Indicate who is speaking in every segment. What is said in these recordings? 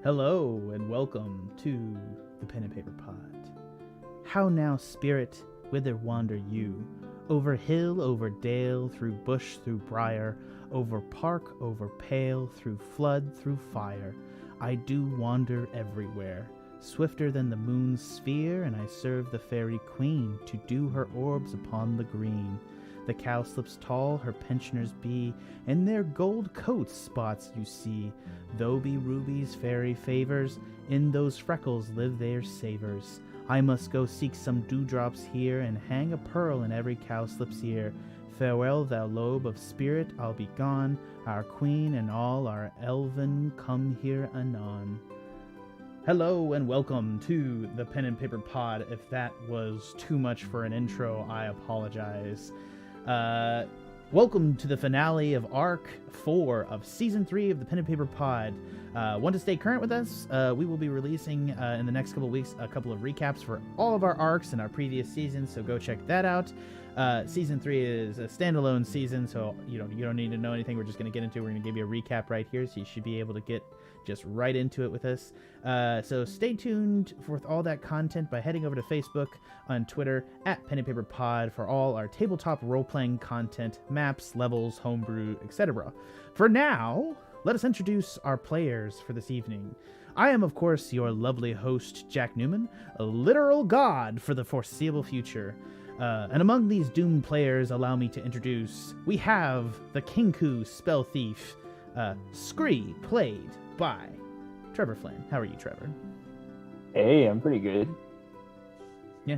Speaker 1: Hello and welcome to the Pen and Paper Pod. How now, spirit, whither wander you? Over hill, over dale, through bush, through briar, over park, over pale, through flood, through fire. I do wander everywhere, swifter than the moon's sphere, and I serve the fairy queen to dew her orbs upon the green. The cowslips tall her pensioners be, in their gold coats spots you see. Though be rubies fairy favors, in those freckles live their savors. I must go seek some dewdrops here, and hang a pearl in every cowslip's ear. Farewell, thou lobe of spirit, I'll be gone. Our queen and all our elven come here anon. Hello and welcome to the Pen and Paper Pod. If that was too much for an intro, I apologize. Welcome to the finale of Arc 4 of Season 3 of the Pen and Paper Pod. Want to stay current with us? We will be releasing in the next couple of weeks a couple of recaps for all of our arcs in our previous seasons, so go check that out. Season 3 is a standalone season, so you don't need to know anything. We're just going to get into it. We're going to give you a recap right here, so you should be able to get just right into it with us. So stay tuned for all that content by heading over to Facebook, on Twitter, at Pen and Paper Pod for all our tabletop role-playing content, maps, levels, homebrew, etc. For now, let us introduce our players for this evening. I am, of course, your lovely host, Jack Newman, a literal god for the foreseeable future. And among these doomed players, allow me to introduce, we have the Kenku Spellthief, Scree, played by Trevor Flynn. How are you, Trevor?
Speaker 2: Hey, I'm pretty good.
Speaker 1: Yeah.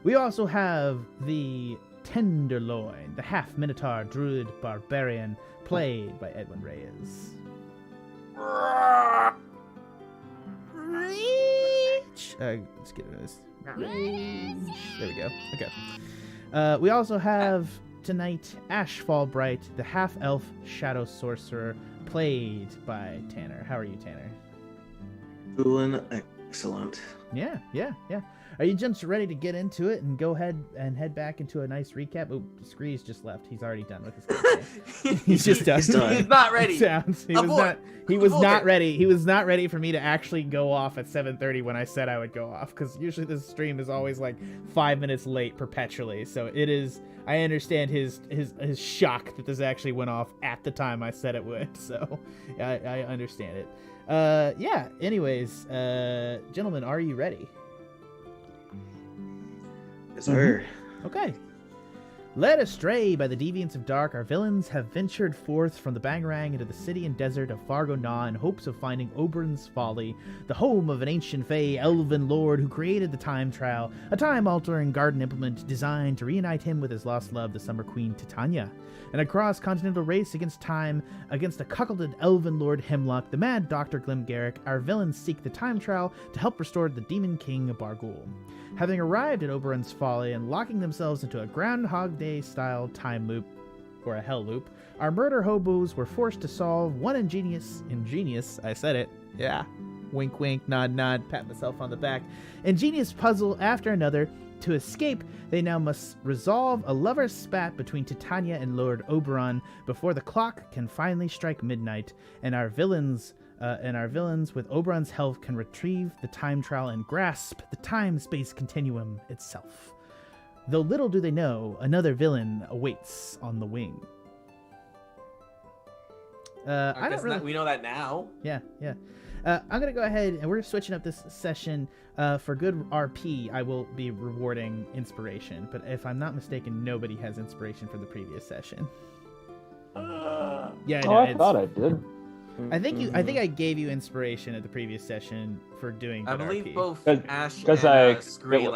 Speaker 1: We also have the Tender Loin, the half-minotaur Druid Barbarian, played by Edwin Reyes. Let's get rid of this. There we go. Okay. We also have tonight Ashe Fallbright, the half-elf shadow sorcerer, played by Tanner. How are you, Tanner?
Speaker 3: Doing excellent.
Speaker 1: Yeah. Are you just ready to get into it and go ahead and head back into a nice recap? Oh, Scree's just left. He's already done with his campaign. He's just done.
Speaker 3: He's
Speaker 4: not ready.
Speaker 1: He was not ready. He was not ready for me to actually go off at 7:30 when I said I would go off, because usually this stream is always like 5 minutes late perpetually. So it is. I understand his shock that this actually went off at the time I said it would. So I understand it. Yeah. Anyways, gentlemen, are you ready?
Speaker 3: Yes, sir.
Speaker 1: Okay. Led astray by the deviants of dark, our villains have ventured forth from the Bangarang into the city and desert of Fargo Na in hopes of finding Oberon's Folly, the home of an ancient fey elven lord who created the time trowel, a time-altering garden implement designed to reunite him with his lost love, the Summer Queen Titania. In a cross-continental race against time, against a cuckolded elven lord Hemlock, the mad Dr. Garrick, our villains seek the time trowel to help restore the demon king Bargul. Having arrived at Oberon's Folly and locking themselves into a Groundhog Day-style time loop, or a hell loop, our murder hobos were forced to solve one ingenious, I said it, yeah, wink wink, nod nod, pat myself on the back, ingenious puzzle after another. To escape, they now must resolve a lover's spat between Titania and Lord Oberon before the clock can finally strike midnight, and our villains with Oberon's help can retrieve the time trowel and grasp the time-space continuum itself. Though little do they know, another villain awaits on the wing.
Speaker 4: We know that now.
Speaker 1: Yeah. I'm going to go ahead, and we're switching up this session. For good RP, I will be rewarding inspiration, but if I'm not mistaken, nobody has inspiration for the previous session. Yeah,
Speaker 2: I thought I did.
Speaker 1: I think I gave you inspiration at the previous session for doing good
Speaker 4: I believe
Speaker 1: RP.
Speaker 4: both Ashe and Scree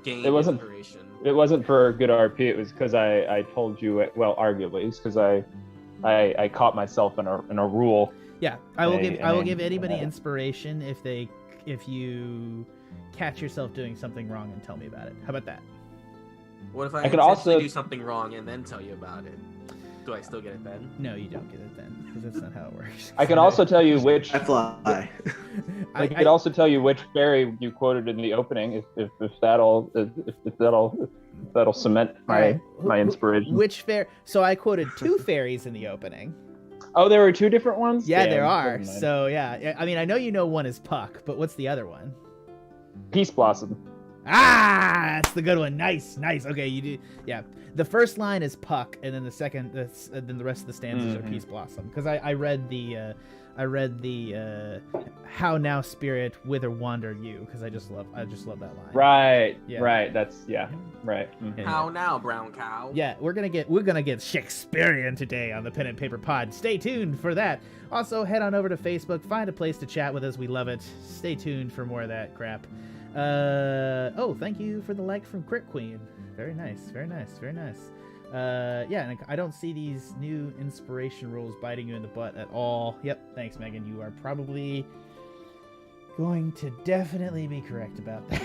Speaker 4: gained inspiration.
Speaker 2: It wasn't for good RP. It was because I told you. Well, arguably, it's because I caught myself in a rule.
Speaker 1: Yeah, I will give anybody inspiration if you catch yourself doing something wrong and tell me about it. How about that?
Speaker 4: What if I
Speaker 2: could
Speaker 4: intentionally
Speaker 2: also
Speaker 4: do something wrong and then tell you about it? Do I still get it then?
Speaker 1: No, you don't get it then, because that's not how it works.
Speaker 2: I can also tell you which.
Speaker 3: I fly.
Speaker 2: I could also tell you which fairy you quoted in the opening, if that'll cement my inspiration.
Speaker 1: Which fair? So I quoted two fairies in the opening.
Speaker 2: Oh, there were 2 different ones?
Speaker 1: Yeah,
Speaker 2: Damn,
Speaker 1: there
Speaker 2: never
Speaker 1: are.
Speaker 2: mind.
Speaker 1: So yeah, I mean, I know you know one is Puck, but what's the other one?
Speaker 2: Peace Blossom.
Speaker 1: Ah, that's the good one. Nice. Okay, you do. Yeah, the first line is Puck, and then the second, then the rest of the stanzas are Peace Blossom. Because I read the How Now Spirit Whither Wander You, because I just love that line.
Speaker 2: Right.
Speaker 1: Yeah.
Speaker 2: Right. That's right. Mhm.
Speaker 4: How now, brown cow?
Speaker 1: Yeah, we're gonna get Shakespearean today on the Pen and Paper Pod. Stay tuned for that. Also, head on over to Facebook, find a place to chat with us. We love it. Stay tuned for more of that crap. Thank you for the like from Crit Queen. Very nice. Yeah, and I don't see these new inspiration rules biting you in the butt at all. Yep, thanks, Megan. You are probably going to definitely be correct about that.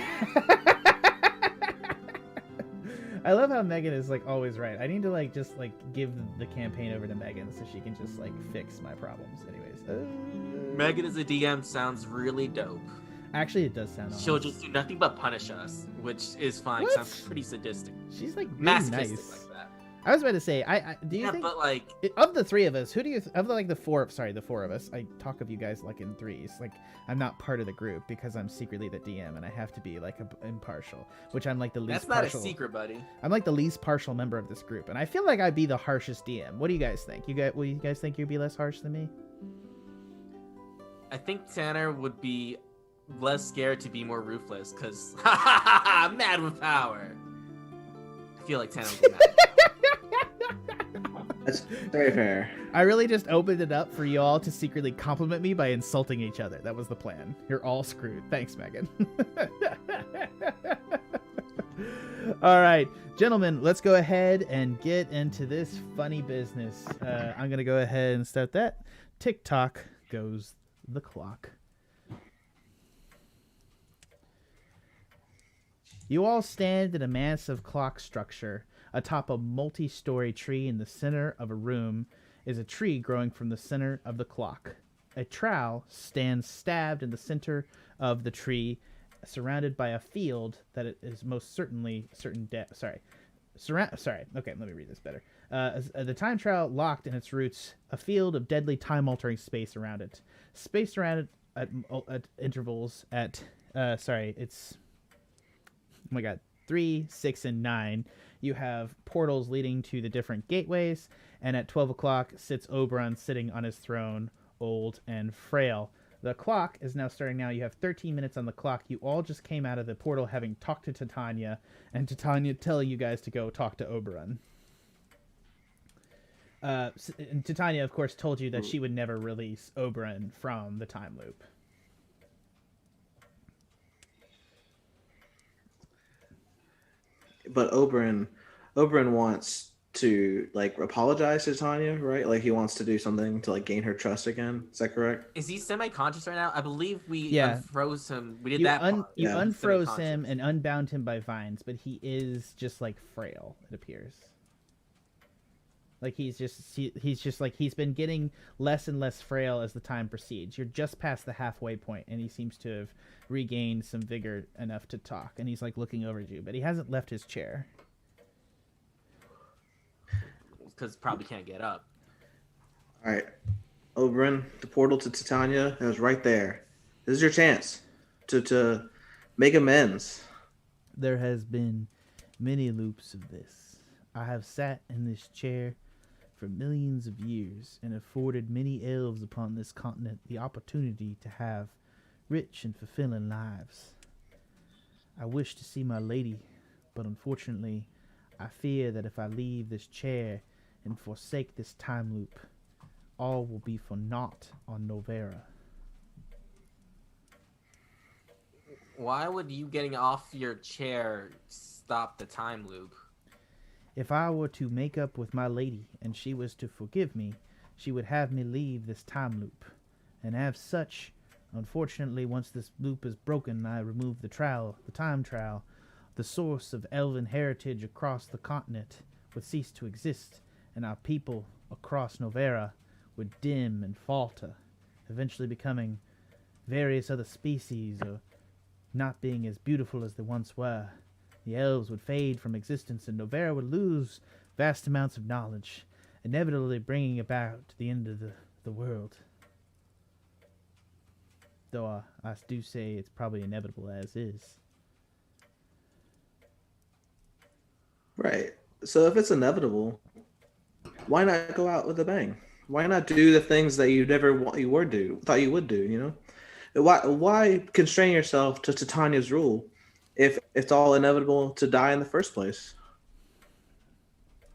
Speaker 1: I love how Megan is like always right. I need to just give the campaign over to Megan so she can just fix my problems. Anyways,
Speaker 4: Megan as a DM sounds really dope.
Speaker 1: Actually, it does sound awesome.
Speaker 4: She'll just do nothing but punish us, which is fine.
Speaker 1: What?
Speaker 4: Sounds pretty sadistic.
Speaker 1: She's really
Speaker 4: Masochistic
Speaker 1: nice.
Speaker 4: like that.
Speaker 1: I was about to say, do you
Speaker 4: Yeah,
Speaker 1: think
Speaker 4: but
Speaker 1: of the 3 of us, who do you the 4 of us? I talk of you guys in threes. I'm not part of the group because I'm secretly the DM and I have to be impartial, which I'm the least.
Speaker 4: That's not
Speaker 1: partial.
Speaker 4: a secret, buddy.
Speaker 1: I'm the least partial member of this group, and I feel like I'd be the harshest DM. What do you guys think? Will you guys think you'd be less harsh than me?
Speaker 4: I think Tanner would be less scared to be more ruthless because I'm mad with power. I feel like Tanner would be mad.
Speaker 3: That's very fair.
Speaker 1: I really just opened it up for you all to secretly compliment me by insulting each other. That was the plan. You're all screwed. Thanks, Megan. All right, gentlemen, let's go ahead and get into this funny business. I'm going to go ahead and start that. Tick-tock goes the clock. You all stand in a massive clock structure. Atop a multi-story tree in the center of a room is a tree growing from the center of the clock. A trowel stands stabbed in the center of the tree, surrounded by a field that is most certainly certain death. Okay, let me read this better. The time trowel locked in its roots, a field of deadly time-altering space around it. Spaced around it at intervals at, it's... Oh my god, 3, 6, and 9. You have portals leading to the different gateways, and at 12 o'clock sits Oberon sitting on his throne, old and frail. The clock is now starting now. You have 13 minutes on the clock. You all just came out of the portal having talked to Titania, and Titania telling you guys to go talk to Oberon. And Titania, of course, told you that she would never release Oberon from the time loop.
Speaker 3: But Oberon wants to apologize to Tanya, right? He wants to do something to gain her trust again. Is that correct?
Speaker 4: Is he semi-conscious right now? I believe we unfroze him. We did
Speaker 1: You
Speaker 4: that.
Speaker 1: You unfroze him and unbound him by vines, but he is just frail. It appears. He's been getting less and less frail as the time proceeds. You're just past the halfway point, and he seems to have regained some vigor enough to talk. And he's looking over at you, but he hasn't left his chair.
Speaker 4: Because probably can't get up.
Speaker 3: All right, Oberon, the portal to Titania is right there. This is your chance to make amends.
Speaker 1: There has been many loops of this. I have sat in this chair for millions of years and afforded many elves upon this continent the opportunity to have rich and fulfilling lives. I wish to see my lady, but unfortunately, I fear that if I leave this chair and forsake this time loop, all will be for naught on Novera.
Speaker 4: Why would you getting off your chair stop the time loop?
Speaker 1: If I were to make up with my lady and she was to forgive me, she would have me leave this time loop. And as such, unfortunately, once this loop is broken, I remove the time trowel. The source of elven heritage across the continent would cease to exist, and our people across Novera would dim and falter, eventually becoming various other species or not being as beautiful as they once were. The elves would fade from existence, and Novera would lose vast amounts of knowledge. inevitably bringing about the end of the world. Though I do say it's probably inevitable as is.
Speaker 3: Right. So if it's inevitable, why not go out with a bang? Why not do the things that you never thought you would do? You know, why constrain yourself to Titania's rule if it's all inevitable to die in the first place?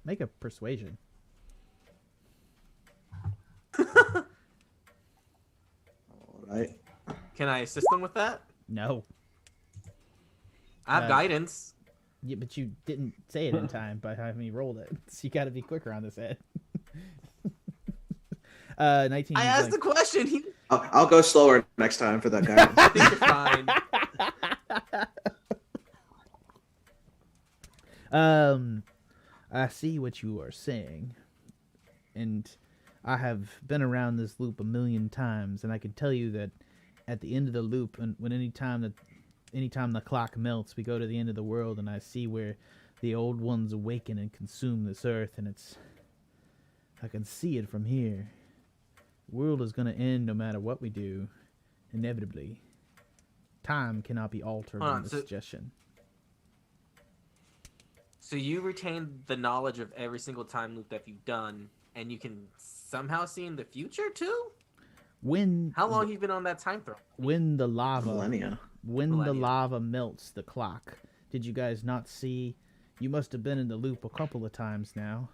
Speaker 1: Make a persuasion.
Speaker 3: All right.
Speaker 4: Can I assist them with that?
Speaker 1: No.
Speaker 4: I have guidance.
Speaker 1: Yeah, but you didn't say it in time by having me roll it. So you got to be quicker on this, Ed. 19.
Speaker 4: I asked the question.
Speaker 3: I'll go slower next time for that guy.
Speaker 4: I think you're fine.
Speaker 1: I see what you are saying, and I have been around this loop a million times, and I can tell you that at the end of the loop, and when anytime the clock melts, we go to the end of the world, and I see where the old ones awaken and consume this earth, and I can see it from here. The world is going to end no matter what we do, inevitably. Time cannot be altered in this suggestion.
Speaker 4: So you retain the knowledge of every single time loop that you've done, and you can somehow see in the future too? How long have you been on that time throne?
Speaker 1: When the lava
Speaker 3: Millennia.
Speaker 1: the lava melts the clock, did you guys not see? You must have been in the loop a couple of times now.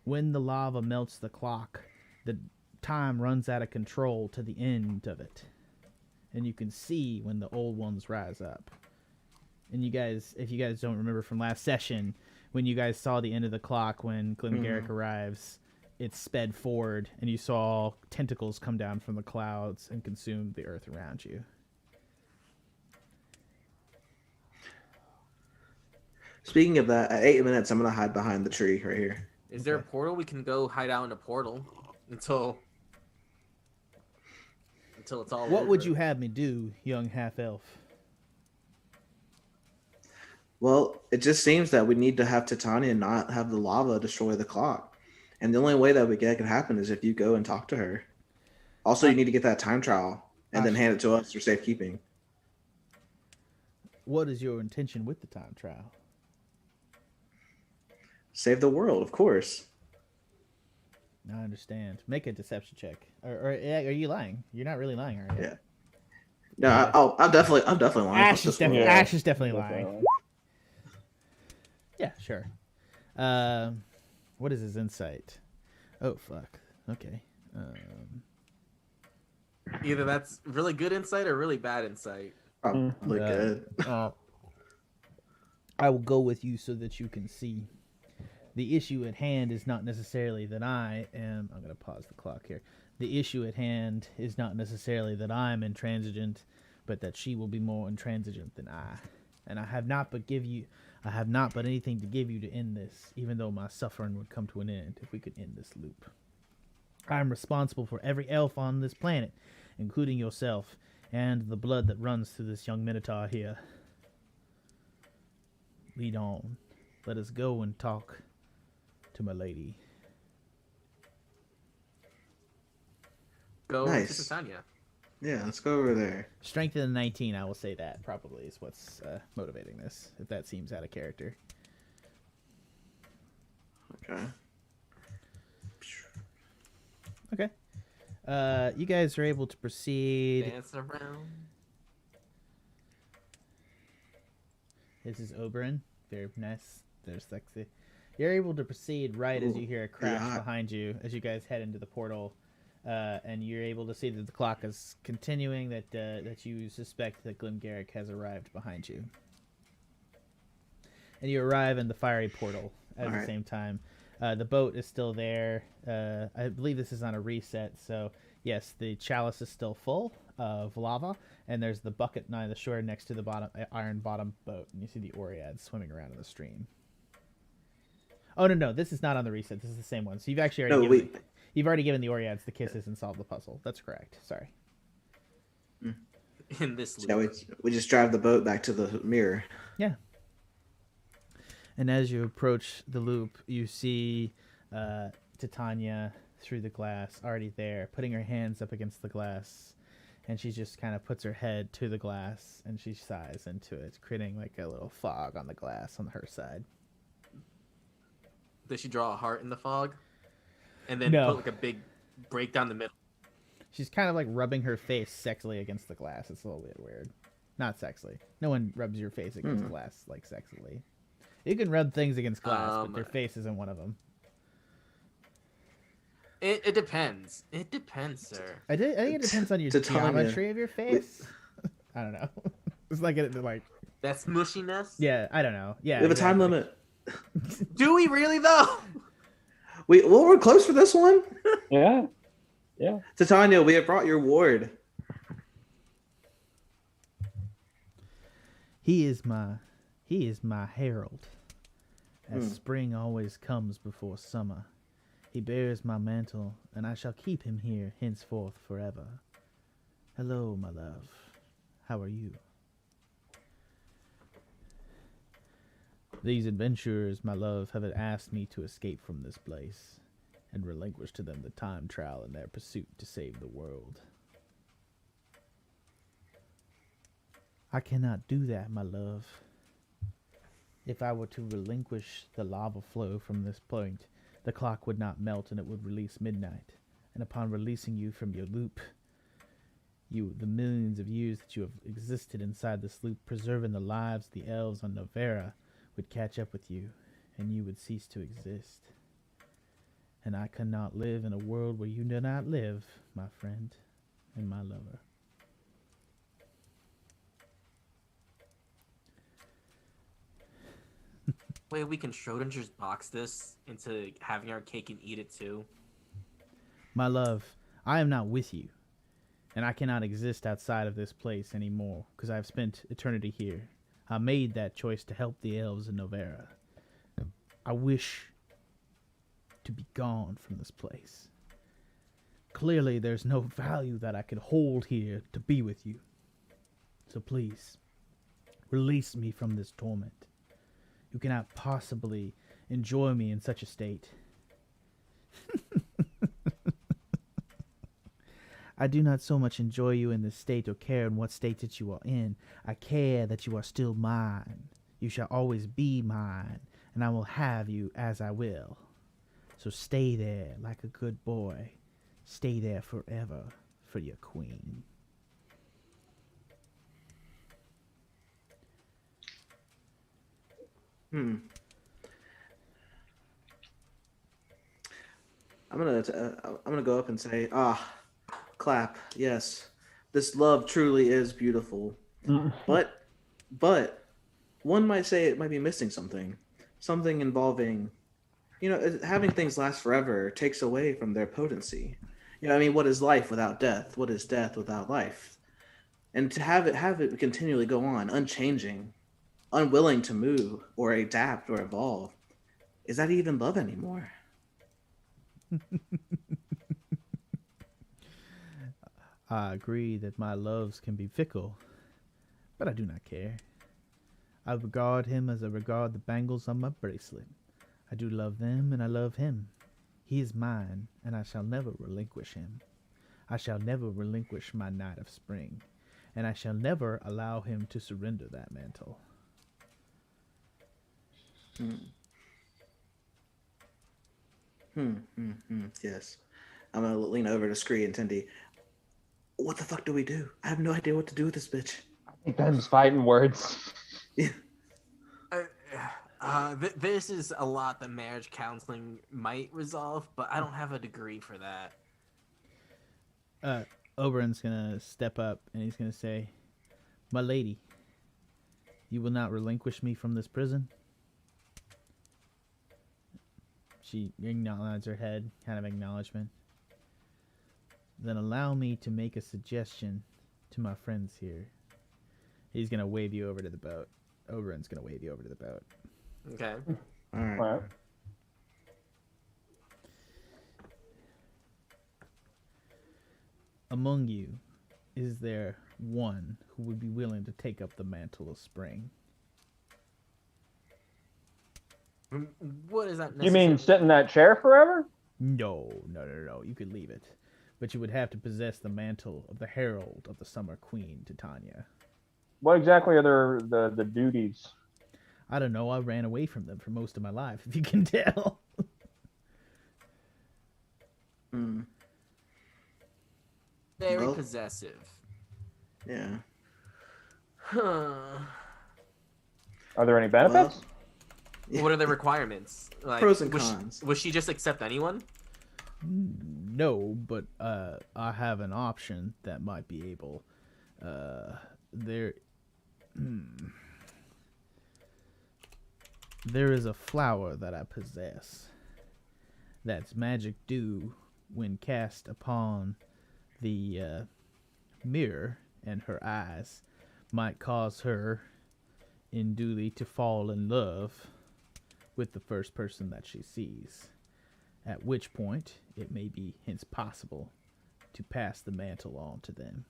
Speaker 1: When the lava melts the clock, the time runs out of control to the end of it, and you can see when the old ones rise up. And you guys, if you guys don't remember from last session, when you guys saw the end of the clock when Garrick arrives, it sped forward, and you saw tentacles come down from the clouds and consume the earth around you.
Speaker 3: Speaking of that, at 8 minutes, I'm going to hide behind the tree right here.
Speaker 4: Is there a portal? We can go hide out in a portal until it's all
Speaker 1: What
Speaker 4: over.
Speaker 1: would you have me do, young half-elf?
Speaker 3: Well, it just seems that we need to have Titania not have the lava destroy the clock. And the only way that that could happen is if you go and talk to her. Also, you need to get that time trial and then hand it to us for safekeeping.
Speaker 1: What is your intention with the time trial?
Speaker 3: Save the world, of course.
Speaker 1: I understand. Make a deception check. Or are you lying? You're not really lying, are you?
Speaker 3: Yeah. No, I'm definitely lying.
Speaker 1: Ashe is definitely lying. Yeah, sure. What is his insight? Oh, fuck. Okay.
Speaker 4: Either that's really good insight or really bad insight.
Speaker 3: Probably good.
Speaker 1: I will go with you so that you can see. The issue at hand is not necessarily that I am... I'm going to pause the clock here. The issue at hand is not necessarily that I am intransigent, but that she will be more intransigent than I. And I have not but anything to give you to end this, even though my suffering would come to an end if we could end this loop. I am responsible for every elf on this planet, including yourself, and the blood that runs through this young minotaur here. Lead on. Let us go and talk to my lady.
Speaker 4: Go
Speaker 3: Nice.
Speaker 4: to Titania.
Speaker 3: Yeah, let's go over there.
Speaker 1: Strength of the 19, I will say that probably is what's motivating this, if that seems out of character.
Speaker 3: Okay.
Speaker 1: Okay. You guys are able to proceed.
Speaker 4: Dancing around.
Speaker 1: This is Oberyn. Very nice. They're sexy. You're able to proceed right as you hear a crash behind you as you guys head into the portal. And you're able to see that the clock is continuing, that you suspect that Garrick has arrived behind you. And you arrive in the fiery portal at the same time. The boat is still there. I believe this is on a reset, so yes, the chalice is still full of lava, and there's the bucket on the shore next to the bottom iron bottom boat, and you see the Oreads swimming around in the stream. Oh no, this is not on the reset. This is the same one. So you've actually already You've already given the Oreads the kisses and solved the puzzle. That's correct. Sorry.
Speaker 4: In this loop.
Speaker 3: Yeah, we just drive the boat back to the mirror.
Speaker 1: Yeah. And as you approach the loop, you see Titania through the glass, already there, putting her hands up against the glass, and she just kind of puts her head to the glass and she sighs into it, creating like a little fog on the glass on her side.
Speaker 4: Does she draw a heart in the fog? And then
Speaker 1: No.
Speaker 4: put like a big break down the middle?
Speaker 1: She's kind of like rubbing her face sexily against the glass. It's a little bit weird. Not sexily. No one rubs your face against glass like sexily. You can rub things against glass, but their face isn't one of them.
Speaker 4: It depends. It depends, sir.
Speaker 1: I think it depends on your geometry of your face. I don't know. It's like
Speaker 4: that's mushiness.
Speaker 1: Yeah, I don't know. Yeah,
Speaker 3: we have a time limit.
Speaker 4: Do we really though?
Speaker 3: We're close for this one.
Speaker 2: Yeah.
Speaker 3: Titania, we have brought your ward.
Speaker 1: He is my herald. As spring always comes before summer, he bears my mantle, and I shall keep him here henceforth forever. Hello, my love. How are you? These adventurers, my love, have asked me to escape from this place and relinquish to them the time trial in their pursuit to save the world. I cannot do that, my love. If I were to relinquish the lava flow from this point, the clock would not melt and it would release midnight. And upon releasing you from your loop, the millions of years that you have existed inside this loop, preserving the lives of the elves on Novera, would catch up with you, and you would cease to exist. And I cannot live in a world where you do not live, my friend and my lover.
Speaker 4: Wait, we can Schrodinger's box this into having our cake and eat it too.
Speaker 1: My love, I am not with you, and I cannot exist outside of this place anymore, because I have spent eternity here. I made that choice to help the elves in Novera. I wish to be gone from this place. Clearly, there's no value that I could hold here to be with you. So please, release me from this torment. You cannot possibly enjoy me in such a state. I do not so much enjoy you in this state or care in what state that you are in. I care that you are still mine. You shall always be mine, and I will have you as I will. So stay there like a good boy. Stay there forever for your queen.
Speaker 3: I'm gonna go up and say, clap. Yes, this love truly is beautiful. But one might say it might be missing something involving, having things last forever takes away from their potency. What is life without death? What is death without life? And to have it continually go on, unchanging, unwilling to move or adapt or evolve, is that even love anymore?
Speaker 1: I agree that my loves can be fickle, but I do not care. I regard him as I regard the bangles on my bracelet. I do love them, and I love him. He is mine, and I shall never relinquish him. I shall never relinquish my Knight of Spring, and I shall never allow him to surrender that mantle.
Speaker 3: Yes. I'm gonna lean over to Scree and Tindy. What the fuck do we do? I have no idea what to do with this bitch.
Speaker 2: I think them's fighting words.
Speaker 3: Yeah.
Speaker 4: This is a lot that marriage counseling might resolve, but I don't have a degree for that.
Speaker 1: Oberon's gonna step up and he's gonna say, "My lady, you will not relinquish me from this prison?" She nods her head, kind of acknowledgement. "Then allow me to make a suggestion to my friends here." He's gonna wave you over to the boat. Oberon's gonna wave you over to the boat.
Speaker 4: Okay.
Speaker 3: All right.
Speaker 2: All right.
Speaker 1: Among you, is there one who would be willing to take up the mantle of spring?
Speaker 4: What is that?
Speaker 2: You mean sit in that chair forever?
Speaker 1: No. You could leave it. But you would have to possess the mantle of the Herald of the Summer Queen, Titania.
Speaker 2: What exactly are the duties?
Speaker 1: I don't know. I ran away from them for most of my life, if you can tell.
Speaker 4: Very possessive.
Speaker 3: Yeah.
Speaker 4: Huh.
Speaker 2: Are there any benefits?
Speaker 4: What are the requirements? Like,
Speaker 3: pros and cons.
Speaker 4: Would she just accept anyone?
Speaker 1: No, but I have an option that might be able. There is a flower that I possess that's magic dew when cast upon the mirror, and her eyes might cause her induly to fall in love with the first person that she sees, at which point it may be hence possible to pass the mantle on to them.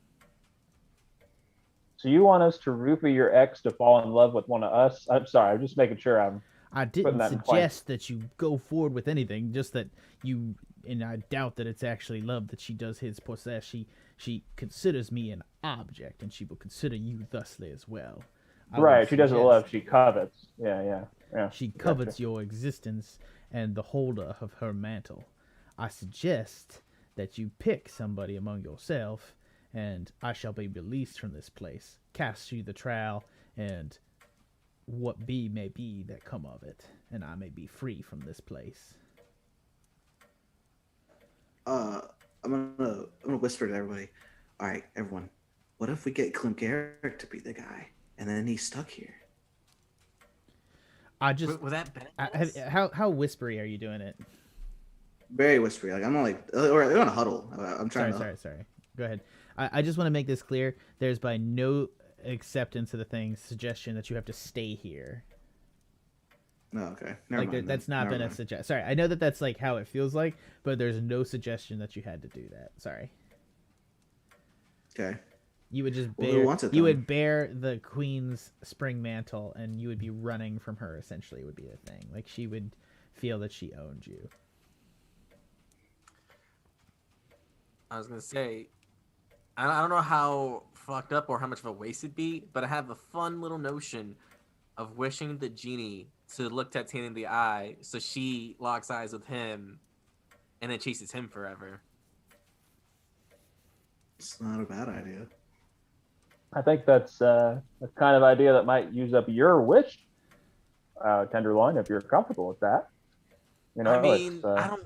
Speaker 2: So you want us to roofie your ex to fall in love with one of us? I'm sorry, I'm just making sure
Speaker 1: I didn't suggest that you go forward with anything, just that you, and I doubt that it's actually love that she does his possess. She considers me an object, and she will consider you thusly as well.
Speaker 2: Right, she doesn't love, she covets. Yeah.
Speaker 1: She covets your existence and the holder of her mantle. I suggest that you pick somebody among yourself, and I shall be released from this place, cast you the trowel, and what may be that come of it, and I may be free from this place.
Speaker 3: I'm gonna whisper to everybody. All right, everyone. What if we get Clint Garrick to be the guy, and then he's stuck here?
Speaker 1: I just.
Speaker 4: Was that bad?
Speaker 1: How whispery are you doing it?
Speaker 3: Very whispery. Like I'm not like we're on a huddle. I'm trying to.
Speaker 1: Sorry. Go ahead. I just want to make this clear. There's by no acceptance of the thing suggestion that you have to stay here.
Speaker 3: No, okay. Never mind,
Speaker 1: that's not been a suggestion. Sorry, I know that that's like how it feels like, but there's no suggestion that you had to do that. Sorry.
Speaker 3: Okay.
Speaker 1: You would just
Speaker 3: bear.
Speaker 1: Would bear the queen's spring mantle, and you would be running from her. Essentially, would be the thing. Like she would feel that she owned you.
Speaker 4: I was gonna say, I don't know how fucked up or how much of a waste it'd be, but I have a fun little notion of wishing the genie to look Tatiana in the eye, so she locks eyes with him, and then chases him forever.
Speaker 3: It's not a bad idea.
Speaker 2: I think that's a kind of idea that might use up your wish, Tenderloin, if you're comfortable with that. You know,
Speaker 4: I mean, I don't.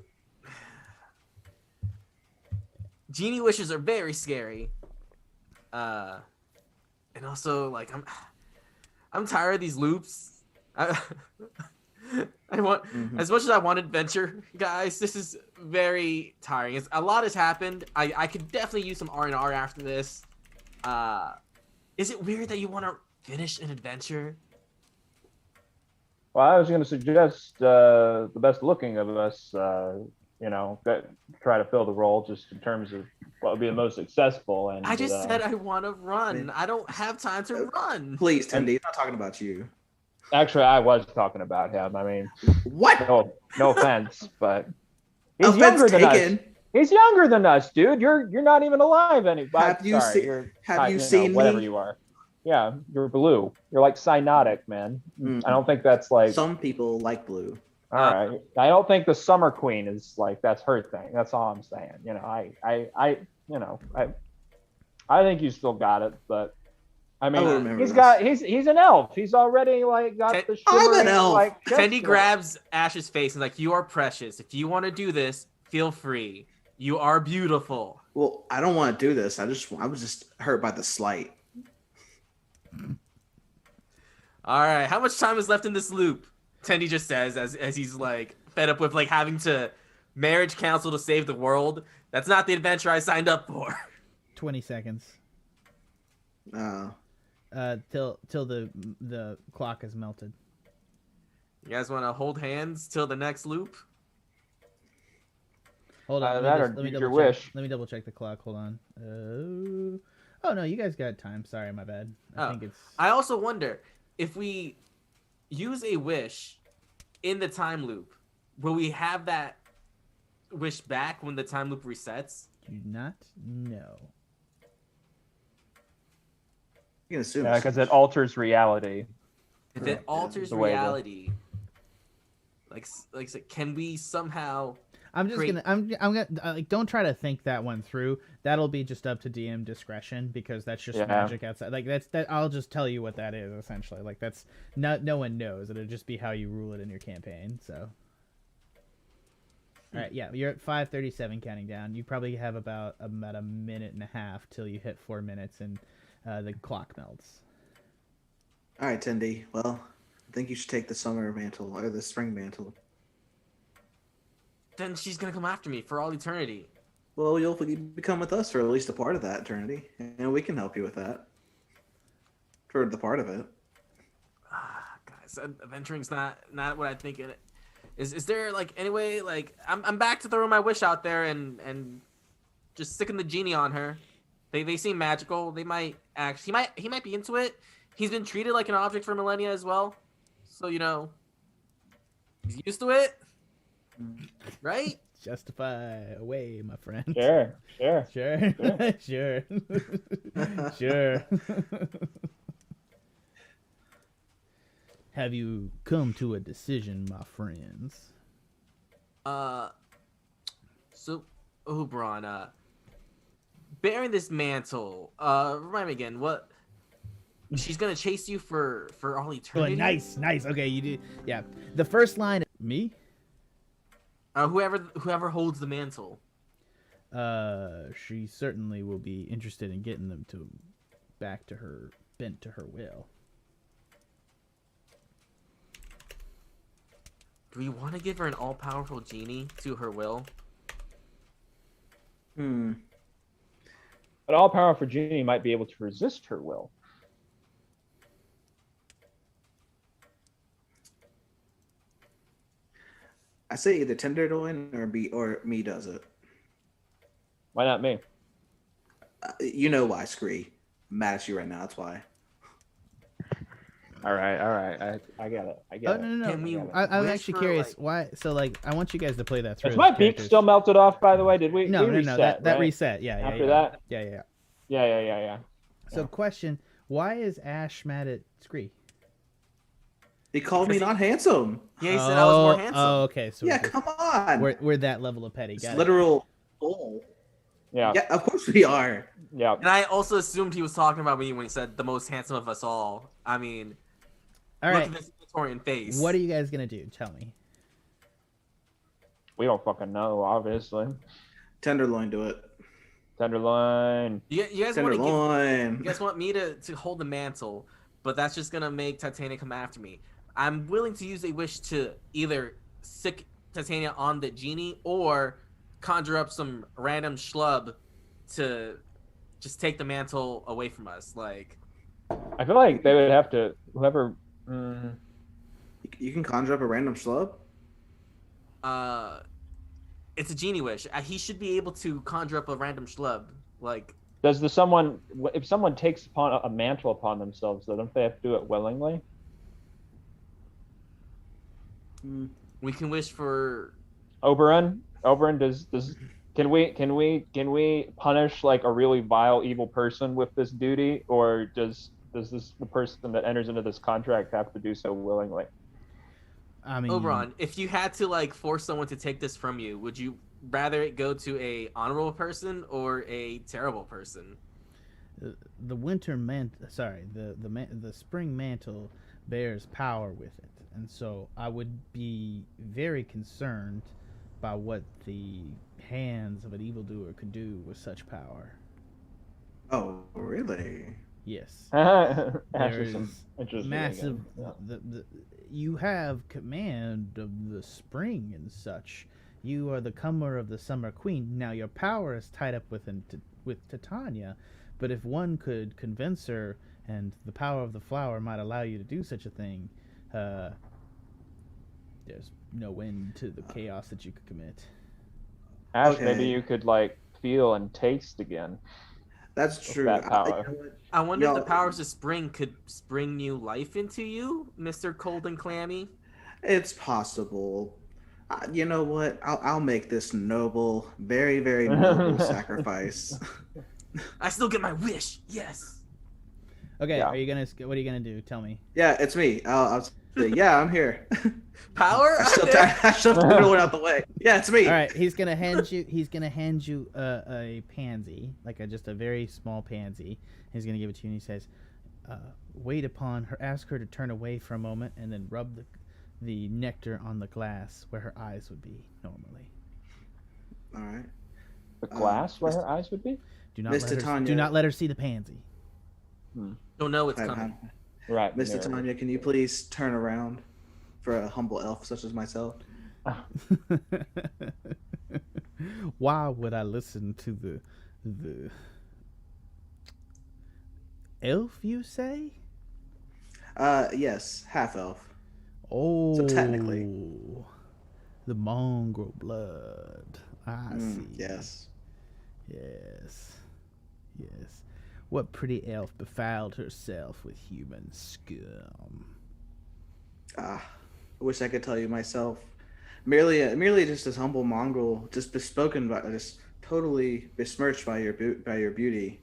Speaker 4: Genie wishes are very scary, and also like I'm tired of these loops. I want as much as I want adventure, guys. This is very tiring. A lot has happened. I could definitely use some R&R after this. Is it weird that you want to finish an adventure?
Speaker 2: Well, I was going to suggest the best looking of us, try to fill the role just in terms of what would be the most successful. And
Speaker 4: I just said I want to run. I don't have time to run.
Speaker 3: Please, Tendy, I'm not talking about you.
Speaker 2: Actually, I was talking about him. I mean,
Speaker 3: what?
Speaker 2: No offense, but he's younger than us. He's younger than us, dude. You're not even alive anymore.
Speaker 3: Have you seen
Speaker 2: whatever
Speaker 3: me?
Speaker 2: you are? Yeah, you're blue. You're like cyanotic, man. I don't think that's like
Speaker 3: some people like blue.
Speaker 2: All right. I don't think the Summer Queen is like that's her thing. That's all I'm saying. You know, I think you still got it, but I mean, he's an elf. He's already like got the shimmering,
Speaker 3: I'm an elf.
Speaker 2: Like,
Speaker 4: Fendi grabs Ashe's face and like, you are precious. If you want to do this, feel free. You are beautiful.
Speaker 3: Well, I don't want to do this. I was just hurt by the slight.
Speaker 4: All right. How much time is left in this loop? Tendy just says as he's like fed up with like having to marriage counsel to save the world. That's not the adventure I signed up for.
Speaker 1: 20 seconds.
Speaker 3: Oh.
Speaker 1: Till the clock is melted.
Speaker 4: You guys want to hold hands till the next loop?
Speaker 1: Hold on.
Speaker 2: Let
Speaker 1: me double check the clock. Hold on. Oh no, you guys got time. Sorry, my bad. I think it's.
Speaker 4: I also wonder if we use a wish in the time loop, will we have that wish back when the time loop resets?
Speaker 1: Do not know.
Speaker 3: You can assume.
Speaker 2: Yeah, because it alters reality.
Speaker 4: If it alters reality, can we somehow?
Speaker 1: I'm gonna like, don't try to think that one through. That'll be just up to DM discretion because that's just magic outside. Like that. I'll just tell you what that is essentially. Like that's no one knows. It'll just be how you rule it in your campaign. So. All right, yeah, you're at 5:37 counting down. You probably have about a minute and a half till you hit 4 minutes and the clock melts.
Speaker 3: All right, Tendi. Well, I think you should take the summer mantle or the spring mantle.
Speaker 4: Then she's gonna come after me for all eternity.
Speaker 3: Well, you'll become with us for at least a part of that eternity, and we can help you with that. For the part of it.
Speaker 4: Guys, adventuring's not what I think it is. Is there like any way, like I'm back to throwing my wish out there and just sticking the genie on her. They seem magical. They might actually he might be into it. He's been treated like an object for millennia as well. So, he's used to it. Right?
Speaker 1: Justify away, my friend.
Speaker 2: Sure.
Speaker 1: Sure. Have you come to a decision, my friends?
Speaker 4: So, Oberon, bearing this mantle, remind me again, what... She's gonna chase you for all eternity?
Speaker 1: Nice. Okay, you do. Yeah. The first line... Me?
Speaker 4: Whoever holds the mantle.
Speaker 1: She certainly will be interested in getting them bent to her will.
Speaker 4: Do we want to give her an all-powerful genie to her will?
Speaker 2: An all-powerful genie might be able to resist her will.
Speaker 3: I say either Tenderloin or me does it.
Speaker 2: Why not me?
Speaker 3: You know why, Scree. I'm mad at you right now. That's why.
Speaker 2: All right. I get it.
Speaker 1: No. I'm actually curious why. So, like, I want you guys to play that through.
Speaker 2: Is my beak still melted off? By the way, did we?
Speaker 1: No.
Speaker 2: Reset,
Speaker 1: That
Speaker 2: right?
Speaker 1: reset. Yeah.
Speaker 2: After that.
Speaker 1: Yeah. So, question: why is Ashe mad at Scree?
Speaker 3: He called me not handsome.
Speaker 4: Yeah, he said I was more handsome.
Speaker 1: Oh, okay. So
Speaker 3: yeah, come on.
Speaker 1: We're that level of petty. Got
Speaker 3: literal bull.
Speaker 2: Yeah.
Speaker 3: Yeah, of course we are.
Speaker 2: Yeah.
Speaker 4: And I also assumed he was talking about me when he said the most handsome of us all. I mean,
Speaker 1: all
Speaker 4: look
Speaker 1: right.
Speaker 4: at this Victorian face.
Speaker 1: What are you guys gonna do? Tell me.
Speaker 2: We don't fucking know, obviously.
Speaker 3: Tenderloin, do it.
Speaker 2: Tenderloin.
Speaker 4: You guys
Speaker 3: Tenderloin.
Speaker 4: you guys want me to hold the mantle, but that's just gonna make Titania come after me. I'm willing to use a wish to either sick Titania on the genie or conjure up some random schlub to just take the mantle away from us. Like,
Speaker 2: I feel like they would have to whoever.
Speaker 3: You can conjure up a random schlub.
Speaker 4: It's a genie wish. He should be able to conjure up a random schlub. Like,
Speaker 2: if someone takes upon a mantle upon themselves, though, don't they have to do it willingly?
Speaker 4: we can wish for
Speaker 2: Oberon, can we punish like a really vile evil person with this duty, or does the person that enters into this contract have to do so willingly?
Speaker 1: I mean,
Speaker 4: Oberon, if you had to like force someone to take this from you, would you rather it go to a honorable person or a terrible person?
Speaker 1: the spring mantle bears power with it, and so I would be very concerned by what the hands of an evildoer could do with such power.
Speaker 3: Oh, really?
Speaker 1: Yes.
Speaker 2: There's
Speaker 1: massive. You have command of the spring and such. You are the comer of the summer queen. Now your power is tied up with Titania, but if one could convince her, and the power of the flower might allow you to do such a thing, there's no end to the chaos that you could commit.
Speaker 2: Ashe,
Speaker 3: okay.
Speaker 2: Maybe you could like feel and taste again.
Speaker 3: That's true.
Speaker 2: That power.
Speaker 4: I wonder if the powers of spring could spring new life into you, Mr. Cold and Clammy.
Speaker 3: It's possible. You know what? I'll make this noble, very, very noble sacrifice.
Speaker 4: I still get my wish. Yes.
Speaker 1: Okay,
Speaker 2: Yeah.
Speaker 1: what are you gonna do? Tell me.
Speaker 3: Yeah, it's me. I'll say, yeah, I'm here.
Speaker 4: Power.
Speaker 3: I shoved everyone out the way. Yeah, it's me.
Speaker 1: All right, he's gonna hand you a pansy, like just a very small pansy. He's gonna give it to you, and he says, "Wait upon her. Ask her to turn away for a moment, and then rub the nectar on the glass where her eyes would be normally."
Speaker 3: All right.
Speaker 2: The glass where her eyes would be?
Speaker 1: Do not
Speaker 3: Miss
Speaker 1: let her.
Speaker 3: Titania.
Speaker 1: Do not let her see the pansy.
Speaker 4: Don't know what's coming.
Speaker 2: Right.
Speaker 3: Miss Titania, can you please turn around for a humble elf such as myself?
Speaker 1: Why would I listen to the elf? You say?
Speaker 3: Yes, half elf.
Speaker 1: Oh,
Speaker 3: So technically.
Speaker 1: the mongrel blood. I see.
Speaker 3: Yes.
Speaker 1: Yes. What pretty elf befouled herself with human scum?
Speaker 3: I wish I could tell you myself. Merely just this humble mongrel, just bespoken by, just totally besmirched by your beauty.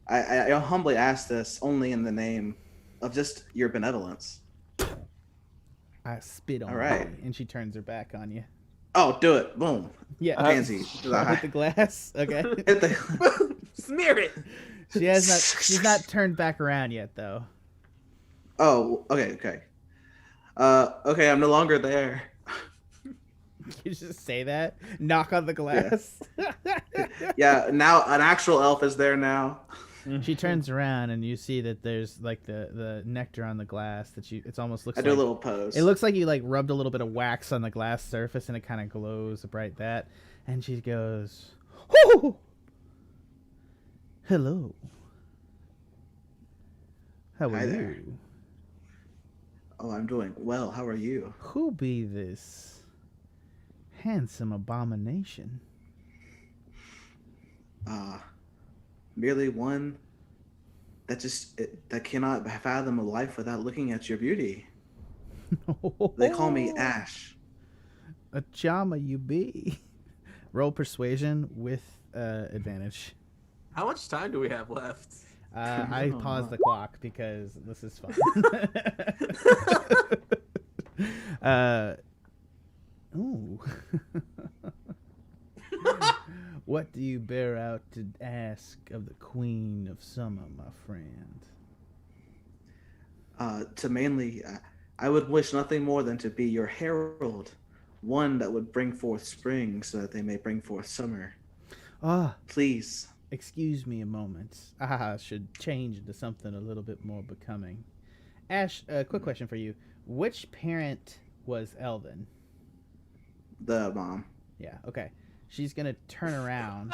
Speaker 3: I humbly ask this only in the name of just your benevolence.
Speaker 1: I spit on
Speaker 3: All right.
Speaker 1: you, and she turns her back on you.
Speaker 3: Oh, do it! Boom.
Speaker 1: Yeah,
Speaker 3: Pansy.
Speaker 1: hit the glass. Okay.
Speaker 3: Hit the.
Speaker 4: Smear it.
Speaker 1: She's not turned back around yet, though.
Speaker 3: Oh, okay. Okay, I'm no longer there.
Speaker 1: You just say that. Knock on the glass.
Speaker 3: Yeah, now an actual elf is there now.
Speaker 1: She turns around and you see that there's like the nectar on the glass that it's almost looks
Speaker 3: I
Speaker 1: like
Speaker 3: do a little pose.
Speaker 1: it looks like you like rubbed a little bit of wax on the glass surface and it kind of glows bright that. And she goes, "Whoo! Hello. How are
Speaker 3: Hi there.
Speaker 1: you?
Speaker 3: Oh, I'm doing well. How are you?
Speaker 1: Who be this handsome abomination?"
Speaker 3: Merely one that cannot fathom a life without looking at your beauty. They call me Ashe.
Speaker 1: A charmer you be. Roll persuasion with advantage.
Speaker 4: How much time do we have left?
Speaker 1: I paused the clock because this is fun. Ooh. What do you bear out to ask of the Queen of Summer, my friend?
Speaker 3: To mainly, I would wish nothing more than to be your herald, one that would bring forth spring so that they may bring forth summer. Please.
Speaker 1: Excuse me a moment. I should change into something a little bit more becoming. Ashe, quick question for you. Which parent was Elvin?
Speaker 3: The mom.
Speaker 1: Yeah, okay. She's going to turn around,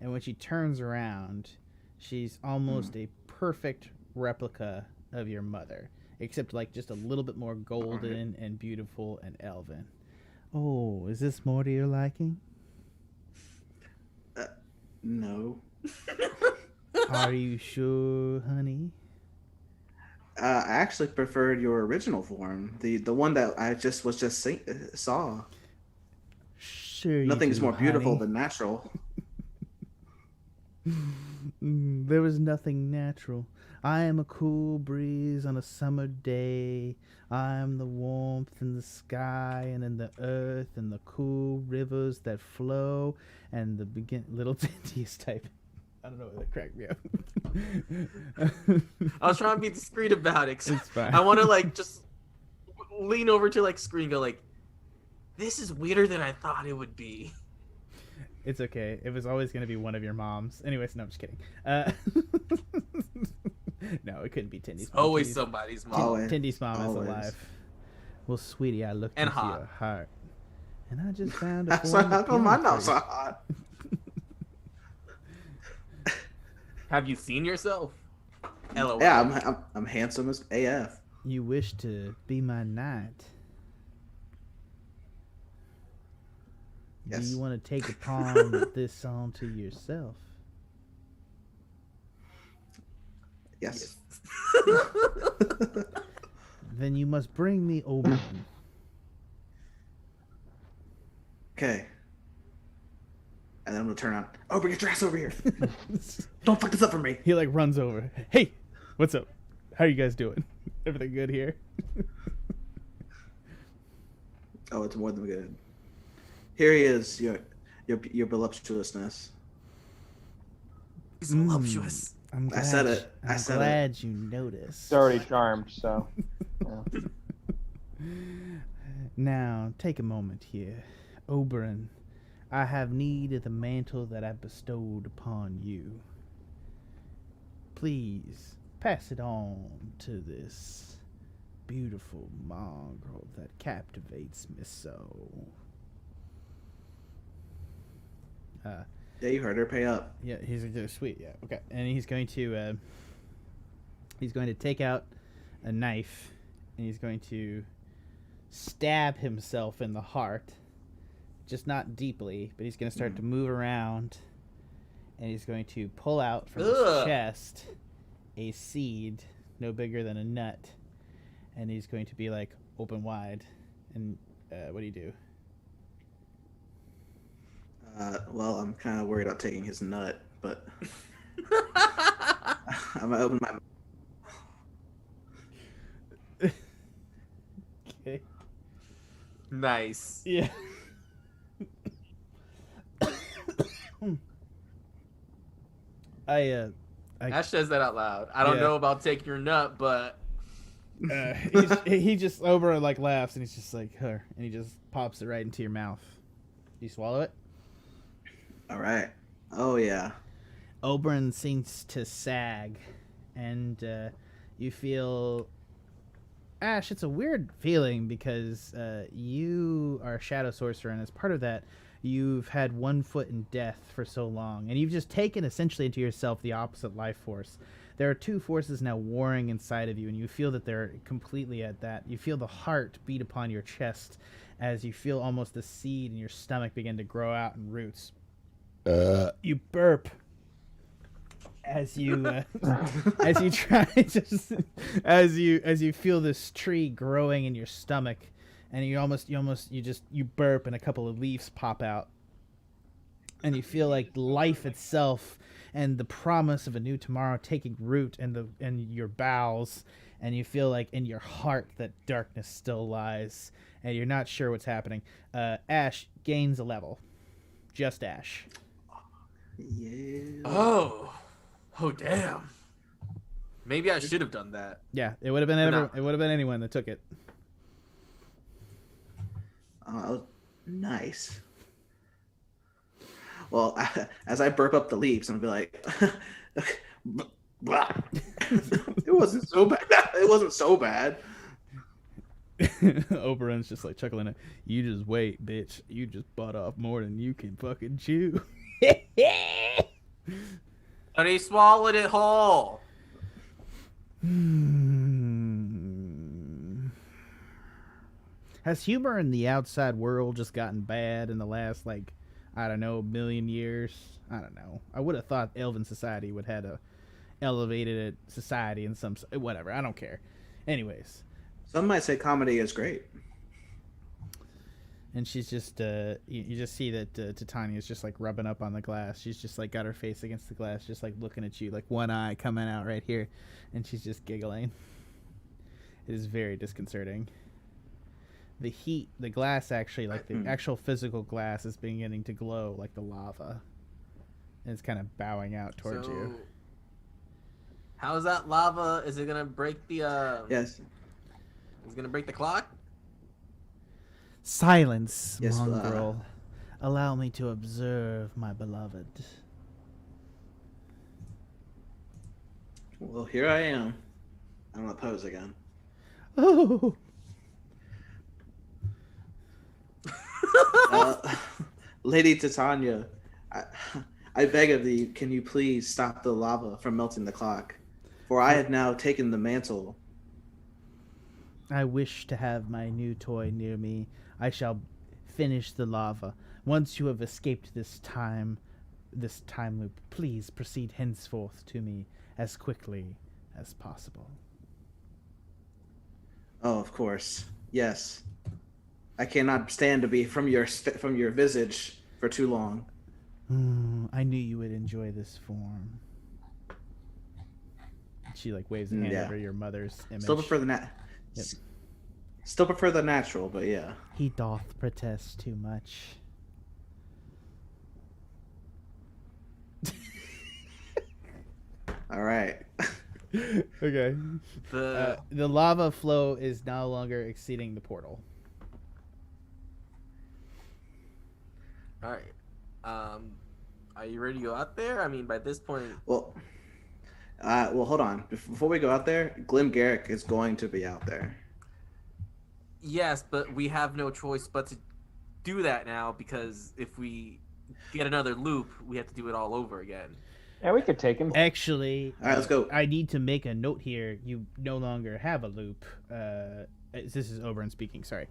Speaker 1: and when she turns around, she's almost a perfect replica of your mother, except like just a little bit more golden and beautiful and elven. Oh, is this more to your liking?
Speaker 3: No.
Speaker 1: Are you sure, honey?
Speaker 3: I actually preferred your original form, the one that I saw.
Speaker 1: Sure.
Speaker 3: Nothing's more beautiful
Speaker 1: honey.
Speaker 3: than natural.
Speaker 1: There was nothing natural. I am a cool breeze on a summer day. I am the warmth in the sky and in the earth and the cool rivers that flow and the little tedious type. I don't know why that cracked me up.
Speaker 4: I was trying to be discreet about it.
Speaker 1: It's fine.
Speaker 4: I want to like just lean over to like Scree and go like, "This is weirder than I thought it would be."
Speaker 1: It's okay. It was always going to be one of your moms. Anyways, no, I'm just kidding. No, it couldn't be Tindy's mom.
Speaker 4: Always somebody's mom.
Speaker 3: Always.
Speaker 1: Tindy's mom
Speaker 3: Always.
Speaker 1: is alive. Well, sweetie, I looked
Speaker 4: And
Speaker 1: into
Speaker 4: hot.
Speaker 1: your heart, and I just found a
Speaker 3: So
Speaker 1: form
Speaker 3: how
Speaker 1: of
Speaker 3: come I'm
Speaker 1: healing
Speaker 3: not
Speaker 1: for
Speaker 3: so
Speaker 1: you.
Speaker 3: hot?
Speaker 4: Have you seen yourself? LOL.
Speaker 3: Yeah, I'm handsome as AF.
Speaker 1: You wish to be my knight.
Speaker 3: Yes.
Speaker 1: Do you want to take upon this onto yourself?
Speaker 3: Yes.
Speaker 1: Then you must bring me Oberon.
Speaker 3: Okay. And then I'm gonna turn on. Oh, bring your ass over here! Don't fuck this up for me.
Speaker 1: He like runs over. Hey, what's up? How are you guys doing? Everything good here?
Speaker 3: Oh, it's more than good. Here he is, your voluptuousness.
Speaker 4: He's voluptuous.
Speaker 3: I said it.
Speaker 1: I'm glad you noticed.
Speaker 2: It's already charmed, so. Yeah.
Speaker 1: Now, take a moment here. Oberon, I have need of the mantle that I bestowed upon you. Please, pass it on to this beautiful mongrel that captivates me so.
Speaker 3: Yeah, you heard her. Pay up.
Speaker 1: Yeah, he's like, sweet, yeah, okay. And he's going to take out a knife, and he's going to stab himself in the heart. Just not deeply, but he's going to start to move around, and he's going to pull out from his chest a seed no bigger than a nut, and he's going to be like open wide. And what do you do?
Speaker 3: Well, I'm kind of worried about taking his nut, but I'm gonna open my.
Speaker 1: Okay.
Speaker 4: Nice.
Speaker 1: Yeah.
Speaker 4: Ashe says that out loud. I don't know about taking your nut, but
Speaker 1: he just over like laughs, and he's just like her, and he just pops it right into your mouth. You swallow it.
Speaker 3: All right. Oh yeah.
Speaker 1: Oberon seems to sag, and you feel. Ashe, it's a weird feeling because you are a shadow sorcerer, and as part of that, you've had one foot in death for so long, and you've just taken essentially into yourself the opposite life force. There are two forces now warring inside of you, and you feel that they're completely at that. You feel the heart beat upon your chest as you feel almost the seed in your stomach begin to grow out in roots. You burp as you as you try as you feel this tree growing in your stomach, and you burp, and a couple of leaves pop out, and you feel like life itself and the promise of a new tomorrow taking root in your bowels, and you feel like in your heart that darkness still lies, and you're not sure what's happening. Ashe gains a level. Just Ashe.
Speaker 3: Yeah.
Speaker 4: Oh damn. Maybe I should have done that.
Speaker 1: Yeah, it would have been it would have been anyone that took it.
Speaker 3: Oh, nice. Well, as I burp up the leaves, I'm gonna be like, it wasn't so bad. It wasn't so bad.
Speaker 1: Oberon's just like chuckling at, you just wait, bitch. You just bought off more than you can fucking chew.
Speaker 4: But he swallowed it whole.
Speaker 1: Has humor in the outside world just gotten bad in the last, like, I don't know, million years? I don't know. I would have thought Elven society would have a elevated society in some... Whatever, I don't care. Anyways.
Speaker 3: Some might say comedy is great.
Speaker 1: And she's just, you just see that Titania's just, like, rubbing up on the glass. She's just, like, got her face against the glass, just, like, looking at you, like, one eye coming out right here. And she's just giggling. It is very disconcerting. The heat, the glass actually, like, the actual physical glass is beginning to glow like the lava. And it's kind of bowing out towards you.
Speaker 4: How's that lava? Is it going to break the,
Speaker 3: Yes.
Speaker 4: Is it going to break the clock?
Speaker 1: Silence,
Speaker 3: yes,
Speaker 1: mongrel. Allow me to observe my beloved.
Speaker 3: Well, here I am. I'm gonna pose again.
Speaker 1: Oh.
Speaker 3: Lady Titania, I beg of thee, can you please stop the lava from melting the clock? For I have now taken the mantle.
Speaker 1: I wish to have my new toy near me. I shall finish the lava. Once you have escaped this time loop, please proceed henceforth to me as quickly as possible.
Speaker 3: Oh, of course. Yes. I cannot stand to be from your visage for too long.
Speaker 1: I knew you would enjoy this form. She like waves a hand over your mother's image.
Speaker 3: Still prefer the natural, but yeah.
Speaker 1: He doth protest too much.
Speaker 3: All right.
Speaker 1: Okay. The lava flow is no longer exceeding the portal.
Speaker 4: All right. Are you ready to go out there? I mean, by this point.
Speaker 3: Well, hold on. Before we go out there, Glim Garrick is going to be out there.
Speaker 4: Yes, but we have no choice but to do that now because if we get another loop, we have to do it all over again.
Speaker 2: Yeah, we could take him.
Speaker 1: Actually,
Speaker 3: all right, let's go.
Speaker 1: I need to make a note here. You no longer have a loop. This is Oberon speaking. Sorry.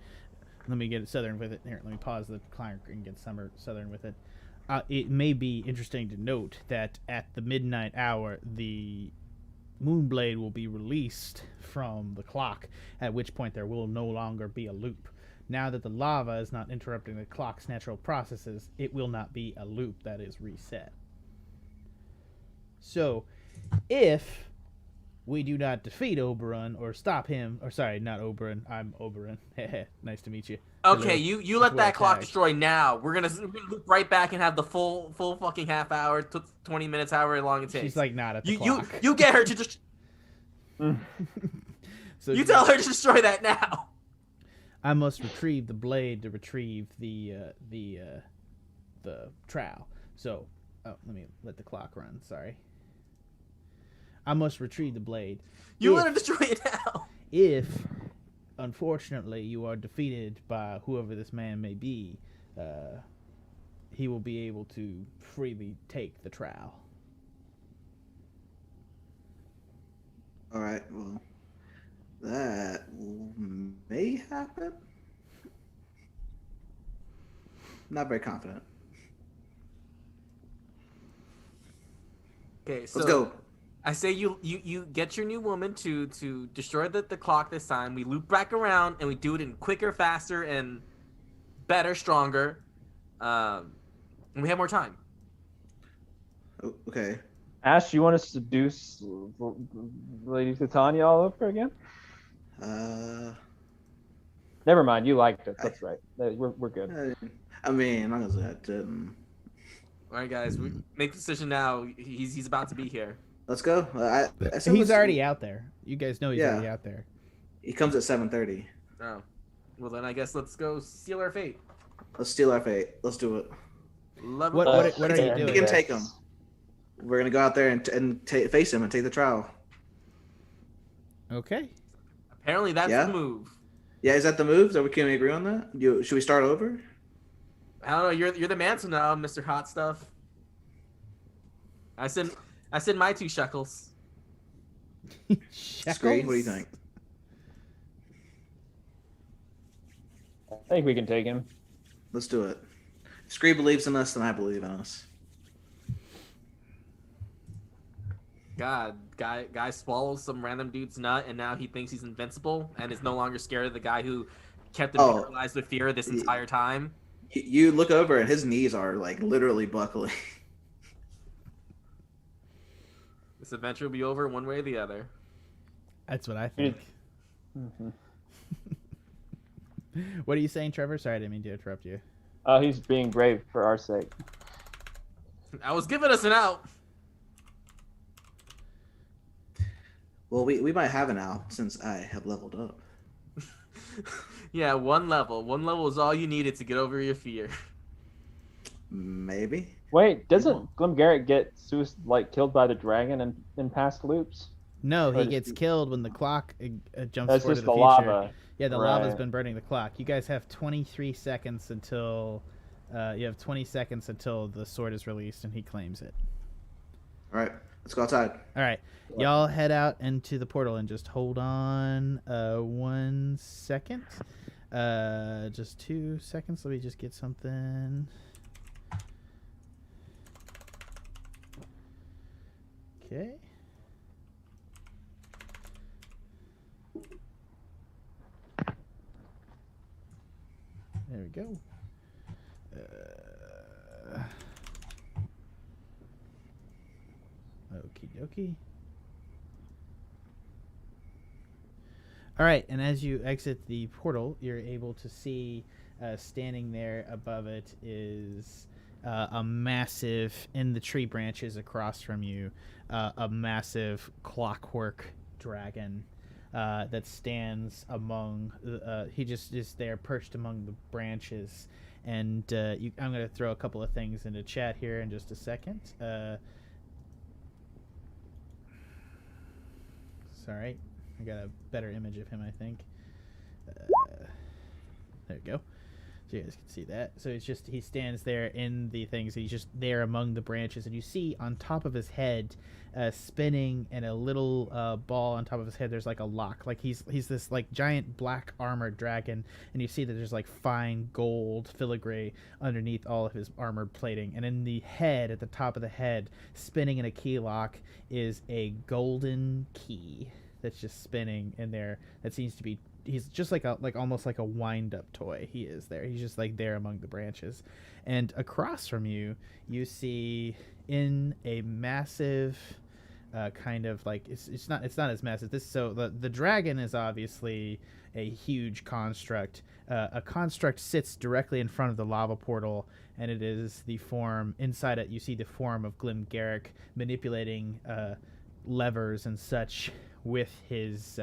Speaker 1: Let me get Southern with it. Here, let me pause the client and get Southern with it. It may be interesting to note that at the midnight hour, the Moonblade will be released from the clock, at which point there will no longer be a loop. Now that the lava is not interrupting the clock's natural processes, it will not be a loop that is reset. So, if we do not defeat Oberon or stop him, or sorry, not Oberon, I'm Oberon. Nice to meet you.
Speaker 4: Okay,
Speaker 1: Hello.
Speaker 4: you let that clock destroy now. We're gonna loop right back and have the full fucking half hour, 20 minutes, however long it takes.
Speaker 1: She's like not at the clock.
Speaker 4: You get her to just.
Speaker 1: So
Speaker 4: you tell her to destroy that now.
Speaker 1: I must retrieve the blade to retrieve the trowel. So, let the clock run. Sorry. I must retrieve the blade.
Speaker 4: Let her destroy it now.
Speaker 1: If, unfortunately, you are defeated by whoever this man may be, he will be able to freely take the trowel.
Speaker 3: All right. Well, that may happen. Not very confident.
Speaker 4: Okay, so
Speaker 3: let's go.
Speaker 4: I say you get your new woman to destroy the clock this time. We loop back around and we do it in quicker, faster, and better, stronger. And we have more time.
Speaker 3: Okay.
Speaker 2: Ashe, you want to seduce Lady Titania all over again? Never mind. You liked it. That's right. We're good.
Speaker 3: I mean, as long as that didn't.
Speaker 4: All right, guys. We make the decision now. He's about to be here.
Speaker 3: Let's go.
Speaker 1: He's already out there. You guys know he's already out there.
Speaker 3: He comes at 7:30.
Speaker 4: Oh. Well, then I guess let's go seal our fate.
Speaker 3: Let's steal our fate. Let's do it.
Speaker 1: What are you doing?
Speaker 3: We can take him. We're going to go out there and face him and take the trial.
Speaker 1: Okay.
Speaker 4: Apparently that's the move.
Speaker 3: Yeah, is that the move? Can we agree on that? Should we start over?
Speaker 4: I don't know. You're the man now, Mr. Hot Stuff. I said my 2 shekels.
Speaker 3: Scree, what do you think?
Speaker 2: I think we can take him.
Speaker 3: Let's do it. If Scree believes in us, then I believe in us.
Speaker 4: God, guy swallows some random dude's nut, and now he thinks he's invincible, and is no longer scared of the guy who kept him paralyzed with fear this entire time.
Speaker 3: You look over, and his knees are like literally buckling.
Speaker 4: This adventure will be over one way or the other.
Speaker 1: That's what I think.
Speaker 2: Mm-hmm.
Speaker 1: What are you saying, Trevor? Sorry, I didn't mean to interrupt you.
Speaker 2: He's being brave for our sake.
Speaker 4: I was giving us an out.
Speaker 3: Well, we might have an out since I have leveled up.
Speaker 4: Yeah, one level. One level is all you needed to get over your fear.
Speaker 3: Maybe.
Speaker 2: Wait, doesn't Glim Garrick get killed by the dragon in past loops?
Speaker 1: No, he gets killed when the clock jumps
Speaker 2: That's
Speaker 1: forward
Speaker 2: just
Speaker 1: to the
Speaker 2: the
Speaker 1: future.
Speaker 2: lava.
Speaker 1: Yeah, the lava's been burning the clock. You guys have 23 seconds until the sword is released and he claims it.
Speaker 3: All right, let's go outside.
Speaker 1: All right, y'all head out into the portal and just hold on 1 second. Just 2 seconds. Let me just get something. Okay. go. Okie dokie. All right, and as you exit the portal, you're able to see standing there above it is a massive, in the tree branches across from you, a massive clockwork dragon that stands among, he just is there perched among the branches. And I'm going to throw a couple of things into chat here in just a second. Sorry, I got a better image of him, I think. There we go. So you guys can see that. So it's just, he stands there in the things. He's just there among the branches. And you see on top of his head, spinning in a little ball on top of his head, there's like a lock. Like he's this like giant black armored dragon. And you see that there's like fine gold filigree underneath all of his armored plating. And in the head, at the top of the head, spinning in a key lock, is a golden key that's just spinning in there. That seems to be, he's just like almost like a wind-up toy. He is there. He's just like there among the branches. And across from you, you see in a massive kind of like, it's not as massive. The dragon is obviously a huge construct. A construct sits directly in front of the lava portal, and it is the form inside it. You see the form of Glim Garrick manipulating levers and such with his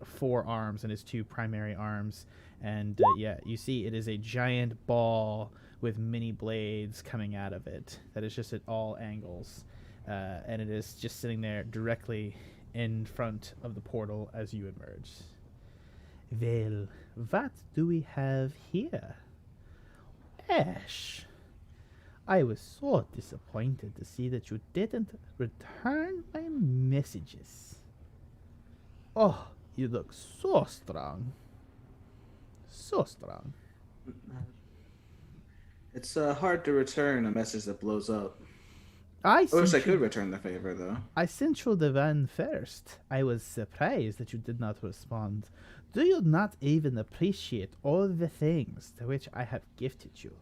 Speaker 1: four arms and his two primary arms. And you see it is a giant ball with many blades coming out of it that is just at all angles, and it is just sitting there directly in front of the portal as you emerge. Well, what do we have here? Ashe, I was so disappointed to see that you didn't return my messages. Oh, you look so strong. So strong.
Speaker 3: It's hard to return a message that blows up. I wish I could return the favor, though.
Speaker 1: I sent you the one first. I was surprised that you did not respond. Do you not even appreciate all the things to which I have gifted you?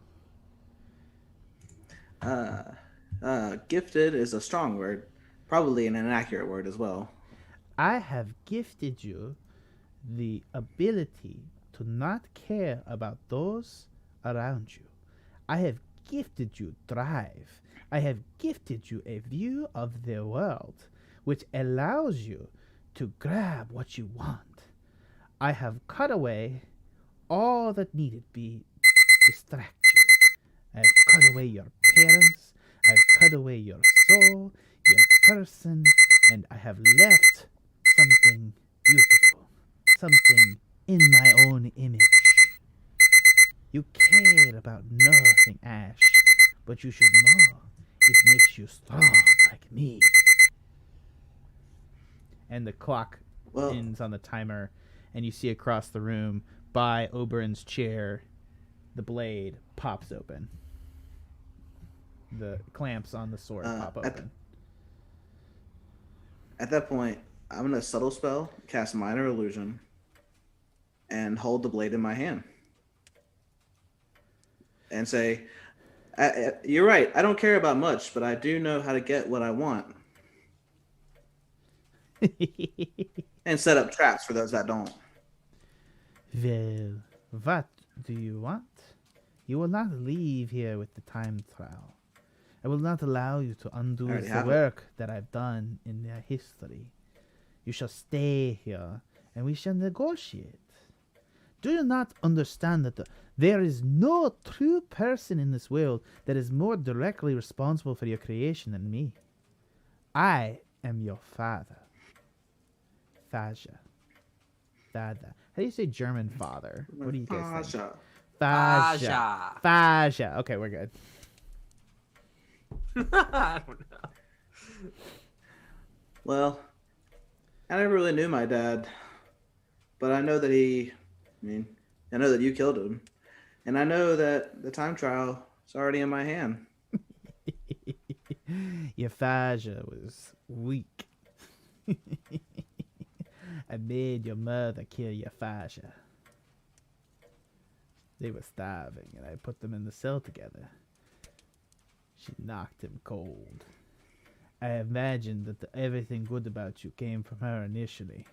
Speaker 3: Gifted is a strong word. Probably an inaccurate word as well.
Speaker 1: I have gifted you the ability to not care about those around you. I have gifted you drive. I have gifted you a view of the world which allows you to grab what you want. I have cut away all that needed be distract you. I have cut away your parents. I have cut away your soul, your person, and I have left something beautiful, something in my own image. You care about nothing, Ashe, but you should know it makes you strong like me. And the clock ends on the timer, and you see across the room by Oberon's chair, the blade pops open. The clamps on the sword pop open.
Speaker 3: At that point, I'm going to subtle spell, cast minor illusion, and hold the blade in my hand. And say, you're right, I don't care about much, but I do know how to get what I want. And set up traps for those that don't.
Speaker 1: Well, what do you want? You will not leave here with the time trial. I will not allow you to undo the work that I've done in their history. You shall stay here, and we shall negotiate. Do you not understand that there is no true person in this world that is more directly responsible for your creation than me? I am your father. Faja. Dada. How do you say German father? What do you guys think? Faja. Faja. Okay, we're good.
Speaker 4: I don't know.
Speaker 3: Well, I never really knew my dad, but I know that I know that you killed him, and I know that the time trial is already in my hand.
Speaker 1: Your Faja was weak. I made your mother kill your Faja. They were starving, and I put them in the cell together. She knocked him cold. I imagined that everything good about you came from her initially.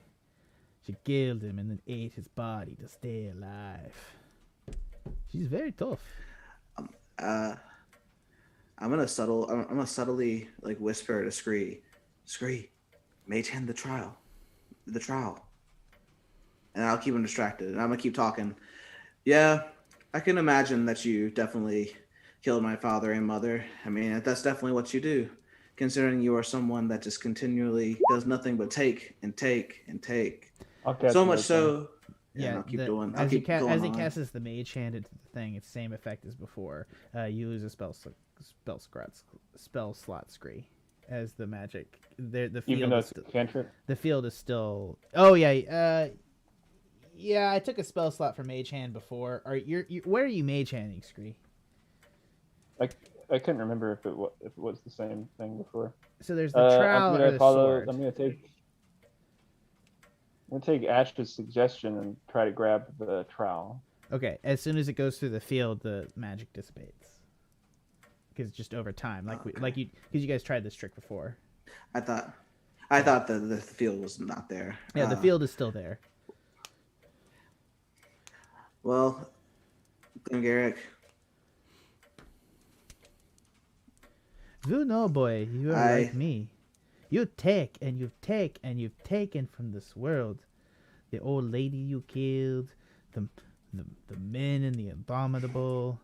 Speaker 1: She killed him and then ate his body to stay alive. She's very tough.
Speaker 3: I'm gonna subtly like whisper to Scree, mage hand the trowel, and I'll keep him distracted. And I'm gonna keep talking. Yeah, I can imagine that you definitely killed my father and mother. I mean, that's definitely what you do, considering you are someone that just continually does nothing but take and take and take. So much so. Yeah, I'll keep going. As he
Speaker 1: casts the mage hand into the thing, it's the same effect as before. You lose a spell slot Scree as the magic. The field is still, the field is still. Oh yeah, yeah. I took a spell slot for mage hand before. Where are you mage handing, Scree?
Speaker 2: I couldn't remember if it was the same thing before.
Speaker 1: So there's the trowel or the sword.
Speaker 2: I'm gonna take Ashe's suggestion and try to grab the trowel.
Speaker 1: Okay, as soon as it goes through the field, the magic dissipates. Because it's just over time, because you guys tried this trick before.
Speaker 3: I thought the field was not there.
Speaker 1: Yeah, the field is still there.
Speaker 3: Well, Garrick.
Speaker 1: You know, boy, you are like me. You take and you've taken from this world. The old lady you killed, the men and the abominable.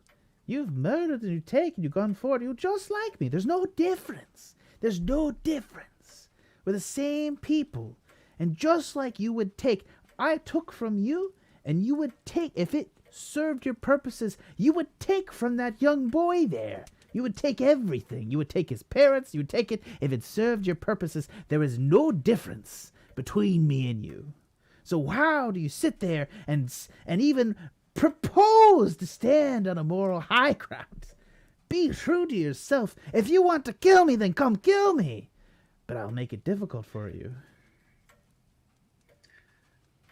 Speaker 1: You've murdered and you've taken, you've gone forward. You're just like me. There's no difference. There's no difference. We're the same people. And just like you would take, I took from you, and you would take, if it served your purposes, you would take from that young boy there. You would take everything. You would take his parents. You would take it. If it served your purposes, there is no difference between me and you. So how do you sit there and even propose to stand on a moral high ground? Be true to yourself. If you want to kill me, then come kill me. But I'll make it difficult for you.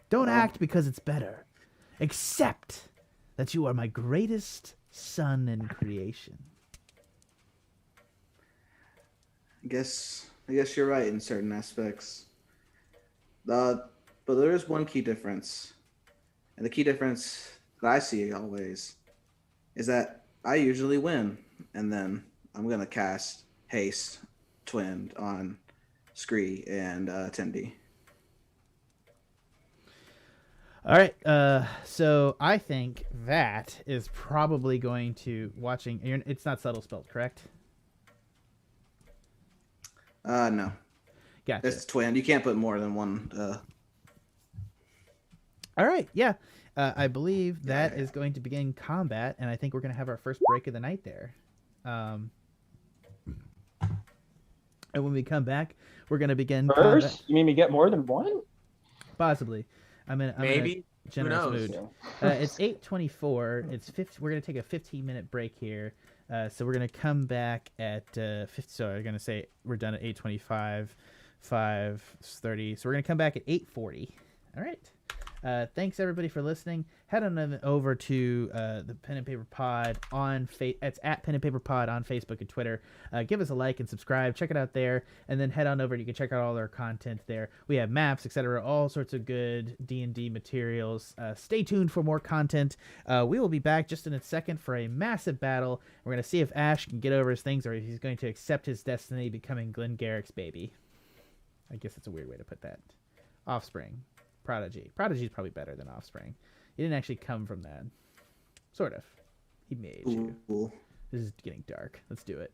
Speaker 1: Don't act because it's better. Accept that you are my greatest son in creation.
Speaker 3: I guess you're right in certain aspects. But there is one key difference. And the key difference that I see always is that I usually win. And then I'm going to cast Haste Twinned on Scree and Tendy.
Speaker 1: All right. So I think that is probably going to it's not subtle spelled, correct?
Speaker 3: No.
Speaker 1: Gotcha.
Speaker 3: It's twinned. You can't put more than one.
Speaker 1: All right. Yeah. I believe that is going to begin combat, and I think we're going to have our first break of the night there. And when we come back, we're going to begin
Speaker 2: first.
Speaker 1: Combat.
Speaker 2: You mean we get more than one?
Speaker 1: Possibly. I'm
Speaker 4: maybe.
Speaker 1: In a generous
Speaker 4: Who knows?
Speaker 1: mood. It's 8:24. We're going to take a 15-minute break here. So we're going to come back at 50. So I'm going to say we're done at 8:25, 5:30. So we're going to come back at 8:40. All right. Thanks everybody for listening. Head on over to the Pen and Paper Pod on it's at Pen and Paper Pod on Facebook and Twitter. Give us a like and subscribe. Check it out there, and then head on over. You can check out all our content there. We have maps, etc., all sorts of good D&D materials. Stay tuned for more content. We will be back just in a second for a massive battle. We're gonna see if Ashe can get over his things, or if he's going to accept his destiny, becoming Glenn Garrick's baby. I guess that's a weird way to put that. Offspring. Prodigy. Prodigy is probably better than Offspring. He didn't actually come from that. Sort of. He made you.
Speaker 3: Ooh.
Speaker 1: This is getting dark. Let's do it.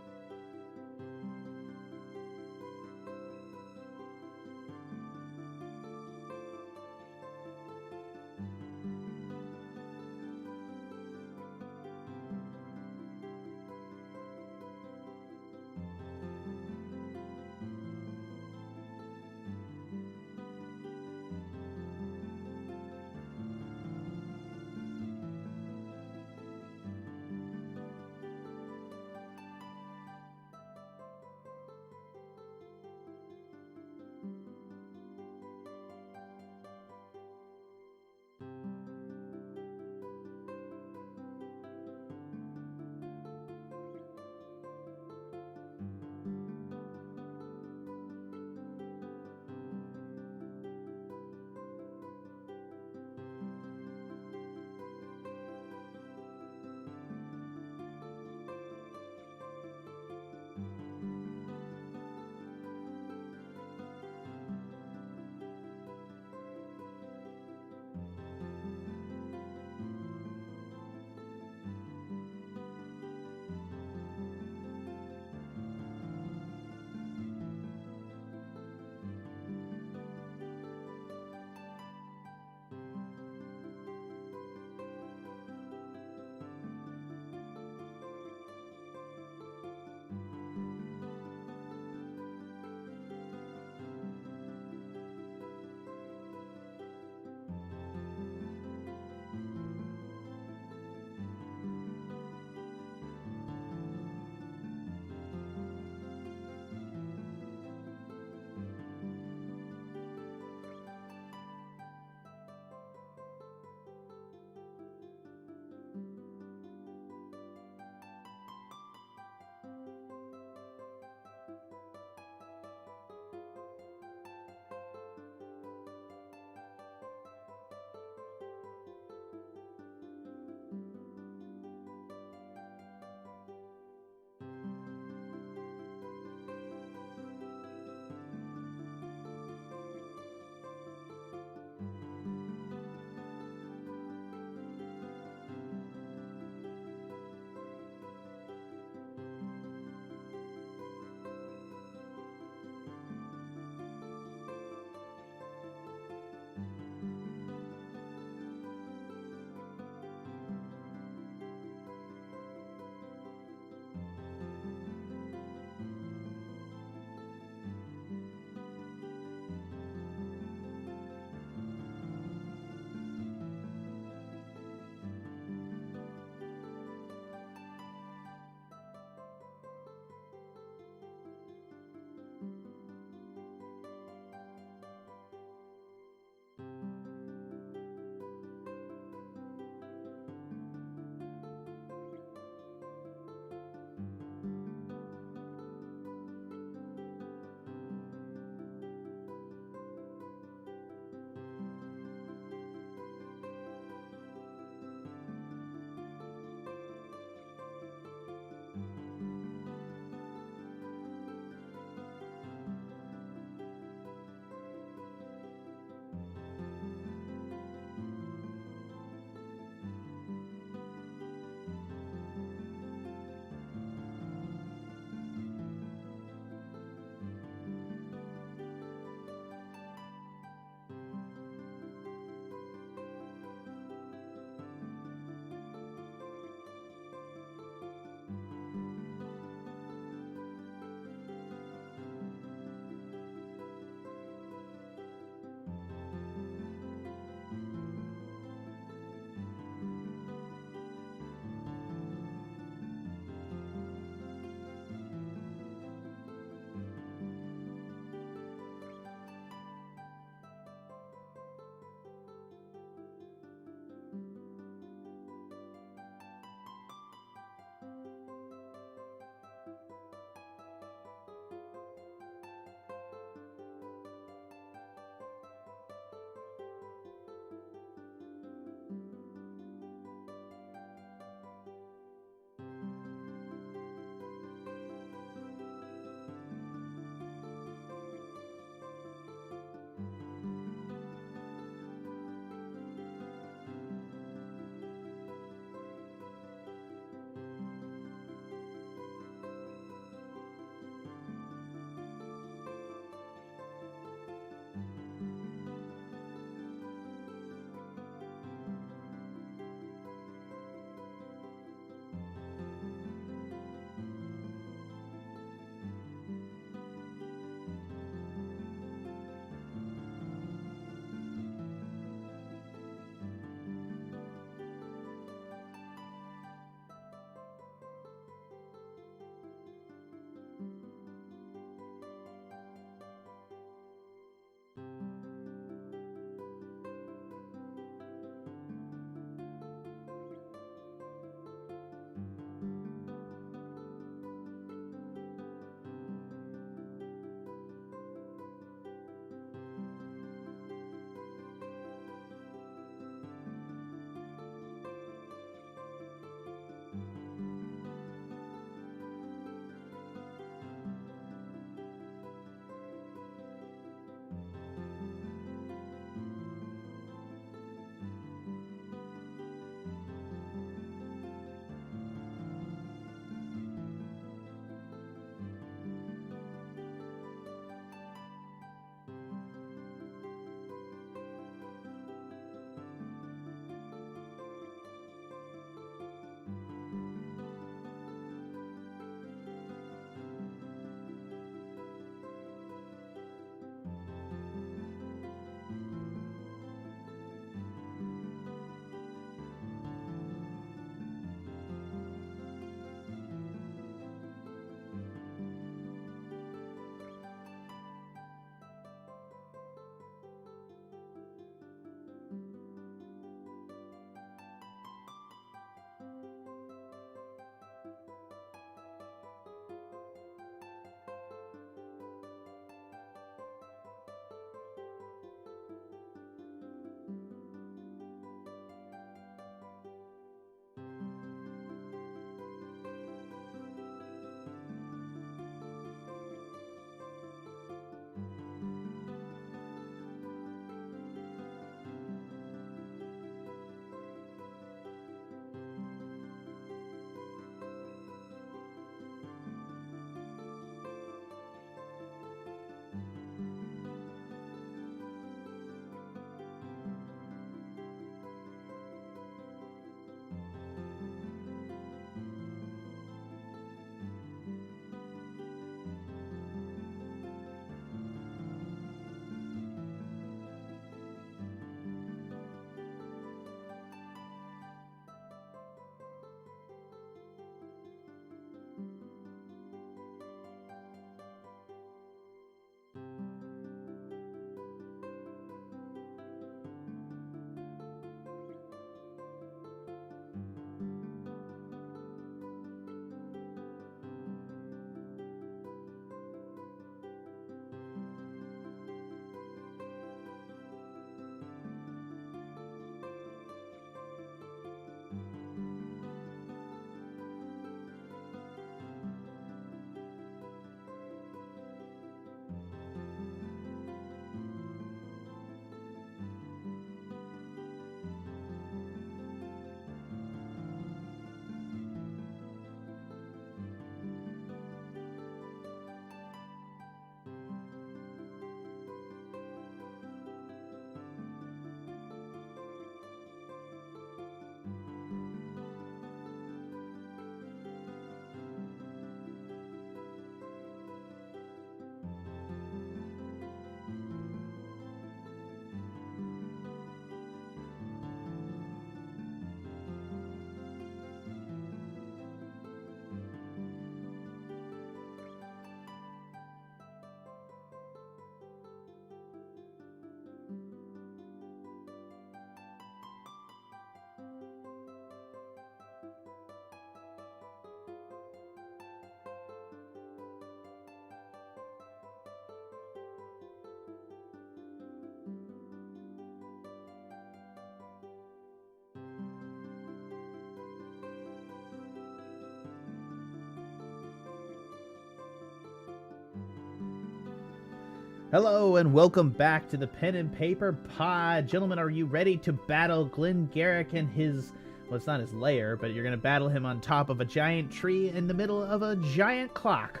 Speaker 1: Hello and welcome back to the Pen and Paper Pod. Gentlemen, are you ready to battle Glenn Garrick and his, well, it's not his lair, but you're going to battle him on top of a giant tree in the middle of a giant clock.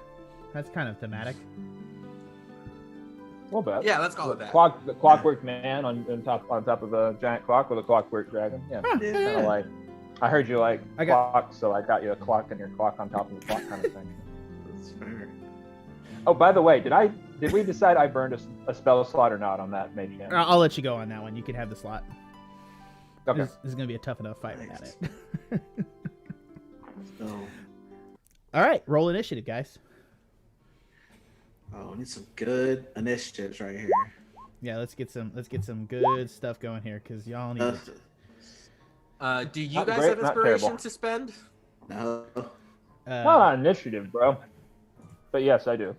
Speaker 1: That's kind of thematic.
Speaker 2: A little bit.
Speaker 4: Yeah, let's call it that.
Speaker 2: The clockwork man on top of a giant clock with a clockwork dragon. Yeah. Kind of like, I heard you like clocks, so I got you a clock and your clock on top of the clock kind of thing.
Speaker 3: That's fair.
Speaker 2: Oh, by the way, did we decide I burned a spell slot or not on that mage hand?
Speaker 1: I'll let you go on that one. You can have the slot.
Speaker 2: Okay.
Speaker 1: This is going to be a tough enough fight without it.
Speaker 3: So,
Speaker 1: All right, roll initiative, guys.
Speaker 3: we need some good initiatives right here.
Speaker 1: Yeah, let's get some good stuff going here because y'all need it.
Speaker 4: Do you
Speaker 2: Not
Speaker 4: guys
Speaker 2: great,
Speaker 4: have
Speaker 2: not
Speaker 4: inspiration
Speaker 2: terrible.
Speaker 4: to spend?
Speaker 3: No.
Speaker 2: Not on initiative, bro. But yes, I do.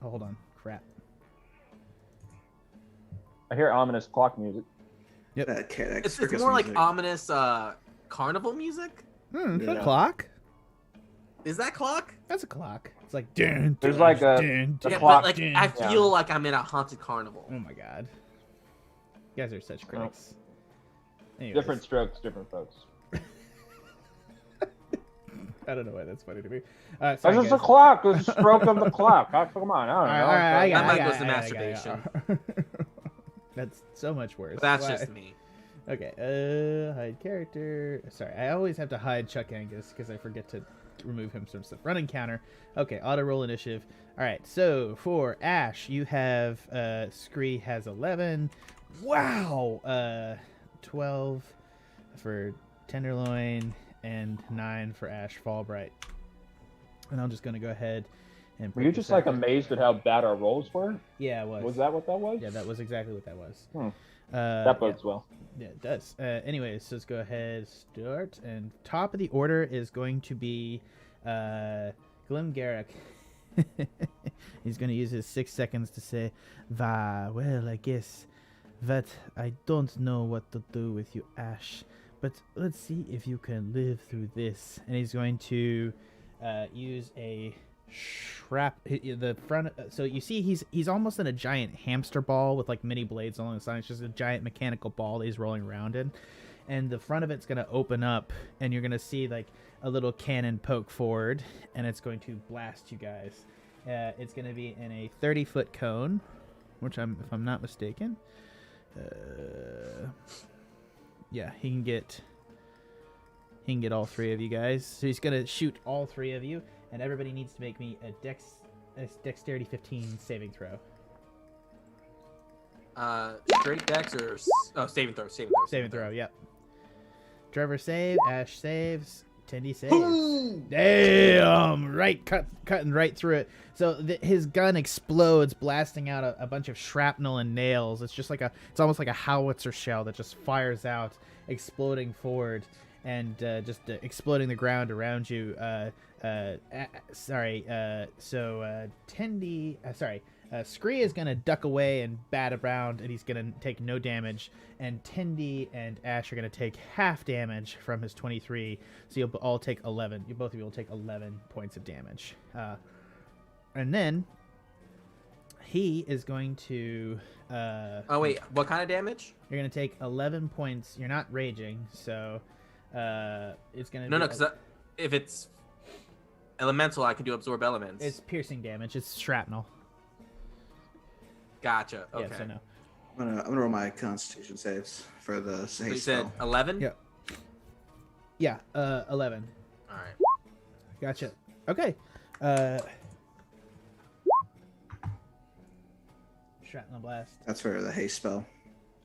Speaker 1: Oh, hold on. Crap.
Speaker 2: I hear ominous clock music.
Speaker 3: That
Speaker 4: It's
Speaker 3: circus
Speaker 4: more like
Speaker 3: music.
Speaker 4: ominous carnival music.
Speaker 1: It's a
Speaker 3: Yeah.
Speaker 1: clock.
Speaker 4: Is that clock?
Speaker 1: That's a clock. It's like dun,
Speaker 2: There's
Speaker 1: dun,
Speaker 2: like a-
Speaker 1: dun,
Speaker 2: the
Speaker 1: dun,
Speaker 4: Yeah,
Speaker 2: clock-
Speaker 4: but like
Speaker 1: dun.
Speaker 4: I feel like I'm in a haunted carnival.
Speaker 1: Oh my god. You guys are such critics. Anyways,
Speaker 2: Different strokes, different folks.
Speaker 1: I don't know why that's funny to me.
Speaker 2: That's
Speaker 1: Sorry,
Speaker 2: just
Speaker 1: guys.
Speaker 2: a clock. It's a stroke of the clock. Come on, I don't know.
Speaker 1: All right,
Speaker 4: That might go
Speaker 1: it,
Speaker 4: to
Speaker 1: I
Speaker 4: masturbation.
Speaker 1: it. That's so much worse.
Speaker 4: But that's
Speaker 1: Why?
Speaker 4: just me.
Speaker 1: Okay, hide character. Sorry, I always have to hide Chuck Angus because I forget to remove him from stuff. Run encounter. Okay, auto roll initiative. All right, so for Ashe, you have Scree has 11. Wow. 12 for Tenderloin and 9 for Ashe Fallbright. And I'm just gonna go ahead and.
Speaker 2: Were you just like amazed at how bad our rolls were?
Speaker 1: Yeah, it was.
Speaker 2: Was that what that was?
Speaker 1: Yeah, that was exactly what that was.
Speaker 2: That bodes well.
Speaker 1: Yeah, it does. Anyways, so let's go ahead, start. And top of the order is going to be Glenn Garrick. He's going to use his 6 seconds to say, well, I guess that I don't know what to do with you, Ashe. But let's see if you can live through this. And he's going to use a the front. So you see he's almost in a giant hamster ball with like mini blades along the side. It's just a giant mechanical ball that he's rolling around in, and the front of it's going to open up and you're going to see like a little cannon poke forward and it's going to blast you guys. It's going to be in a 30-foot cone, which if I'm not mistaken, yeah, he can get all three of you guys. So he's going to shoot all three of you. And everybody needs to make me a dexterity 15 saving throw.
Speaker 4: Straight dex or saving throw.
Speaker 1: Saving throw, yep. Trevor save, Ashe saves, Tendy saves. Damn! Right, cutting right through it. So his gun explodes, blasting out a bunch of shrapnel and nails. It's just like it's almost like a howitzer shell that just fires out, exploding forward, and just exploding the ground around you. Scree is gonna duck away and bat around, and he's gonna take no damage. And Tendy and Ashe are gonna take half damage from his 23. So you'll all take 11. Both of you will take 11 points of damage. And then he is going to.
Speaker 4: Oh wait, what kind of damage?
Speaker 1: You're gonna take 11 points. You're not raging, so it's gonna.
Speaker 4: No, because if it's elemental, I can do absorb elements.
Speaker 1: It's piercing damage. It's shrapnel.
Speaker 4: Gotcha. Okay.
Speaker 1: Yeah, so no.
Speaker 3: I'm gonna roll my Constitution saves for the
Speaker 4: So you
Speaker 3: haste
Speaker 4: said
Speaker 3: spell.
Speaker 4: 11?
Speaker 1: Yep. Yeah, 11.
Speaker 4: All right.
Speaker 1: Gotcha. Okay. Shrapnel blast.
Speaker 3: That's for the haste spell.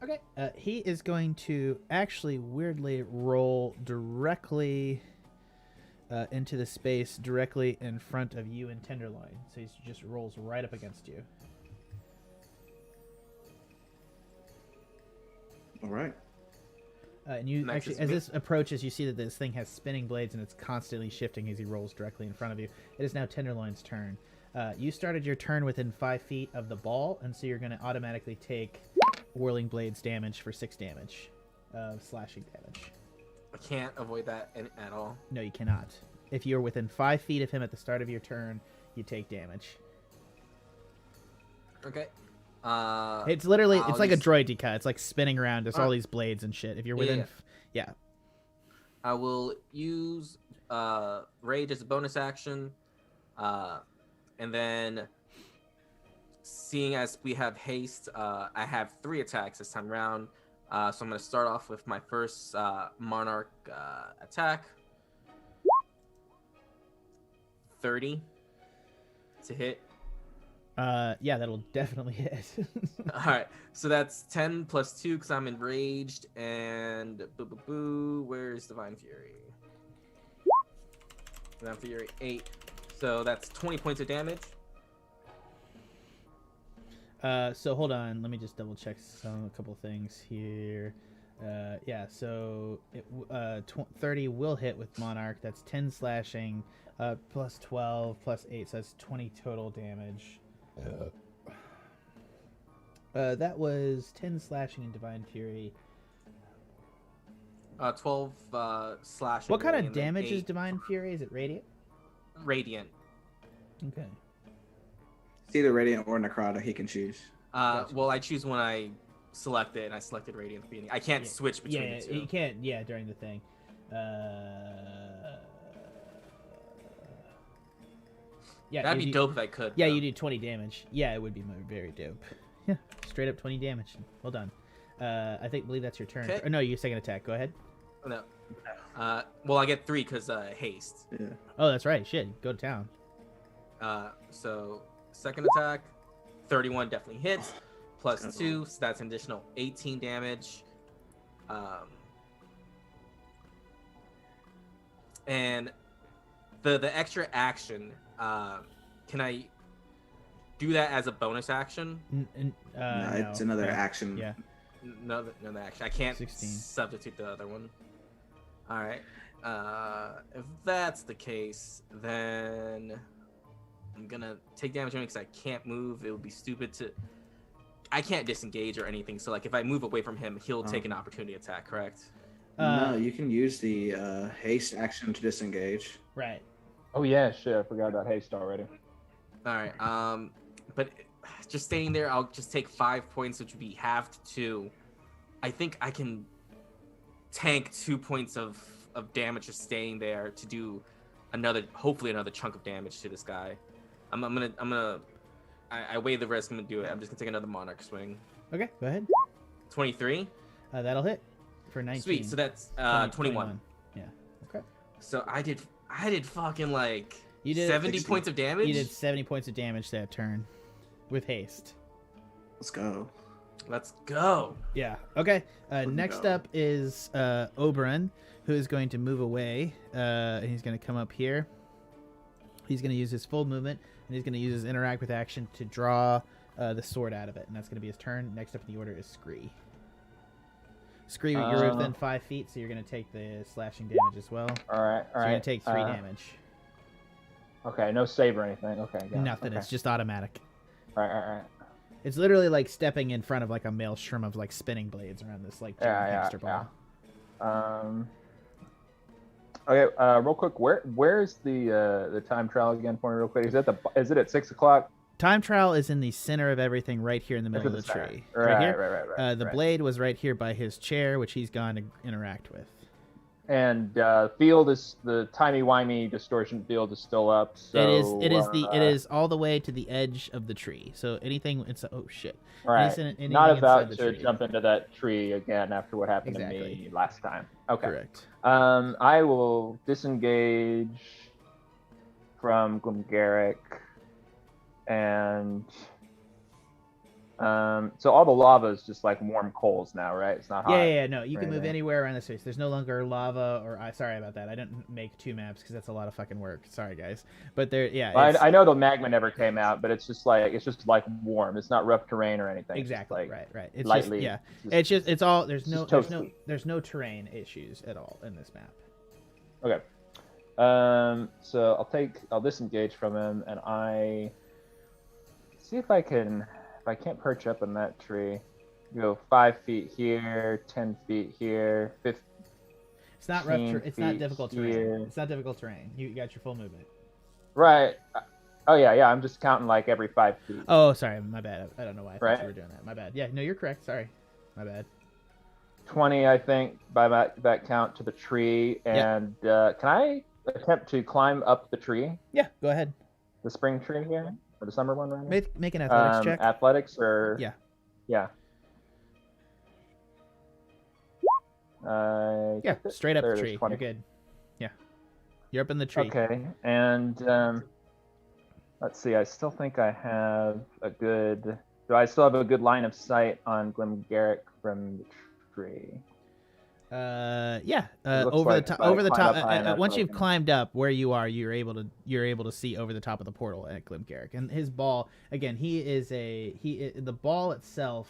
Speaker 1: Okay. He is going to actually weirdly roll directly into the space directly in front of you and Tenderloin. So he just rolls right up against you.
Speaker 3: All right.
Speaker 1: And you
Speaker 4: Next
Speaker 1: actually,
Speaker 4: is
Speaker 1: as
Speaker 4: me.
Speaker 1: this approaches, you see that this thing has spinning blades and it's constantly shifting as he rolls directly in front of you. It is now Tenderloin's turn. You started your turn within 5 feet of the ball, and so you're going to automatically take Whirling Blades damage for 6 damage of slashing damage.
Speaker 4: I can't avoid that at all.
Speaker 1: No, you cannot. If you're within 5 feet of him at the start of your turn, you take damage.
Speaker 4: Okay.
Speaker 1: It's literally it's like a droid deca. It's like spinning around. There's all these blades and shit. If you're within, yeah.
Speaker 4: I will use rage as a bonus action, and then seeing as we have haste, I have 3 attacks this time around. So I'm going to start off with my first monarch attack. 30 to hit.
Speaker 1: Yeah, that'll definitely hit.
Speaker 4: All right, so that's 10 plus 2 because I'm enraged, and where's Divine Fury? Divine Fury 8, so that's 20 points of damage.
Speaker 1: So hold on, let me just double check a couple things here. Yeah, so 30 will hit with Monarch. That's 10 slashing, plus 12 plus 8, so that's 20 total damage. That was 10 slashing and Divine Fury.
Speaker 4: 12 slashing.
Speaker 1: What kind of damage is Divine Fury? Is it radiant?
Speaker 4: Radiant.
Speaker 1: Okay.
Speaker 3: It's either radiant or necrotic. He can choose.
Speaker 1: Gotcha.
Speaker 4: Well, I choose when I select it, and I selected radiant. I can't switch between the two.
Speaker 1: You can't. Yeah, during the thing. Yeah,
Speaker 4: that'd be dope if I could.
Speaker 1: Yeah, you do 20 damage. Yeah, it would be very dope. Yeah, straight up 20 damage. Well done. I believe that's your turn.
Speaker 4: Okay.
Speaker 1: Or no, your second attack. Go ahead.
Speaker 4: Oh, no. Well, I get 3 because haste.
Speaker 3: Yeah.
Speaker 1: Oh, that's right. Shit, go to town.
Speaker 4: So second attack, 31 definitely hits. Plus 2, so that's an additional 18 damage. And the extra action. Can I do that as a bonus action?
Speaker 3: No, it's another action.
Speaker 1: Yeah.
Speaker 4: Another action. I can't
Speaker 1: 16.
Speaker 4: substitute the other one. All right. If that's the case, then I'm gonna take damage because I can't move. It would be stupid to. I can't disengage or anything. So like, if I move away from him, he'll take an opportunity attack. Correct?
Speaker 3: No, you can use the haste action to disengage.
Speaker 1: Right.
Speaker 2: Oh yeah, shit! I forgot about haste already.
Speaker 4: All right. But just staying there, I'll just take 5 points, which would be halved to. I think I can tank 2 points of damage just staying there to do hopefully another chunk of damage to this guy. I weigh the risk. I'm gonna do it. I'm just gonna take another monarch swing.
Speaker 1: Okay, go ahead.
Speaker 4: 23.
Speaker 1: That'll hit for 19.
Speaker 4: Sweet. So that's 21.
Speaker 1: Yeah. Okay.
Speaker 4: So I did fucking like
Speaker 1: you did
Speaker 4: 70 points of damage.
Speaker 1: You did 70 points of damage that turn with haste.
Speaker 3: Let's go.
Speaker 4: Let's go.
Speaker 1: Yeah. Okay. Next up is Oberon, who is going to move away. And he's going to come up here. He's going to use his full movement, and he's going to use his interact with action to draw the sword out of it, and that's going to be his turn. Next up in the order is Scree. Scree, you're within 5 feet, so you're going to take the slashing damage as well.
Speaker 2: All right.
Speaker 1: So you're going to take 3 damage.
Speaker 2: Okay, no save or anything. Okay.
Speaker 1: Nothing.
Speaker 2: Okay.
Speaker 1: It's just automatic.
Speaker 2: All right.
Speaker 1: It's literally like stepping in front of like a maelstrom of like spinning blades around this like hamster ball.
Speaker 2: Okay, real quick, where's the time trial again for me, real quick? Is it at 6 o'clock?
Speaker 1: Time trial is in the center of everything, right here in the middle of the tree. Right here.
Speaker 2: Right.
Speaker 1: The blade was right here by his chair, which he's gone to interact with.
Speaker 2: And field is the timey-wimey distortion field is still up. So,
Speaker 1: it is all the way to the edge of the tree. So anything, it's oh shit.
Speaker 2: Right. Not about to jump into that tree again after what happened to me last time. Okay.
Speaker 1: Correct.
Speaker 2: I will disengage from Garrick, and so all the lava is just like warm coals now, right? It's not hot.
Speaker 1: Yeah. No, you can move anywhere around the space. There's no longer lava, sorry about that. I didn't make 2 maps because that's a lot of fucking work. Sorry, guys. But there,
Speaker 2: I know the magma never came out, but it's just like warm. It's not rough terrain or anything.
Speaker 1: Exactly.
Speaker 2: Like
Speaker 1: right. It's
Speaker 2: lightly.
Speaker 1: It's all. There's no terrain issues at all in this map.
Speaker 2: Okay. So I'll disengage from him, and I see if I can't perch up in that tree, go 5 feet here, 10 feet here, 15.
Speaker 1: It's not difficult terrain. It's not difficult terrain. You got your full movement.
Speaker 2: Right. Oh yeah. I'm just counting like every 5 feet.
Speaker 1: Oh, sorry, my bad. I don't know why I thought you
Speaker 2: Right.
Speaker 1: were doing that. My bad. Yeah, no, you're correct. Sorry, my bad.
Speaker 2: 20, I think, by that count to the tree. And can I attempt to climb up the tree?
Speaker 1: Yeah, go ahead.
Speaker 2: The spring tree here, or the summer one, right?
Speaker 1: Make an athletics check.
Speaker 2: Athletics, or
Speaker 1: Yeah.
Speaker 2: Yeah.
Speaker 1: Yeah, straight up the
Speaker 2: there it is,
Speaker 1: tree.
Speaker 2: 20.
Speaker 1: You're good. Yeah, you're up in the tree.
Speaker 2: Okay, and let's see. I still think I have a good. Do I still have a good line of sight on Garrick from the tree?
Speaker 1: Yeah.
Speaker 2: It looks
Speaker 1: Over
Speaker 2: like
Speaker 1: the top.
Speaker 2: if I
Speaker 1: Over the
Speaker 2: climb
Speaker 1: top.
Speaker 2: up high enough,
Speaker 1: Once
Speaker 2: I
Speaker 1: you've
Speaker 2: can-
Speaker 1: climbed up where you are, you're able to see over the top of the portal at Garrick. And his ball, again, the ball itself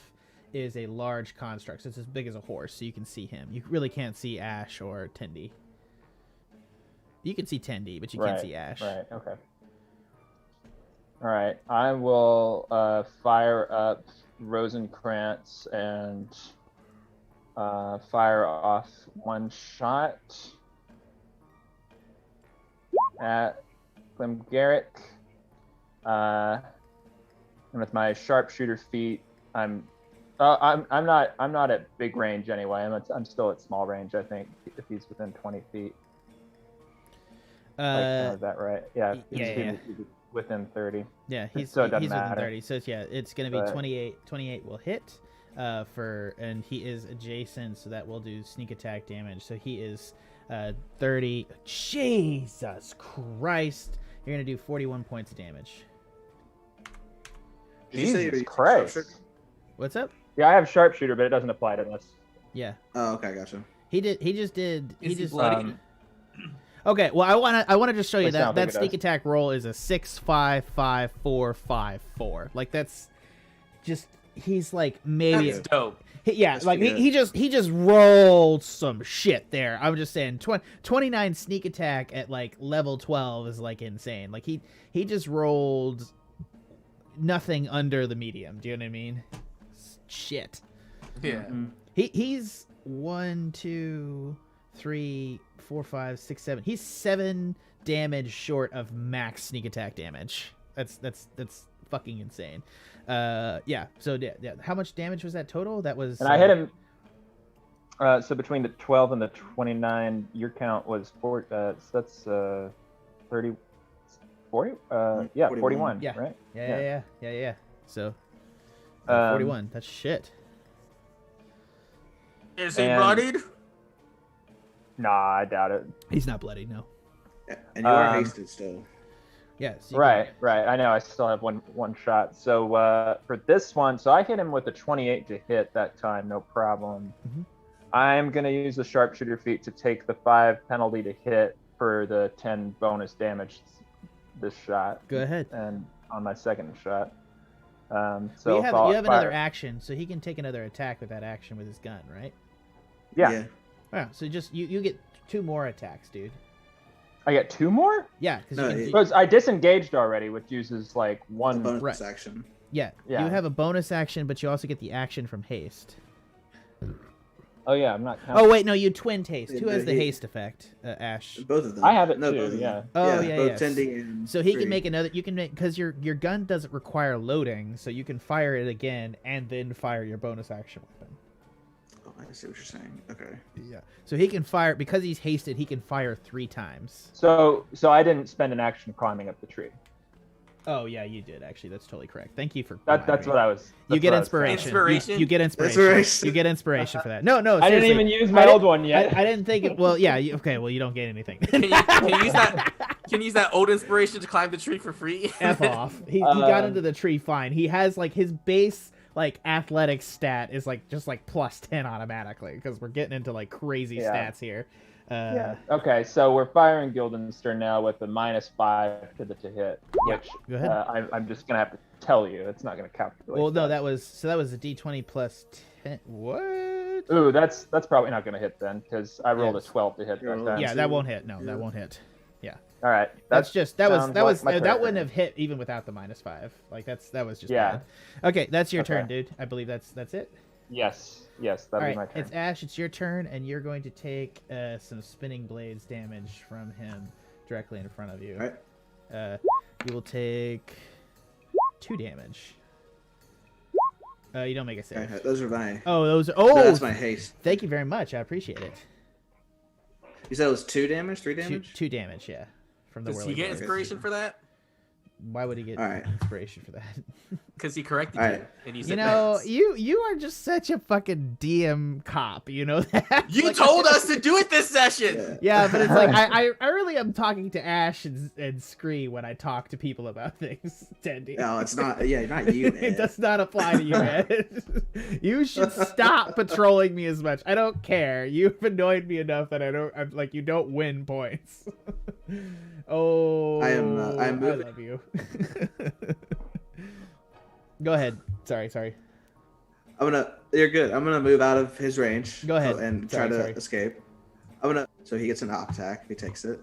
Speaker 1: is a large construct. So it's as big as a horse, so you can see him. You really can't see Ashe or Tendy. You can see Tendy, but you can't see Ashe.
Speaker 2: Right. Okay. All right. I will fire up Rosenkrantz and fire off one shot at Garrick. And with my sharpshooter feat, I'm not at big range anyway. I'm still at small range, I think, if he's within 20 feet. Is that right? Yeah. He's within 30.
Speaker 1: Yeah, he's
Speaker 2: So it doesn't
Speaker 1: within
Speaker 2: matter.
Speaker 1: 30. So it's going to be 28. 28 will hit. And he is adjacent, so that will do sneak attack damage. So he is 30. Jesus Christ! You're going to do 41 points of damage.
Speaker 3: Did you say
Speaker 2: Jesus
Speaker 3: you're
Speaker 2: Christ.
Speaker 3: sharpshooter?
Speaker 1: What's up?
Speaker 2: Yeah, I have sharpshooter, but it doesn't apply to this.
Speaker 1: Yeah.
Speaker 3: Oh, okay, gotcha.
Speaker 1: He just did.
Speaker 4: Is he bloody?
Speaker 1: Okay, well, I want to just show you
Speaker 2: Please don't
Speaker 1: that
Speaker 2: think it
Speaker 1: sneak
Speaker 2: does.
Speaker 1: attack roll is a 6, 5, 5, 4, 5, 4. Like that's just he's like maybe
Speaker 4: That's dope.
Speaker 1: yeah,
Speaker 3: That's
Speaker 1: like
Speaker 3: pretty
Speaker 1: he just rolled some shit there. I'm just saying 29 sneak attack at like level 12 is like insane. Like he just rolled nothing under the medium. Do you know what I mean? Shit.
Speaker 4: Yeah.
Speaker 1: He's 1, 2, 3, 4, 5, 6, 7. He's 7 damage short of max sneak attack damage. That's fucking insane. Yeah. So yeah. How much damage was that total? That was.
Speaker 2: And I hit him. So between the 12 and the 29, your count was 4. So that's 30, 40. Yeah, 41.
Speaker 1: Yeah.
Speaker 2: Right.
Speaker 1: Yeah. So
Speaker 2: 41.
Speaker 1: 41. That's shit.
Speaker 4: Is he
Speaker 2: And-
Speaker 4: bloodied?
Speaker 2: Nah, I doubt it.
Speaker 1: He's not bloody. No.
Speaker 3: Yeah, and you are hasted still.
Speaker 1: Yeah. So you
Speaker 2: Right. I know. I still have one shot. So for this one, so I hit him with a 28 to hit that time, no problem.
Speaker 1: Mhm.
Speaker 2: I'm gonna use the sharpshooter feat to take the 5 penalty to hit for the 10 bonus damage this shot.
Speaker 1: Go ahead.
Speaker 2: And on my second shot.
Speaker 1: So
Speaker 2: So
Speaker 1: you have
Speaker 2: fire-
Speaker 1: another action, so he can take another attack with that action with his gun, right?
Speaker 2: Yeah.
Speaker 1: Yeah. So just you get 2 more attacks, dude.
Speaker 2: I get 2 more?
Speaker 1: Yeah, because
Speaker 3: No,
Speaker 2: Because I disengaged already, which uses like
Speaker 3: A
Speaker 2: one.
Speaker 3: bonus
Speaker 1: Right.
Speaker 3: action.
Speaker 1: yeah,
Speaker 2: Yeah.
Speaker 1: you have a bonus action, but you also get the action from haste.
Speaker 2: Oh yeah, I'm not counting.
Speaker 1: Oh wait, no, you twin haste.
Speaker 3: Yeah,
Speaker 1: Who has
Speaker 3: the
Speaker 1: the
Speaker 3: haste.
Speaker 1: haste effect? Ash.
Speaker 3: Both of them.
Speaker 2: I have it
Speaker 3: no,
Speaker 2: too,
Speaker 3: both of them.
Speaker 2: yeah.
Speaker 1: Oh, yeah,
Speaker 3: both
Speaker 1: yes.
Speaker 3: Tendy and
Speaker 1: So he
Speaker 3: Scree.
Speaker 1: can make another. You can make because your gun doesn't require loading, so you can fire it again and then fire your bonus action weapon.
Speaker 3: Oh, I see what you're saying. Okay.
Speaker 1: Yeah. So he can fire because he's hasted. He can fire 3 times.
Speaker 2: So I didn't spend an action climbing up the tree.
Speaker 1: Oh yeah, you did actually. That's totally correct. Thank you for.
Speaker 2: That's what I was.
Speaker 1: You
Speaker 2: that's
Speaker 1: get
Speaker 2: what I was saying.
Speaker 1: inspiration.
Speaker 4: Inspiration?
Speaker 1: You get inspiration.
Speaker 3: Inspiration.
Speaker 1: You get inspiration for that. No,
Speaker 2: I didn't
Speaker 1: seriously.
Speaker 2: even use my
Speaker 1: I
Speaker 2: old
Speaker 1: didn't-
Speaker 2: one yet.
Speaker 1: I didn't think it. Well, yeah. Okay. Well, you don't get anything.
Speaker 4: Can you use that? Can you use that old inspiration to climb the tree for free?
Speaker 1: F off. He got into the tree fine. He has like his base like athletic stat is like just like plus 10 automatically because we're getting into like crazy
Speaker 2: Yeah.
Speaker 1: stats here.
Speaker 2: Yeah. Okay, so we're firing Guildenstern now with a -5 to hit, which
Speaker 1: Go ahead.
Speaker 2: I'm just gonna have to tell you. It's not gonna calculate.
Speaker 1: Well, no, that was a D20 plus 10. What?
Speaker 2: Ooh, that's probably not gonna hit then because I rolled
Speaker 1: Yes.
Speaker 2: a 12 to hit
Speaker 3: You're
Speaker 2: that
Speaker 3: rolling-
Speaker 2: time.
Speaker 1: Yeah, that won't hit. No,
Speaker 3: Yeah.
Speaker 1: that won't hit.
Speaker 2: All right.
Speaker 1: That
Speaker 2: sounds like my
Speaker 1: that wouldn't
Speaker 2: turn.
Speaker 1: have hit even without the -5. Like that was just
Speaker 2: Yeah.
Speaker 1: bad. Okay, that's your turn,
Speaker 2: Okay.
Speaker 1: dude. I believe that's it.
Speaker 2: Yes,
Speaker 1: All
Speaker 2: that'll
Speaker 1: right,
Speaker 2: be my turn.
Speaker 1: it's Ash. It's your turn, and you're going to take some spinning blades damage from him directly in front of you.
Speaker 3: All right.
Speaker 1: You will take 2 damage. You don't make a save.
Speaker 3: Okay, those are my.
Speaker 1: Oh, those.
Speaker 3: No,
Speaker 1: Oh,
Speaker 3: that's my haste.
Speaker 1: thank you very much. I appreciate it.
Speaker 3: You said it was 2 damage, 3 damage.
Speaker 1: 2 damage, yeah. From the
Speaker 4: Does he
Speaker 1: whirling
Speaker 4: get
Speaker 1: blade.
Speaker 4: inspiration for that?
Speaker 1: Why would he get inspiration for that?
Speaker 4: Because he corrected
Speaker 3: All
Speaker 4: you,
Speaker 3: right.
Speaker 4: and you
Speaker 1: You
Speaker 4: said
Speaker 1: know,
Speaker 4: thanks.
Speaker 1: you are just such a fucking DM cop. You know that?
Speaker 4: You
Speaker 1: Like-
Speaker 4: told us to do it this session.
Speaker 3: Yeah.
Speaker 1: Yeah, but it's like I really am talking to Ashe and Scree when I talk to people about things. Tendy.
Speaker 3: No, it's not. Yeah, not you, man.
Speaker 1: It does not apply to you, man. You should stop patrolling me as much. I don't care. You've annoyed me enough that I'm like you don't win points. Oh,
Speaker 3: I'm
Speaker 1: I
Speaker 3: moving.
Speaker 1: love you. Go ahead. Sorry.
Speaker 3: You're good. I'm gonna move out of his range.
Speaker 1: Go ahead.
Speaker 3: And
Speaker 1: Sorry.
Speaker 3: try to escape. So he gets an op attack if he takes it.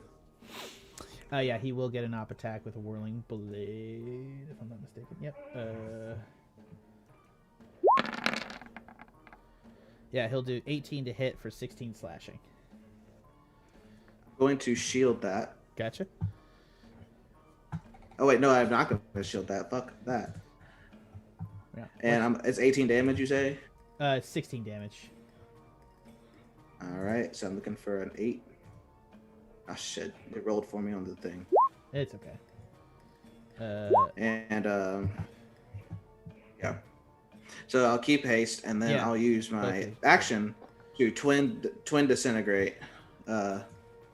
Speaker 1: Yeah, he will get an op attack with a whirling blade, if I'm not mistaken. Yep. Yeah, he'll do 18 to hit for 16 slashing.
Speaker 3: I'm going to shield that.
Speaker 1: Gotcha.
Speaker 3: Oh wait, no, I'm not going to shield that. Fuck that.
Speaker 1: Yeah.
Speaker 3: And it's 18 damage, you say?
Speaker 1: 16 damage.
Speaker 3: All right, so I'm looking for an 8. Oh shit! It rolled for me on the thing.
Speaker 1: It's okay.
Speaker 3: Yeah. So I'll keep haste, and then
Speaker 1: Yeah.
Speaker 3: I'll use my
Speaker 1: Okay.
Speaker 3: action to twin disintegrate,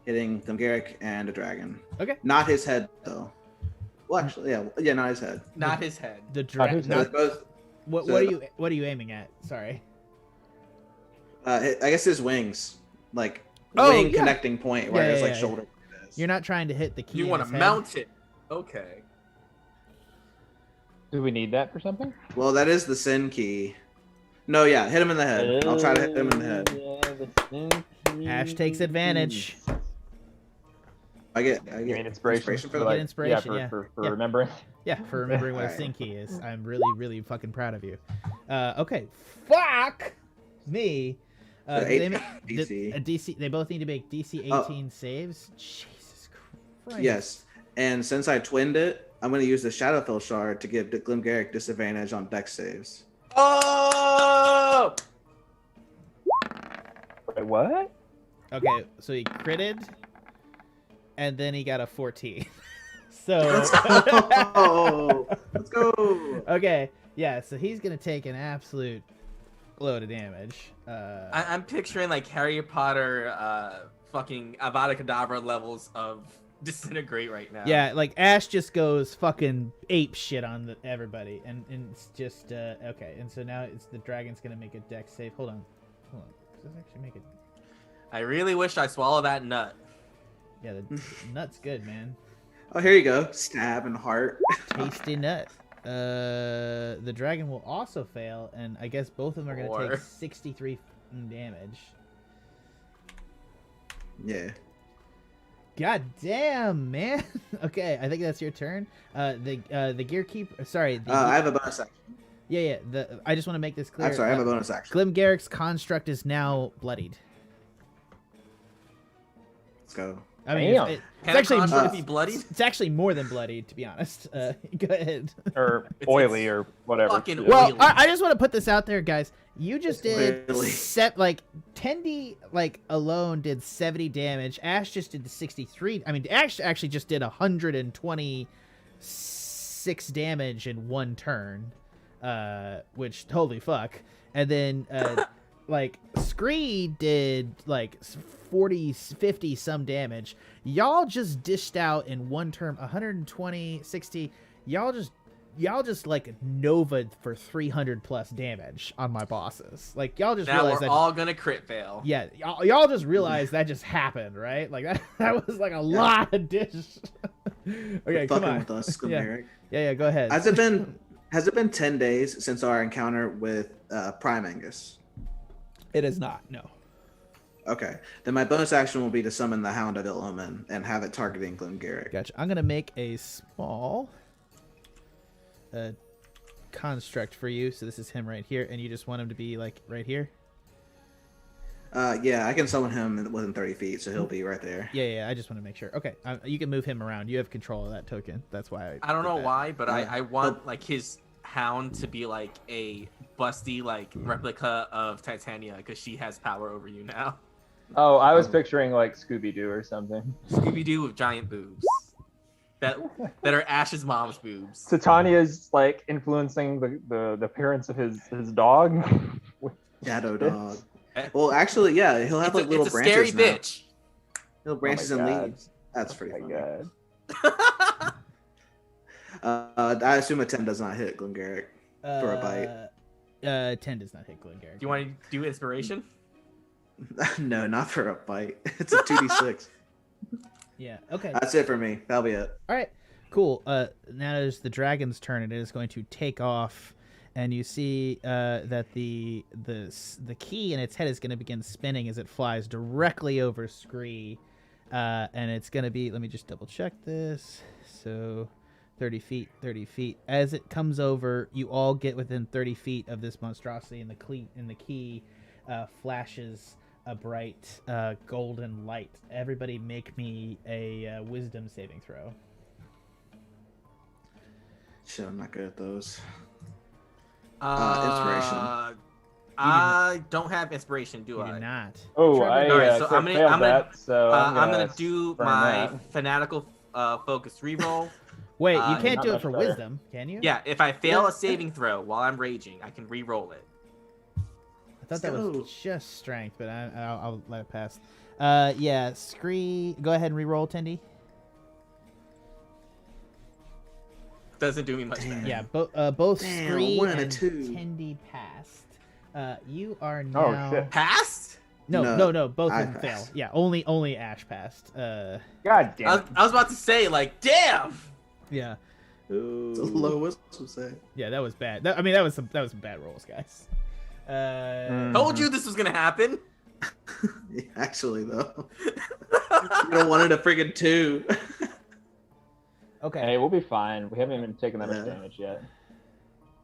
Speaker 3: hitting Garrick and a dragon.
Speaker 1: Okay.
Speaker 3: Not his head though. Well, actually, yeah, not his head.
Speaker 4: Not his head.
Speaker 1: The
Speaker 2: Not
Speaker 1: dragon.
Speaker 2: his
Speaker 3: So it's both.
Speaker 1: What
Speaker 3: so-
Speaker 1: are you aiming at? Sorry.
Speaker 3: I guess his wings, like
Speaker 1: Oh,
Speaker 3: wing
Speaker 1: yeah.
Speaker 3: connecting point where
Speaker 1: Yeah,
Speaker 3: his
Speaker 1: yeah,
Speaker 3: like
Speaker 1: yeah.
Speaker 3: shoulder is.
Speaker 1: You're not trying to hit the key.
Speaker 4: You
Speaker 1: in
Speaker 4: want to
Speaker 1: his head?
Speaker 4: mount it? Okay.
Speaker 2: Do we need that for something?
Speaker 3: Well, that is the sin key. No, yeah, hit him in the head. I'll try to hit him in the head.
Speaker 1: Ash takes advantage.
Speaker 3: I get
Speaker 2: You mean inspiration
Speaker 3: for
Speaker 1: You
Speaker 3: that.
Speaker 1: get inspiration, yeah.
Speaker 2: for
Speaker 1: Yeah.
Speaker 2: remembering.
Speaker 1: Yeah, for remembering what a
Speaker 3: Alright.
Speaker 1: sin key is. I'm really fucking proud of you. Okay. Fuck me.
Speaker 3: So
Speaker 1: They
Speaker 3: 8
Speaker 1: make
Speaker 3: DC.
Speaker 1: a DC. They both need to make DC 18 saves. Jesus Christ.
Speaker 3: Yes, and since I twinned it, I'm going to use the Shadowfell Shard to give Garrick disadvantage on Dex saves.
Speaker 4: Oh!
Speaker 2: Wait, what?
Speaker 1: Okay, so he critted, and then he got a 14. So.
Speaker 3: Let's go! Let's go!
Speaker 1: Okay, yeah. So he's gonna take an absolute load of damage.
Speaker 4: I'm picturing like Harry Potter, fucking Avada Kedavra levels of disintegrate right now.
Speaker 1: Yeah, like Ashe just goes fucking ape shit on everybody, and it's just okay. And so now it's the dragon's gonna make a dex save. Hold on. Does this actually make it?
Speaker 4: I really wish I swallowed that nut.
Speaker 1: Yeah, the nut's good, man.
Speaker 3: Oh, here you go. Stab and heart.
Speaker 1: Tasty nut. The dragon will also fail, and I guess both of them are gonna
Speaker 4: Or-
Speaker 1: take 63 damage.
Speaker 3: Yeah.
Speaker 1: God damn, man. Okay, I think that's your turn. The gear keeper. Sorry.
Speaker 3: I have a bonus action.
Speaker 1: Yeah. I just want to make this clear.
Speaker 3: I'm sorry, I have a bonus action.
Speaker 1: Garrick's construct is now bloodied.
Speaker 3: Let's go.
Speaker 1: I mean,
Speaker 2: Damn.
Speaker 1: it's
Speaker 4: Can a
Speaker 1: actually
Speaker 4: construct be bloodied?
Speaker 1: it's actually more than bloodied, to be honest. Go ahead.
Speaker 2: Or
Speaker 4: It's-
Speaker 2: oily
Speaker 4: it's
Speaker 2: or whatever.
Speaker 4: fucking
Speaker 2: Yeah.
Speaker 1: Well,
Speaker 4: Oily.
Speaker 1: I just want to put this out there, guys. You just did
Speaker 3: Oily.
Speaker 1: Tendy alone did 70 damage. Ashe just did 63. I mean, Ashe actually just did 126 damage in one turn, which holy fuck. And then Scree did 40, 50 some damage. Y'all just dished out in one turn 120, 60. Y'all just Nova'd for 300 plus damage on my bosses. Y'all just
Speaker 4: Now
Speaker 1: realized
Speaker 4: we're
Speaker 1: that.
Speaker 4: all gonna crit fail.
Speaker 1: Yeah, y'all just realized that just happened, right? That was a lot of dish. Okay, come
Speaker 3: Fucking
Speaker 1: on.
Speaker 3: with us,
Speaker 1: Yeah.
Speaker 3: Garrick.
Speaker 1: Yeah, go ahead.
Speaker 3: Has it been 10 days since our encounter with Prime Angus?
Speaker 1: It is not. No.
Speaker 3: Okay, then my bonus action will be to summon the Hound of Ill Omen and have it targeting Garrick.
Speaker 1: Gotcha. I'm gonna make a small construct for you. So this is him right here, and you just want him to be right here.
Speaker 3: Yeah, I can summon him within 30 feet, so he'll be right there.
Speaker 1: Yeah. I just want to make sure. Okay, you can move him around. You have control of that token. That's why
Speaker 4: I don't know
Speaker 1: that.
Speaker 4: why, but I want like his hound to be like a busty like replica of Titania because she has power over you now.
Speaker 2: Oh, I was picturing like Scooby-Doo or something.
Speaker 4: Scooby-Doo with giant boobs that are Ashe's mom's boobs.
Speaker 2: Titania's like influencing the appearance of his dog.
Speaker 3: Shadow dog. Well, actually, yeah, he'll have like little branches.
Speaker 4: It's a scary
Speaker 3: now.
Speaker 4: bitch.
Speaker 3: Little branches and
Speaker 2: God.
Speaker 3: leaves. That's pretty funny.
Speaker 2: God.
Speaker 3: I assume a 10 does not hit Glenn Garrick for a bite.
Speaker 1: 10 does not hit Glenn Garrick.
Speaker 4: Do you want to do inspiration?
Speaker 3: No, not for a bite. It's a 2d6.
Speaker 1: Yeah. Okay.
Speaker 3: That's it for me. That'll be it.
Speaker 1: All right. Cool. Now it's the dragon's turn, and it is going to take off. And you see that the key in its head is going to begin spinning as it flies directly over Scree. And it's going to be, let me just double check this. So 30 feet, 30 feet. As it comes over, you all get within 30 feet of this monstrosity, and the key flashes a bright golden light. Everybody make me a wisdom saving throw.
Speaker 3: Shit, I'm not good at those.
Speaker 4: Inspiration. I don't have inspiration, do I?
Speaker 1: You do not.
Speaker 2: Oh,
Speaker 1: Trevor,
Speaker 2: I
Speaker 4: Alright, so
Speaker 2: I'm
Speaker 4: gonna do my fanatical focus reroll.
Speaker 1: Wait, you
Speaker 2: not
Speaker 1: can't do it
Speaker 2: much
Speaker 1: for
Speaker 2: better.
Speaker 1: wisdom, can you?
Speaker 4: Yeah, if I fail a saving throw while I'm raging, I can reroll it.
Speaker 1: I thought that
Speaker 3: Ooh.
Speaker 1: was just strength, but I'll let it pass. Yeah, Scree, go ahead and reroll, Tendy.
Speaker 4: Doesn't do me much better.
Speaker 1: Yeah, both
Speaker 3: Damn,
Speaker 1: Scree
Speaker 3: 1 and a
Speaker 1: and
Speaker 3: 2.
Speaker 1: Tendy passed. You are now.
Speaker 2: Oh shit!
Speaker 4: Passed?
Speaker 1: No, both
Speaker 3: I
Speaker 1: of them fail.
Speaker 3: passed.
Speaker 1: Yeah, only Ashe passed.
Speaker 2: God damn it!
Speaker 4: I was about to say, like, damn!
Speaker 1: Yeah.
Speaker 3: It's a low wisdom save.
Speaker 1: Yeah, that was bad. That was some bad rolls, guys.
Speaker 4: Told you this was gonna happen.
Speaker 3: Yeah, actually, though. You don't want it a friggin' 2.
Speaker 1: Okay.
Speaker 2: Hey, we'll be fine. We haven't even taken that much
Speaker 3: Yeah.
Speaker 2: damage yet.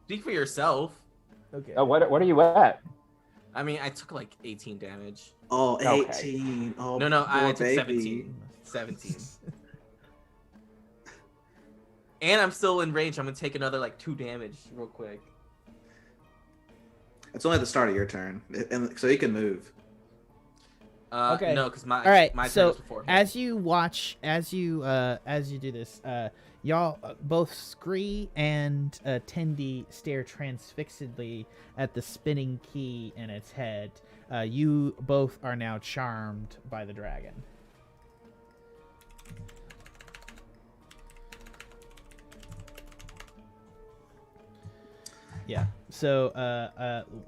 Speaker 4: Speak for yourself.
Speaker 1: Okay.
Speaker 2: Oh, what are you at?
Speaker 4: I mean, I took like 18 damage.
Speaker 3: Oh,
Speaker 2: Okay.
Speaker 3: 18. Oh,
Speaker 4: No, I
Speaker 3: poor
Speaker 4: took
Speaker 3: baby.
Speaker 4: 17. 17. And I'm still in range. I'm gonna take another like 2 damage real quick.
Speaker 3: It's only at the start of your turn, and so you can move.
Speaker 1: Okay.
Speaker 4: No, because my
Speaker 1: All right.
Speaker 4: my turn
Speaker 1: So
Speaker 4: was before him.
Speaker 1: as you do this, y'all both Scree and Tendy stare transfixedly at the spinning key in its head. You both are now charmed by the dragon. Yeah. So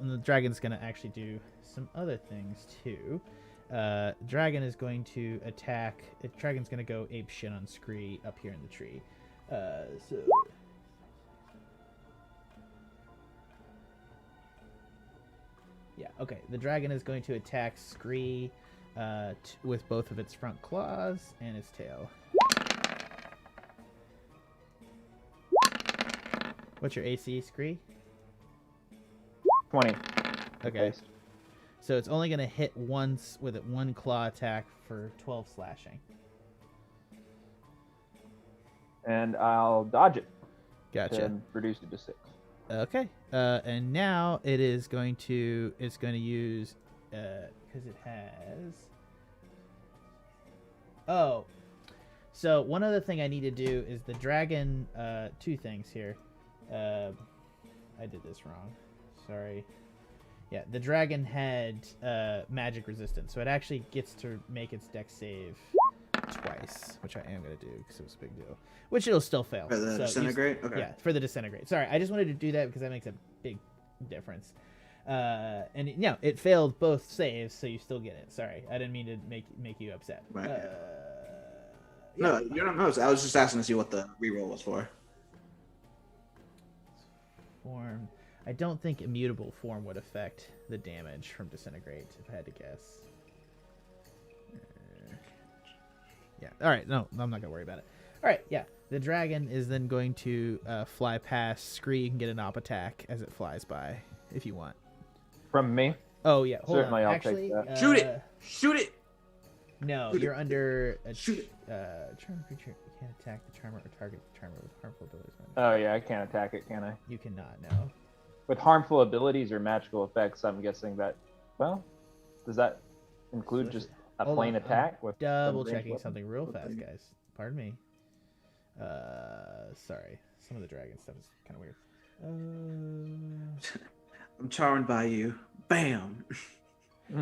Speaker 1: the dragon's gonna actually do some other things too. Dragon is going to attack. Dragon's gonna go ape shit on Scree up here in the tree. So yeah, okay. The dragon is going to attack Scree with both of its front claws and its tail. What's your AC, Scree?
Speaker 2: 20.
Speaker 1: Okay. So it's only going to hit once with it, one claw attack for 12 slashing.
Speaker 2: And I'll dodge it.
Speaker 1: Gotcha.
Speaker 2: And reduce it to 6.
Speaker 1: Okay. And now it's going to use because it has. Oh. So one other thing I need to do is the dragon. 2 things here. I did this wrong. Sorry. Yeah, the dragon had magic resistance, so it actually gets to make its dex save twice, which I am going to do because it was a big deal. Which it'll still fail.
Speaker 3: For the disintegrate? Okay.
Speaker 1: Yeah, for the disintegrate. Sorry, I just wanted to do that because that makes a big difference. And it failed both saves, so you still get it. Sorry, I didn't mean to make you upset.
Speaker 3: Right.
Speaker 1: Yeah.
Speaker 3: No, you don't know. I was just asking to see what the reroll was for.
Speaker 1: Form. I don't think immutable form would affect the damage from disintegrate, if I had to guess. Yeah. All right. No, I'm not gonna worry about it. All right. Yeah. The dragon is then going to fly past Scree. You can get an op attack as it flies by, if you want.
Speaker 2: From me?
Speaker 1: Oh yeah, hold
Speaker 2: Certainly
Speaker 1: on.
Speaker 2: I'll
Speaker 1: Actually,
Speaker 2: take that.
Speaker 4: Shoot it! Shoot it!
Speaker 1: No,
Speaker 3: Shoot
Speaker 1: you're
Speaker 3: it.
Speaker 1: under a
Speaker 3: Shoot it.
Speaker 1: charm creature. You can't attack the charmer or target the charmer with harmful abilities.
Speaker 2: Oh yeah, I can't attack it, can I?
Speaker 1: You cannot. No.
Speaker 2: With harmful abilities or magical effects, I'm guessing that. Well, does that include just a
Speaker 1: Hold
Speaker 2: plain
Speaker 1: on,
Speaker 2: attack with
Speaker 1: Double
Speaker 2: some ranged
Speaker 1: checking
Speaker 2: weapon?
Speaker 1: something real fast, guys. Pardon me. Sorry. Some of the dragon stuff is kind of weird.
Speaker 3: I'm charmed by you. Bam.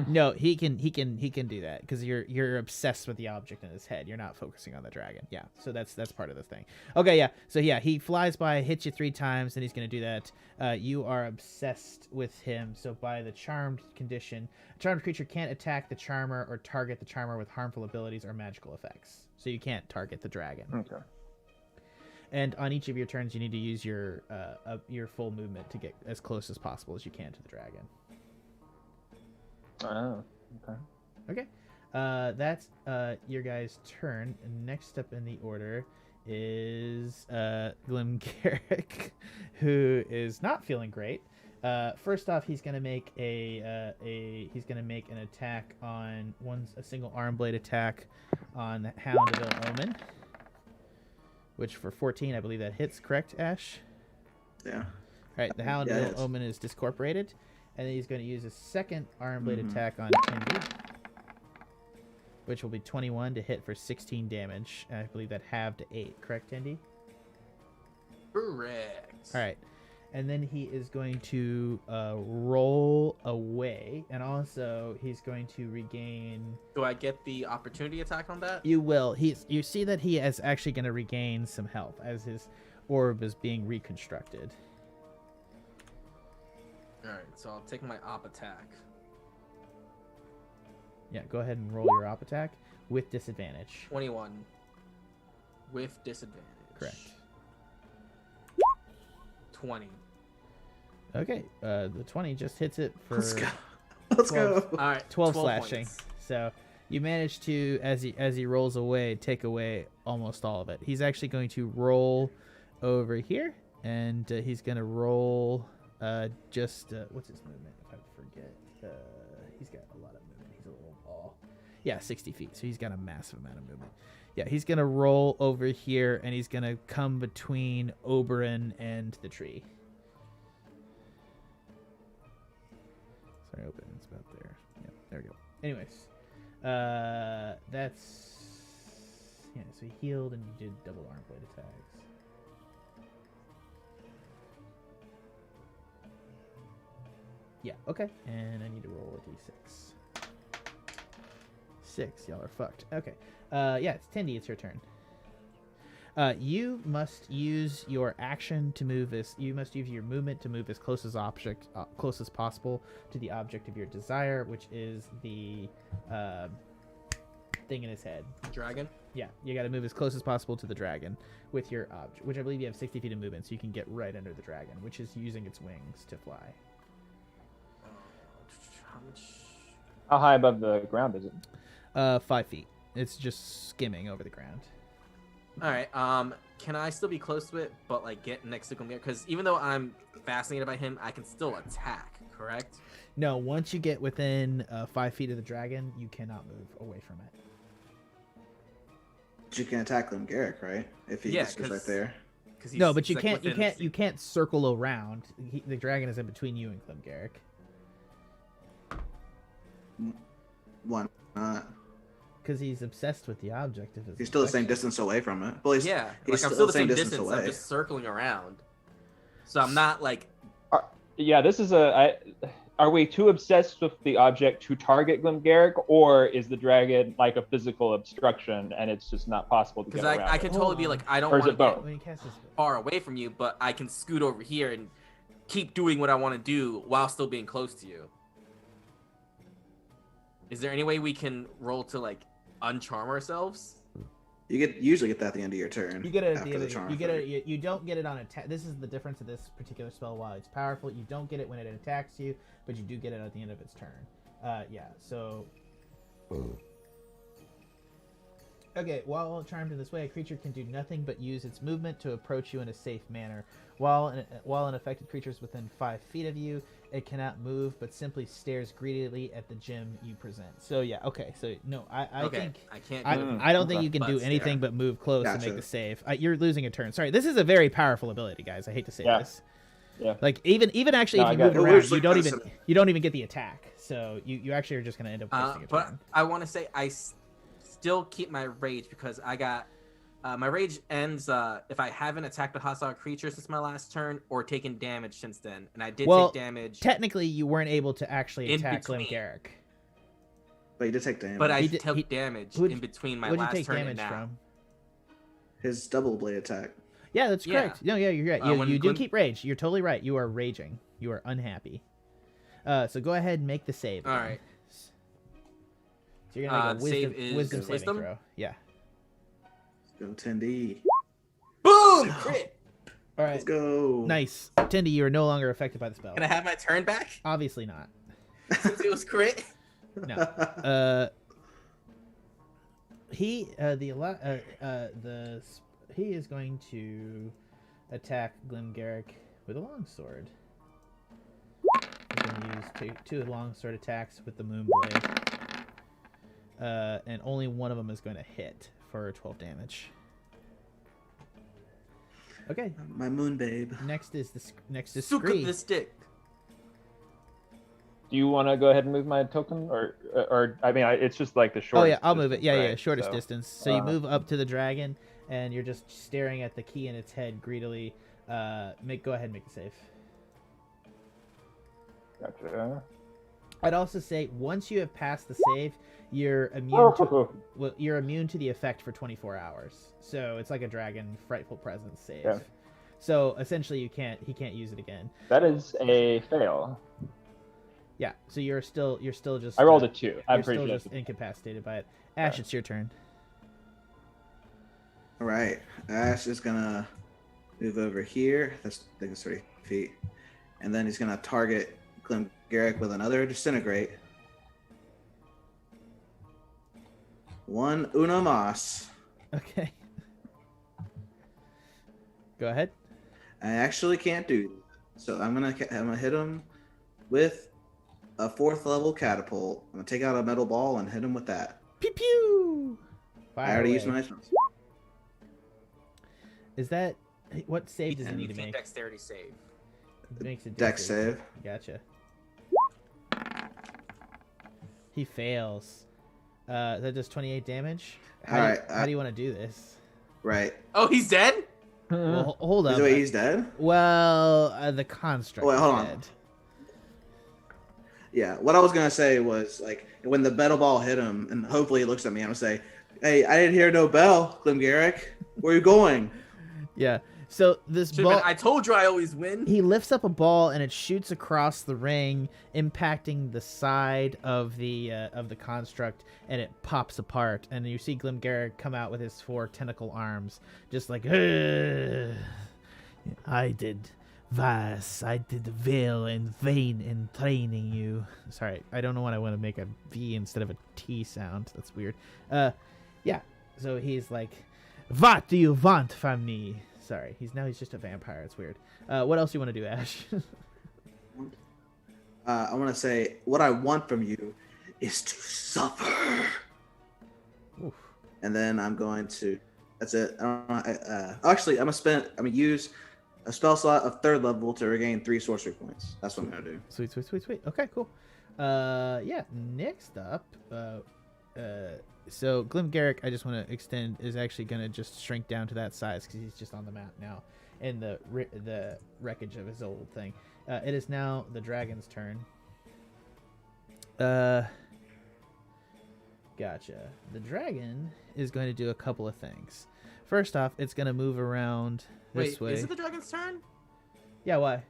Speaker 1: No, he can do that because you're obsessed with the object in his head. You're not focusing on the dragon. Yeah, so that's part of the thing. Okay, yeah. So yeah, he flies by, hits you 3 times, and he's gonna do that. You are obsessed with him. So by the charmed condition, a charmed creature can't attack the charmer or target the charmer with harmful abilities or magical effects. So you can't target the dragon.
Speaker 2: Okay.
Speaker 1: And on each of your turns, you need to use your full movement to get as close as possible as you can to the dragon.
Speaker 2: Oh, okay.
Speaker 1: Okay, that's your guys' turn. Next up in the order is Garrick, who is not feeling great. First off, he's gonna make an attack on a single arm blade attack on Hound of Ill Omen, which for 14, I believe that hits. Correct, Ashe?
Speaker 3: Yeah.
Speaker 1: All right, the Hound of Ill Omen is discorporated. And then he's going to use a second arm blade attack on Kenku, which will be 21 to hit for 16 damage. And I believe that halved to 8. Correct, Tendy?
Speaker 4: Correct.
Speaker 1: All right. And then he is going to roll away. And also, he's going to regain...
Speaker 4: Do I get the opportunity attack on that?
Speaker 1: You will. You see that he is actually going to regain some health as his orb is being reconstructed.
Speaker 4: Alright, so I'll take my op attack.
Speaker 1: Yeah, go ahead and roll your op attack with disadvantage.
Speaker 4: 21. With disadvantage.
Speaker 1: Correct.
Speaker 4: 20.
Speaker 1: Okay, the 20 just hits it for
Speaker 3: Let's go. Let's
Speaker 1: 12,
Speaker 3: go.
Speaker 4: All right,
Speaker 1: 12 slashing.
Speaker 4: points.
Speaker 1: So you manage to, as he rolls away, take away almost all of it. He's actually going to roll over here, and he's going to roll what's his movement? If I forget, he's got a lot of movement. He's a little ball. Yeah, 60 feet. So he's got a massive amount of movement. Yeah, he's going to roll over here, and he's going to come between Oberon and the tree. Sorry, Oberon's about there. Yeah, there we go. Anyways, that's... Yeah, so he healed, and you did double arm blade attacks. Yeah, okay. And I need to roll a d6. 6, y'all are fucked. Okay. Yeah, it's Tendy, it's your turn. You must use your action to move you must use your movement to move as close as possible to the object of your desire, which is the thing in his head.
Speaker 4: Dragon?
Speaker 1: Yeah, you gotta move as close as possible to the dragon with your object, which I believe you have 60 feet of movement, so you can get right under the dragon, which is using its wings to fly.
Speaker 2: How high above the ground is it?
Speaker 1: 5 feet. It's just skimming over the ground.
Speaker 4: All right. Can I still be close to it, but like get next to him? Because even though I'm fascinated by him, I can still attack. Correct?
Speaker 1: No. Once you get within 5 feet of the dragon, you cannot move away from it.
Speaker 3: But you can attack them, Garrick, right? If he is right there.
Speaker 1: No, but you can't circle around. The dragon is in between you and Garrick.
Speaker 3: Why not?
Speaker 1: Because he's obsessed with the object of his.
Speaker 3: He's still the same distance away from it. Well, he's
Speaker 4: I'm
Speaker 3: still
Speaker 4: still the same
Speaker 3: distance
Speaker 4: distance.
Speaker 3: away.
Speaker 4: I'm just circling around, so I'm not like.
Speaker 2: Yeah, this is are we too obsessed with the object to target Glimgarrick, or is the dragon like a physical obstruction and it's just not possible to get around?
Speaker 4: Because I can totally be like, I don't
Speaker 2: Or is
Speaker 4: want
Speaker 2: it
Speaker 4: to
Speaker 2: both?
Speaker 4: get far away from you, but I can scoot over here and keep doing what I want to do while still being close to you. Is there any way we can roll to like uncharm ourselves?
Speaker 3: You usually get that at the end of your turn.
Speaker 1: You get it at
Speaker 3: after
Speaker 1: the end of
Speaker 3: charm
Speaker 1: you get
Speaker 3: phase.
Speaker 1: it. You don't get it on attack. This is the difference of this particular spell. While it's powerful, you don't get it when it attacks you, but you do get it at the end of its turn. Yeah. So. Okay. While charmed in this way, a creature can do nothing but use its movement to approach you in a safe manner. While an affected creature is within 5 feet of you, it cannot move, but simply stares greedily at the gem you present. So yeah, okay. So no, I think
Speaker 4: I can't.
Speaker 1: I don't think you can do anything but move close and make the save. You're losing a turn. Sorry, this is a very powerful ability, guys. I hate to say this.
Speaker 2: Yeah.
Speaker 1: Like even actually, if you move around, you don't even get the attack. So you actually are just gonna end up wasting a turn.
Speaker 4: But I want to say I still keep my rage because I got my rage ends if I haven't attacked a hostile creature since my last turn or taken damage since then, and I did take damage.
Speaker 1: Technically, you weren't able to actually attack Glim Garrick.
Speaker 3: But you did take damage.
Speaker 4: But I took damage in between my last turn and now.
Speaker 1: From?
Speaker 3: His double blade attack.
Speaker 1: Yeah, that's correct. No, yeah, you're right. You do keep rage. You're totally right. You are raging. You are unhappy. So go ahead and make the save.
Speaker 4: All right.
Speaker 1: So you're gonna make a wisdom saving throw. Yeah.
Speaker 3: Let's go, Tendy.
Speaker 4: Boom! Crit.
Speaker 1: All right.
Speaker 3: Let's go.
Speaker 1: Nice. Tendy, you are no longer affected by the spell.
Speaker 4: Can I have my turn back?
Speaker 1: Obviously not.
Speaker 4: Since it was crit.
Speaker 1: No. He is going to attack Glim Garrick with a longsword. He's going to use two longsword attacks with the Moonblade. And only one of them is going to hit for 12 damage. Okay.
Speaker 3: My moon babe.
Speaker 1: Next is
Speaker 4: Suka
Speaker 1: Scree.
Speaker 4: the stick.
Speaker 2: Do you want to go ahead and move my token, or I mean, it's just like the shortest.
Speaker 1: Oh yeah, I'll move it. Yeah,
Speaker 2: right?
Speaker 1: shortest distance. So you move up to the dragon, and you're just staring at the key in its head greedily. Go ahead and make the save.
Speaker 2: Gotcha.
Speaker 1: I'd also say once you have passed the save, you're immune to the effect for 24 hours. So it's like a dragon frightful presence save.
Speaker 2: Yeah.
Speaker 1: So essentially, he can't use it again.
Speaker 2: That is a fail.
Speaker 1: Yeah. So you're still just.
Speaker 2: I rolled a 2. I'm pretty
Speaker 1: still
Speaker 2: sure.
Speaker 1: just incapacitated by it. Ashe, it's your turn.
Speaker 3: All right. Ashe is gonna move over here. I think it's 30 feet, and then he's gonna target Glim Garrick with another disintegrate. Uno mas.
Speaker 1: Okay. Go ahead.
Speaker 3: I actually can't do that. So I'm gonna hit him with a 4th level catapult. I'm gonna take out a metal ball and hit him with that.
Speaker 1: Pew pew.
Speaker 3: I already used my spells.
Speaker 1: Is that what save does he need to make?
Speaker 4: Dexterity save.
Speaker 1: It makes a
Speaker 3: Dex save.
Speaker 1: Gotcha. He fails. That does 28 damage. How do you want to do this?
Speaker 3: Right.
Speaker 4: Oh, he's dead?
Speaker 1: Well, hold up.
Speaker 3: Wait, he's dead?
Speaker 1: Well, the construct.
Speaker 3: Wait, hold on. Yeah, what I was gonna say was like when the metal ball hit him, and hopefully he looks at me, I'm gonna say, "Hey, I didn't hear no bell, Glim Garrick. Where are you going?"
Speaker 1: Yeah. So this ball.
Speaker 4: I told you I always win.
Speaker 1: He lifts up a ball and it shoots across the ring, impacting the side of the construct, and it pops apart. And you see Glim Garrick come out with his 4 tentacle arms, just like, I did veil and vain in training you. Sorry, I don't know why I want to make a V instead of a T sound. That's weird. Yeah. So he's like, what do you want from me? Sorry, he's just a vampire. It's weird. What else do you want to do, Ashe?
Speaker 3: I want to say what I want from you is to suffer.
Speaker 1: Oof.
Speaker 3: And then I'm going to. That's it. Actually, I'm gonna use a spell slot of 3rd level to regain 3 sorcery points. That's what I'm gonna do.
Speaker 1: Sweet. Okay, cool. Yeah. Next up, so Glim Garrick, I just want to extend, is actually going to just shrink down to that size because he's just on the map now in the wreckage of his old thing. It is now the dragon's turn. Gotcha. The dragon is going to do a couple of things. First off, it's going to move around this way.
Speaker 4: Is it the dragon's turn?
Speaker 1: Yeah, why?
Speaker 3: I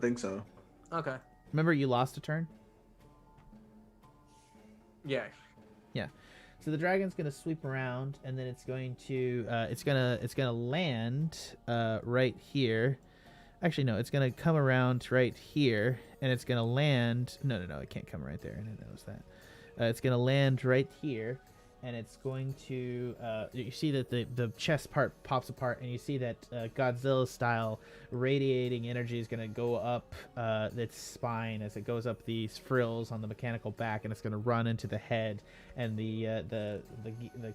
Speaker 3: think so.
Speaker 4: Okay.
Speaker 1: Remember you lost a turn?
Speaker 4: Yeah.
Speaker 1: So the dragon's gonna sweep around, and then it's going to it's gonna land right here. Actually, no, it's gonna come around right here, and it's gonna land. No, it can't come right there. And it knows that. It's gonna land right here, and it's going to you see that the chest part pops apart, and you see that Godzilla style radiating energy is going to go up its spine as it goes up these frills on the mechanical back, and it's going to run into the head, and the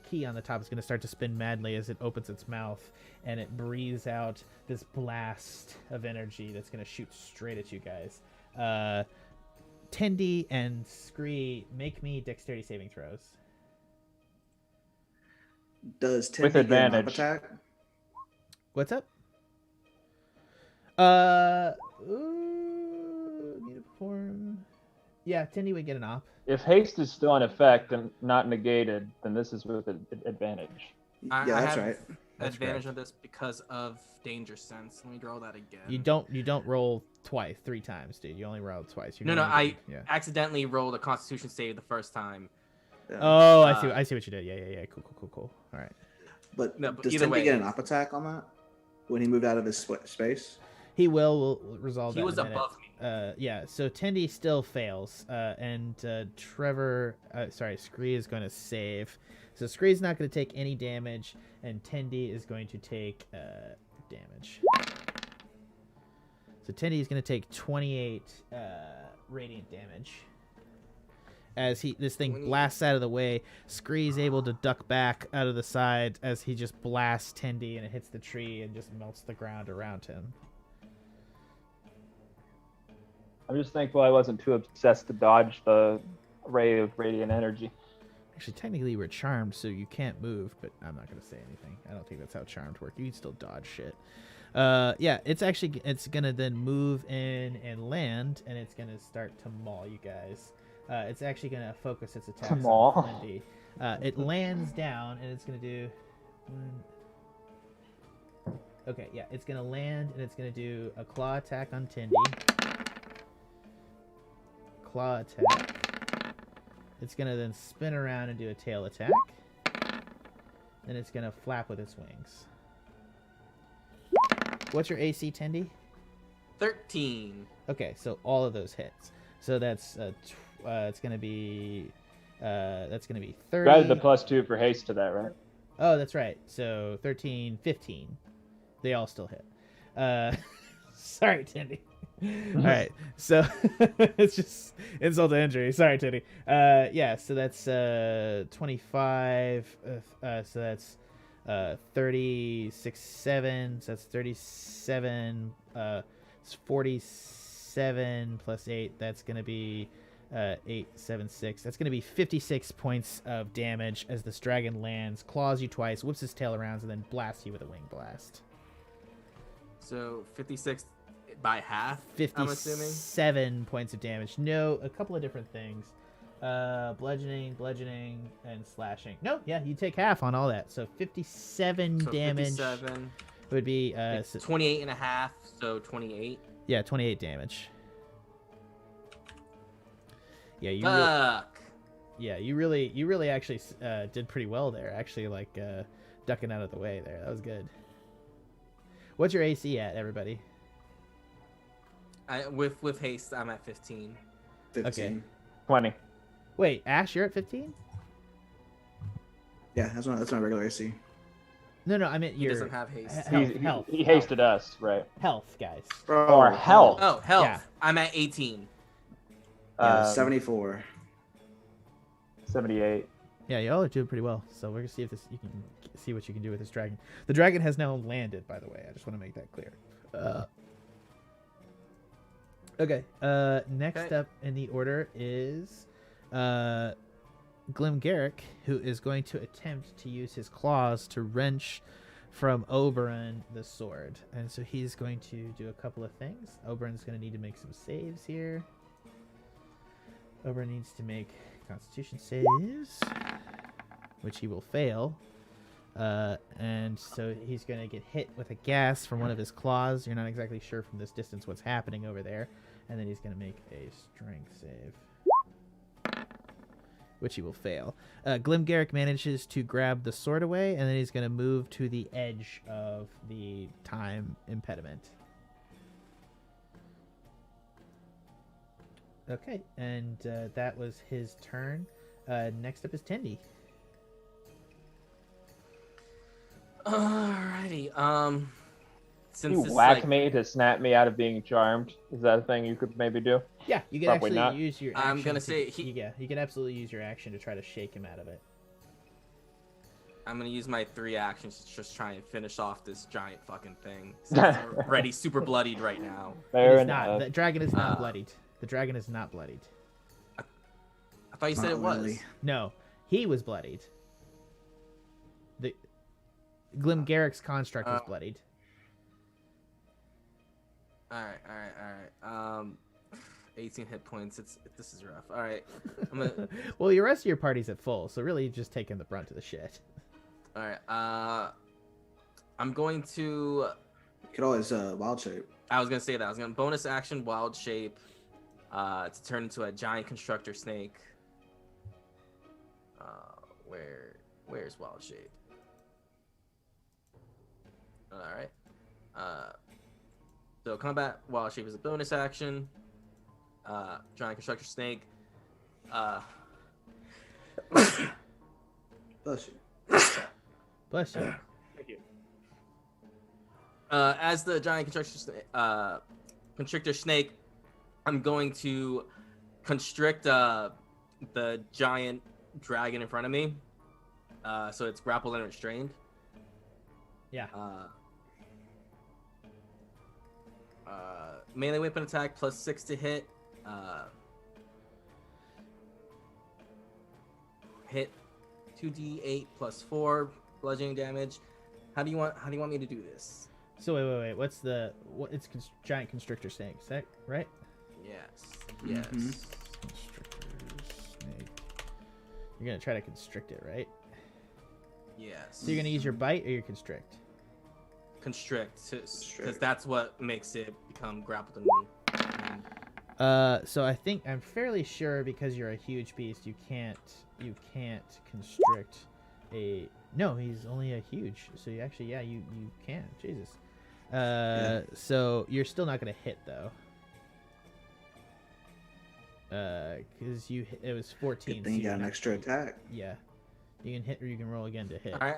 Speaker 1: key on the top is going to start to spin madly as it opens its mouth, and it breathes out this blast of energy that's going to shoot straight at you guys. Tendi and Scree, make me dexterity saving throws.
Speaker 3: Does Tendi
Speaker 2: with
Speaker 3: get an
Speaker 2: advantage?
Speaker 3: up attack?
Speaker 1: What's up? Need to perform. Yeah, Tendi would get an op.
Speaker 2: If haste is still in effect and not negated, then this is with advantage.
Speaker 3: Yeah, that's right.
Speaker 4: Advantage on this because of danger sense. Let me draw that again.
Speaker 1: You don't roll three times, dude. You only roll twice.
Speaker 4: I accidentally rolled a Constitution save the first time.
Speaker 3: Yeah.
Speaker 1: Oh, I see what you did. Yeah. Cool. All right.
Speaker 3: But
Speaker 4: No, but
Speaker 3: does
Speaker 4: either
Speaker 3: Tendi
Speaker 4: way,
Speaker 3: get an up attack on that when he moved out of his space?
Speaker 1: He will resolve that.
Speaker 4: He was
Speaker 1: in a minute.
Speaker 4: above me.
Speaker 1: Yeah. So Tendi still fails, and Trevor, Scree is going to save. So Scree's not going to take any damage, and Tendi is going to take damage. So Tendi is going to take 28 radiant damage. As this thing blasts out of the way, Scree's able to duck back out of the side as he just blasts Tendi, and it hits the tree and just melts the ground around him.
Speaker 2: I'm just thankful I wasn't too obsessed to dodge the ray of radiant energy.
Speaker 1: Actually, technically, we're charmed, so you can't move, but I'm not going to say anything. I don't think that's how charmed work. You can still dodge shit. Yeah, it's going to then move in and land, and it's going to start to maul you guys. It's actually going to focus its attacks on Tendi. It lands down, and it's going to do... Okay, yeah, it's going to land, and it's going to do a claw attack on Tendi. Claw attack. It's going to then spin around and do a tail attack. Then it's going to flap with its wings. What's your AC, Tendi?
Speaker 4: 13.
Speaker 1: Okay, so all of those hits. So that's it's going to be 30.
Speaker 2: You added the +2 for haste to that, right?
Speaker 1: Oh, that's right. So 13, 15. They all still hit. Sorry, Tendi. All right, so it's just insult to injury. Sorry, Teddy. Yeah, so that's 25. So that's 36, 7. So that's 37. It's 47 plus 8. That's gonna be 8, 7, 6. That's gonna be 56 points of damage as this dragon lands, claws you twice, whips his tail around, and then blasts you with a wing blast.
Speaker 4: So 56. By half,
Speaker 1: 57 points of damage. No, a couple of different things. Bludgeoning, and slashing. No, yeah, you take half on all that. So 57 damage
Speaker 4: 57
Speaker 1: would be
Speaker 4: 28 and a half, so 28.
Speaker 1: Yeah, 28 damage. Yeah, you really actually did pretty well there. Actually, like ducking out of the way there. That was good. What's your AC at, everybody?
Speaker 4: With haste, I'm at 15.
Speaker 3: 15.
Speaker 1: Okay.
Speaker 2: 20.
Speaker 1: Wait, Ashe, you're at 15?
Speaker 3: Yeah, that's my regular AC.
Speaker 1: No, I meant
Speaker 4: He
Speaker 1: your
Speaker 4: doesn't have haste.
Speaker 1: health.
Speaker 2: He hasted us, right?
Speaker 1: Health, guys.
Speaker 2: Or health.
Speaker 4: Oh, health.
Speaker 1: Yeah.
Speaker 4: I'm at 18.
Speaker 3: 74.
Speaker 2: 78.
Speaker 1: Yeah, y'all are doing pretty well. So we're gonna see if you can see what you can do with this dragon. The dragon has now landed, by the way. I just want to make that clear. Okay. Next up in the order is Glim Garrick, who is going to attempt to use his claws to wrench from Oberon the sword. And so he's going to do a couple of things. Oberon's going to need to make some saves here. Oberon needs to make Constitution saves, which he will fail. And so he's going to get hit with a gas from one of his claws. You're not exactly sure from this distance what's happening over there. And then he's going to make a strength save, which he will fail. Glim Garrick manages to grab the sword away, and then he's going to move to the edge of the time impediment. Okay, and that was his turn. Next up is Tendi.
Speaker 4: Alrighty. Since
Speaker 2: You
Speaker 4: this,
Speaker 2: whack
Speaker 4: like,
Speaker 2: me to snap me out of being charmed. Is that a thing you could maybe do?
Speaker 1: Yeah, you can
Speaker 2: Probably
Speaker 1: actually
Speaker 2: not.
Speaker 1: use your action.
Speaker 4: I'm gonna
Speaker 1: to-
Speaker 4: say
Speaker 1: you can absolutely use your action to try to shake him out of it.
Speaker 4: I'm gonna use my 3 actions to just try and finish off this giant fucking thing. Since it's already super bloodied right now.
Speaker 2: Fair
Speaker 1: It is
Speaker 2: enough.
Speaker 1: not. The dragon is not bloodied. The dragon is not bloodied.
Speaker 4: I thought you said it
Speaker 3: Not
Speaker 4: was.
Speaker 3: really.
Speaker 1: No, he was bloodied. The Glim Garrick's construct was bloodied.
Speaker 4: Alright. 18 hit points. This is rough. Alright. I'm gonna.
Speaker 1: Well, your rest of your party's at full, so really you've just taken the brunt of the shit.
Speaker 4: Alright. I'm going to.
Speaker 3: You could always wild shape.
Speaker 4: I was gonna say that. I was gonna bonus action wild shape. To turn into a giant constructor snake. Where's wild shape? Alright. So combat wild shape is a bonus action. Giant constructor snake.
Speaker 3: Bless you.
Speaker 1: Bless you.
Speaker 2: Thank you.
Speaker 4: As the giant constrictor snake, I'm going to constrict the giant dragon in front of me. So it's grappled and restrained.
Speaker 1: Yeah.
Speaker 4: Melee weapon attack plus 6 to hit. Hit 2d8 plus 4 bludgeoning damage. How do you want me to do this?
Speaker 1: So wait. It's giant constrictor snake, is that right?
Speaker 4: Yes.
Speaker 3: Mhm.
Speaker 1: Constrictor snake. You're gonna try to constrict it, right?
Speaker 4: Yes.
Speaker 1: So you're gonna use your bite or your constrict?
Speaker 4: Constrict, because that's what makes it become grappled and
Speaker 1: So I'm fairly sure because you're a huge beast, you can't constrict a. No, he's only a huge. So you actually, you can. Jesus. So you're still not gonna hit though. Because it was 14.
Speaker 3: Good thing you got an extra attack.
Speaker 1: Yeah, you can hit or you can roll again to hit.
Speaker 4: All right.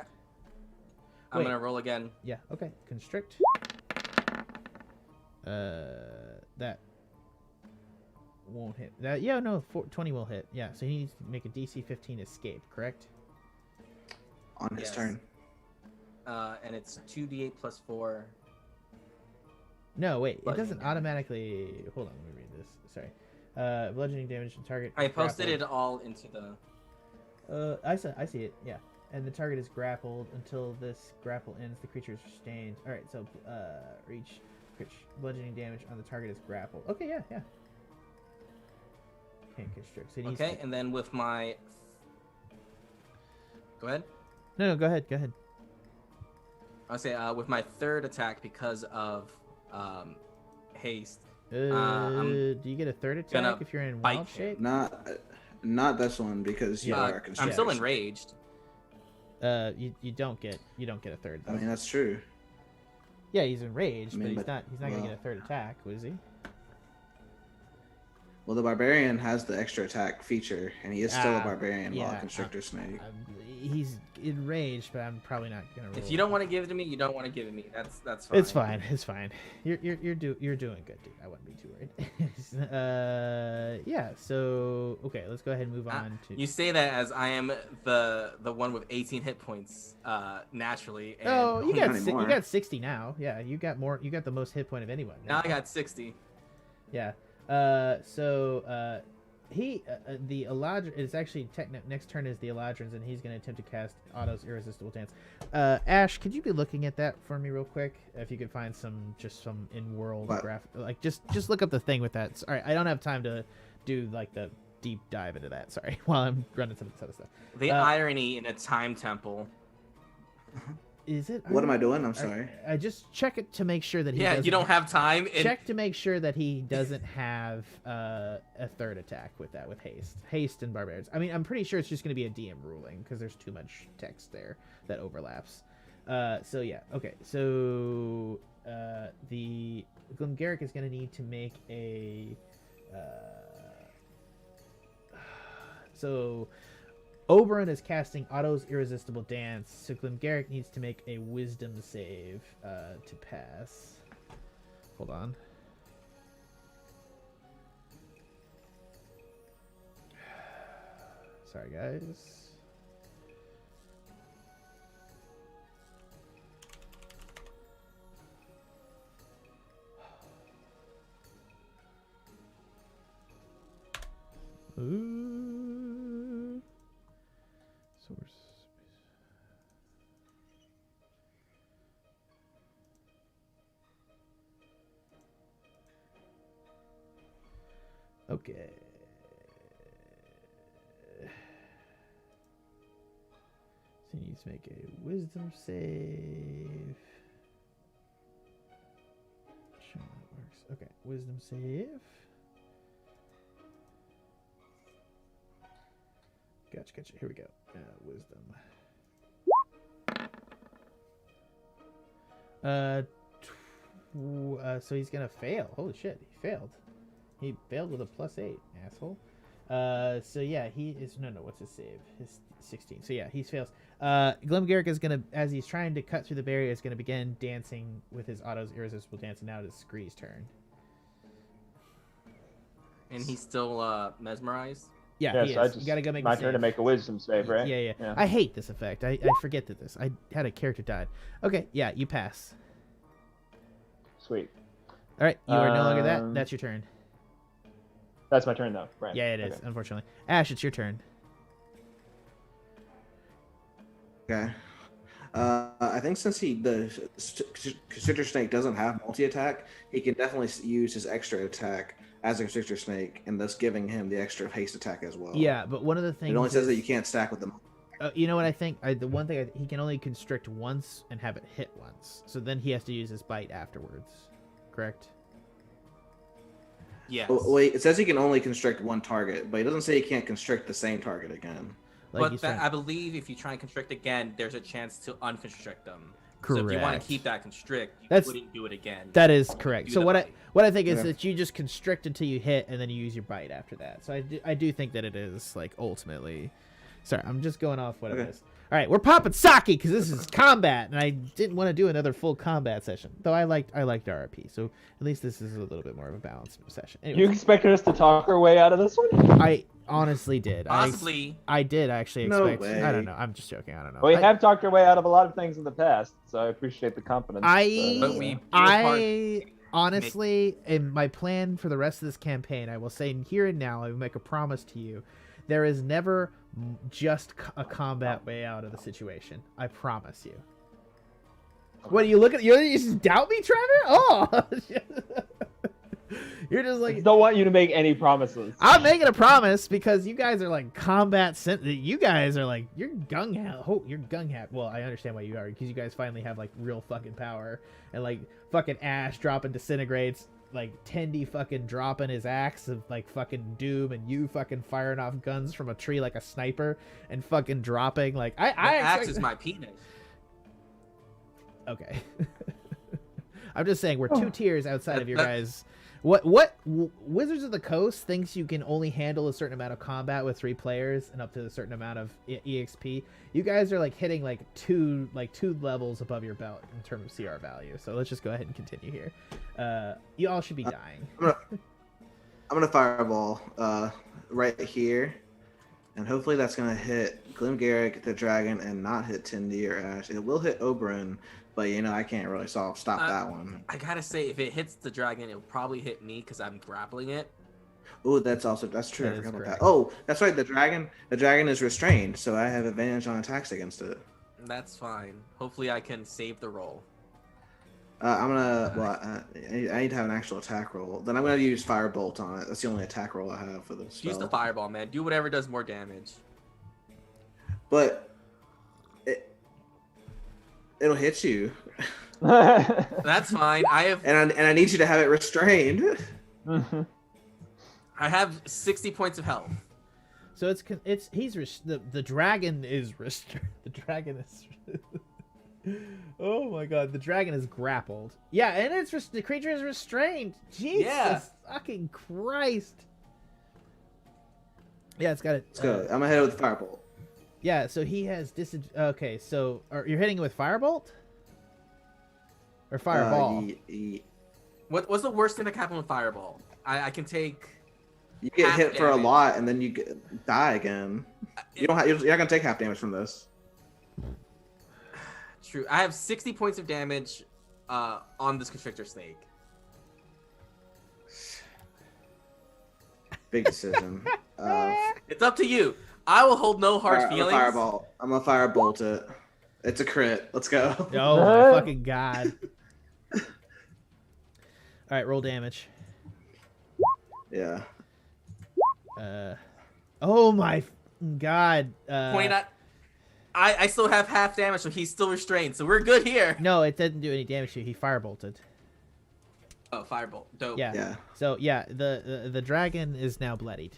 Speaker 4: I'm gonna roll again.
Speaker 1: Yeah. Okay. Constrict. That won't hit. 20 will hit. Yeah. So he needs to make a DC 15 escape. Correct.
Speaker 3: On his
Speaker 4: Yes.
Speaker 3: turn.
Speaker 4: And it's 2d8 plus 4.
Speaker 1: No, wait. It
Speaker 4: Bludgeoning
Speaker 1: doesn't
Speaker 4: damage.
Speaker 1: automatically. Hold on. Let me read this. Sorry. Bludgeoning damage to target.
Speaker 4: I posted
Speaker 1: grappled.
Speaker 4: it all into the.
Speaker 1: I see it. Yeah. And the target is grappled until this grapple ends. The creature is sustained. All right. So reach bludgeoning damage on the target is grappled. Okay. Yeah. Can't constrict. So
Speaker 4: Okay, and then with my. Go ahead.
Speaker 1: No. Go ahead.
Speaker 4: I'll say with my 3rd attack because of haste.
Speaker 1: Do you get a 3rd attack
Speaker 4: gonna
Speaker 1: if you're in
Speaker 4: bite
Speaker 1: wild shape?
Speaker 3: Not this one because you are constricted.
Speaker 4: I'm still enraged.
Speaker 1: You don't get a 3rd.
Speaker 3: I mean that's true.
Speaker 1: Yeah, he's enraged,
Speaker 3: I mean,
Speaker 1: but he's not gonna get a 3rd attack, was he?
Speaker 3: Well, the barbarian has the extra attack feature, and he is still a barbarian while a constrictor snake.
Speaker 1: He's enraged, but I'm probably not gonna. Roll
Speaker 4: If you don't want to give it to me, you don't want to give it to me. That's fine.
Speaker 1: It's fine. You're doing good, dude. I wouldn't be too worried. Yeah. So okay, let's go ahead and move on to.
Speaker 4: You say that as I am the one with 18 hit points naturally. And
Speaker 1: Oh, you
Speaker 3: anymore.
Speaker 1: got 60 now. Yeah, you got more. You got the most hit point of anyone.
Speaker 4: now I got 60.
Speaker 1: Yeah. He the Eladrin is actually next turn is the Eladrin's, and he's going to attempt to cast Otto's Irresistible Dance. Ashe, could you be looking at that for me real quick? If you could find some in-world graphic, like just look up the thing with that. Sorry, I don't have time to do like the deep dive into that. Sorry, while I'm running some other stuff.
Speaker 4: The irony in a time temple.
Speaker 1: Is it?
Speaker 3: What am I doing? I'm sorry.
Speaker 1: I just check it to make sure that he.
Speaker 4: Yeah, you don't have time.
Speaker 1: Check to make sure that he doesn't have a 3rd attack with haste and barbarians. I mean, I'm pretty sure it's just going to be a DM ruling because there's too much text there that overlaps. So yeah, okay. So the Glim Garrick is going to need to make a. So Oberon is casting Otto's Irresistible Dance, so Garrick needs to make a Wisdom save to pass. Hold on. Sorry, guys. Source. Okay. So he needs to make a wisdom save. Show how that works. Okay, wisdom save. Gotcha. Here we go. Wisdom. So he's gonna fail. Holy shit, he failed. He failed with a +8, asshole. So yeah, he is no. What's his save? His 16. So yeah, he fails. Garrick is gonna, as he's trying to cut through the barrier, is gonna begin dancing with his Otto's Irresistible Dance, and now it is Scree's turn.
Speaker 4: And he's still mesmerized.
Speaker 1: Yeah,
Speaker 2: yes,
Speaker 1: you gotta go make
Speaker 2: my turn to make a wisdom save, right?
Speaker 1: Yeah. I hate this effect. I forget that I had a character died. Okay, yeah, you pass.
Speaker 2: Sweet.
Speaker 1: All right, you are no longer that. That's your turn.
Speaker 2: That's my turn, though, right?
Speaker 1: Yeah, it is, unfortunately. Ashe, it's your turn.
Speaker 3: Okay. I think since the Constrictor Snake doesn't have multi-attack, he can definitely use his extra attack as a Constrictor Snake, and thus giving him the extra haste attack as well.
Speaker 1: Yeah, but one of the things...
Speaker 3: It only says that you can't stack with them.
Speaker 1: You know what I think? The one thing, he can only constrict once and have it hit once. So then he has to use his bite afterwards. Correct?
Speaker 4: Yes.
Speaker 3: Well, it says he can only constrict one target, but it doesn't say he can't constrict the same target again.
Speaker 4: But I believe if you try and constrict again, there's a chance to unconstrict them.
Speaker 1: Correct.
Speaker 4: So if you want to keep that constrict, you wouldn't do it again.
Speaker 1: That is correct. So what I think is that you just constrict until you hit, and then you use your bite after that. So I do think that it is like ultimately. Sorry, I'm just going off what it is. All right, we're popping sake because this is combat, and I didn't want to do another full combat session. Though I liked RP, so at least this is a little bit more of a balanced session. Anyways,
Speaker 2: you expected us to talk our way out of this one?
Speaker 1: I honestly did.
Speaker 4: Possibly.
Speaker 1: I did actually expect.
Speaker 3: No way.
Speaker 1: I don't know. I'm just joking. I don't know.
Speaker 2: We have talked our way out of a lot of things in the past, so I appreciate the confidence.
Speaker 1: I honestly, in my plan for the rest of this campaign, I will say here and now, I will make a promise to you. There is never just a combat way out of the situation. I promise you. What, you look at you just doubt me, Trevor? Oh, you're just like,
Speaker 2: I don't want you to make any promises.
Speaker 1: I'm making a promise because you guys are like you guys are like, you're gung ho. You're gung ho. Well, I understand why you are, because you guys finally have like real fucking power, and like fucking Ashe dropping disintegrates, like Tendy fucking dropping his axe of like fucking doom, and you fucking firing off guns from a tree like a sniper and fucking dropping like
Speaker 4: axe is my penis.
Speaker 1: Okay. I'm just saying we're 2 tiers outside of your guys. What Wizards of the Coast thinks you can only handle a certain amount of combat with 3 players and up to a certain amount of EXP. You guys are like hitting like two levels above your belt in terms of CR value. So let's just go ahead and continue here. You all should be dying.
Speaker 3: I'm gonna fireball right here, and hopefully that's gonna hit Garrick, the dragon, and not hit Tendy or Ashe. It will hit Oberon, but I can't really stop that one.
Speaker 4: I gotta say, if it hits the dragon, it'll probably hit me because I'm grappling it.
Speaker 3: Oh, that's true. I forgot about that. Oh, that's right. The dragon is restrained, so I have advantage on attacks against it.
Speaker 4: That's fine. Hopefully, I can save the roll.
Speaker 3: I'm gonna. Well, I need to have an actual attack roll. Then I'm gonna use firebolt on it. That's the only attack roll I have for this.
Speaker 4: Use the fireball, man. Do whatever does more damage.
Speaker 3: But it'll hit you.
Speaker 4: That's fine. I have
Speaker 3: and I need you to have it restrained.
Speaker 4: I have 60 points of health.
Speaker 1: So the dragon is restrained. The dragon is. Oh my god, the dragon is grappled. Yeah, and the creature is restrained. Jesus fucking Christ. Yeah, it's got it.
Speaker 3: Let's go. I'm gonna hit it with firebolt.
Speaker 1: Yeah, so he has okay, so you're hitting it with Firebolt? Or Fireball?
Speaker 4: What's the worst thing that can happen with Fireball? I can take...
Speaker 3: You get hit for a lot, and then you die again. You're not gonna take half damage from this.
Speaker 4: True. I have 60 points of damage on this Constrictor Snake.
Speaker 3: Big decision.
Speaker 4: It's up to you. I will hold no hard feelings.
Speaker 3: I'm gonna firebolt it. It's a crit. Let's go.
Speaker 1: Oh my fucking god. Alright, roll damage.
Speaker 3: Yeah.
Speaker 1: Oh my god.
Speaker 4: 29. I still have half damage, so he's still restrained, so we're good here.
Speaker 1: No, it didn't do any damage to you. He firebolted.
Speaker 4: Oh, firebolt. Dope.
Speaker 1: Yeah. So yeah, the dragon is now bloodied.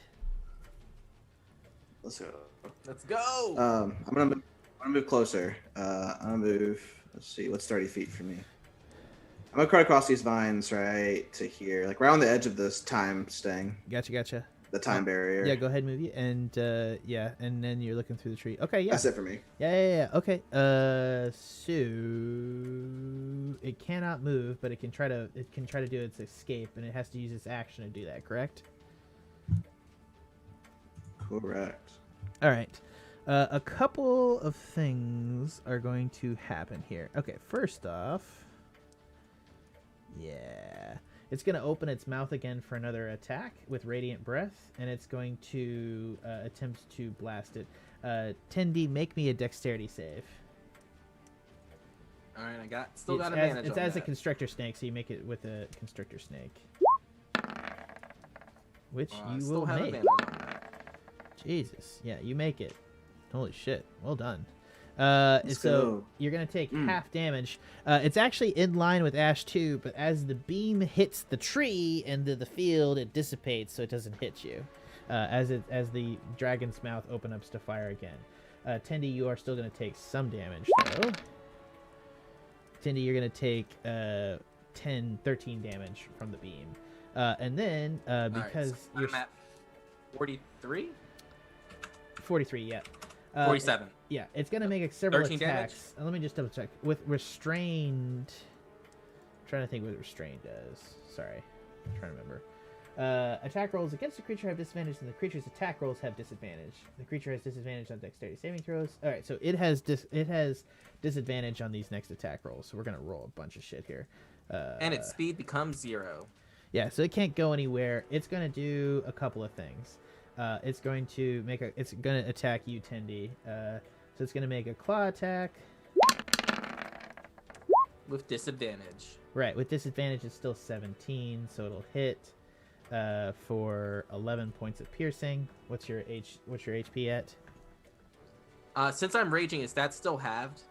Speaker 3: Let's go.
Speaker 4: Let's go.
Speaker 3: I'm gonna move closer. I'm gonna move. Let's see. What's 30 feet for me? I'm gonna cut across these vines right to here, like right on the edge of this time sting.
Speaker 1: Gotcha.
Speaker 3: The time barrier.
Speaker 1: Yeah, go ahead and move it, and yeah, and then you're looking through the tree. Okay, yeah.
Speaker 3: That's it for me.
Speaker 1: Yeah. Okay. So it cannot move, but it can try to do its escape, and it has to use its action to do that. Correct?
Speaker 3: Correct.
Speaker 1: All right. A couple of things are going to happen here. Okay, first off, yeah. It's going to open its mouth again for another attack with Radiant Breath, and it's going to attempt to blast it. Tendi, make me a dexterity save.
Speaker 4: All right, I still got advantage.
Speaker 1: It's as a Constrictor Snake, so you make it with a Constrictor Snake. Which you will make. Jesus. Yeah, you make it. Holy shit. Well done. So you're going to take half damage. It's actually in line with Ashe 2, but as the beam hits the tree and the field, it dissipates so it doesn't hit you. As the dragon's mouth opens up to fire again. Tendi, you are still going to take some damage, though. Tendi, you're going to take 13 damage from the beam. And then, because
Speaker 4: right, so you're at 43?
Speaker 1: 43, yeah.
Speaker 4: 47.
Speaker 1: Yeah, it's going to make several
Speaker 4: 13
Speaker 1: attacks. Let me just double check. With restrained... I'm trying to think what restrained does. Sorry. I'm trying to remember. Attack rolls against the creature have disadvantage, and the creature's attack rolls have disadvantage. The creature has disadvantage on dexterity saving throws. Alright, so it has disadvantage on these next attack rolls, so we're going to roll a bunch of shit here.
Speaker 4: And its speed becomes 0.
Speaker 1: Yeah, so it can't go anywhere. It's going to do a couple of things. It's going to attack you, Tendi. So it's going to make a claw attack.
Speaker 4: With disadvantage.
Speaker 1: Right, with disadvantage it's still 17, so it'll hit for 11 points of piercing. What's your HP at?
Speaker 4: Since I'm raging, is that still halved?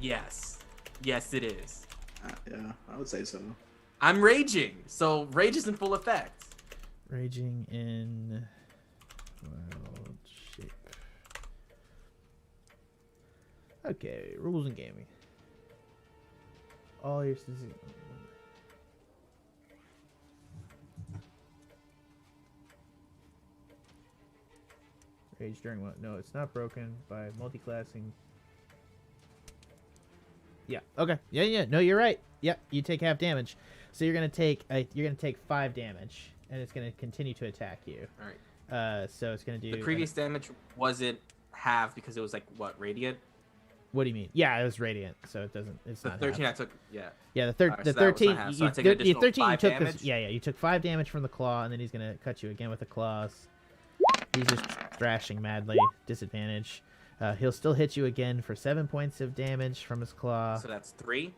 Speaker 4: Yes. Yes, it is.
Speaker 3: Yeah, I would say so.
Speaker 4: I'm raging, so rage is in full effect.
Speaker 1: Raging in wild shape. Okay, rules and gaming. All your rage during what? No, it's not broken by multiclassing. Yeah. Okay. Yeah. No, you're right. Yep. You take half damage, so you're gonna take 5 damage, and it's gonna continue to attack you.
Speaker 4: All right.
Speaker 1: So it's gonna do.
Speaker 4: The previous damage wasn't half because it was like what, radiant?
Speaker 1: What do you mean? Yeah, it was radiant, so it doesn't. It's
Speaker 4: the
Speaker 1: not
Speaker 4: 13
Speaker 1: half.
Speaker 4: I took. Yeah.
Speaker 1: Yeah, the
Speaker 4: Right, so
Speaker 1: 13.
Speaker 4: half, so I take an additional
Speaker 1: 13 you
Speaker 4: 5
Speaker 1: took.
Speaker 4: damage?
Speaker 1: You took 5 damage from the claw, and then he's gonna cut you again with the claws. He's just thrashing madly. Disadvantage. He'll still hit you again for 7 points of damage from his claw.
Speaker 4: So that's 3?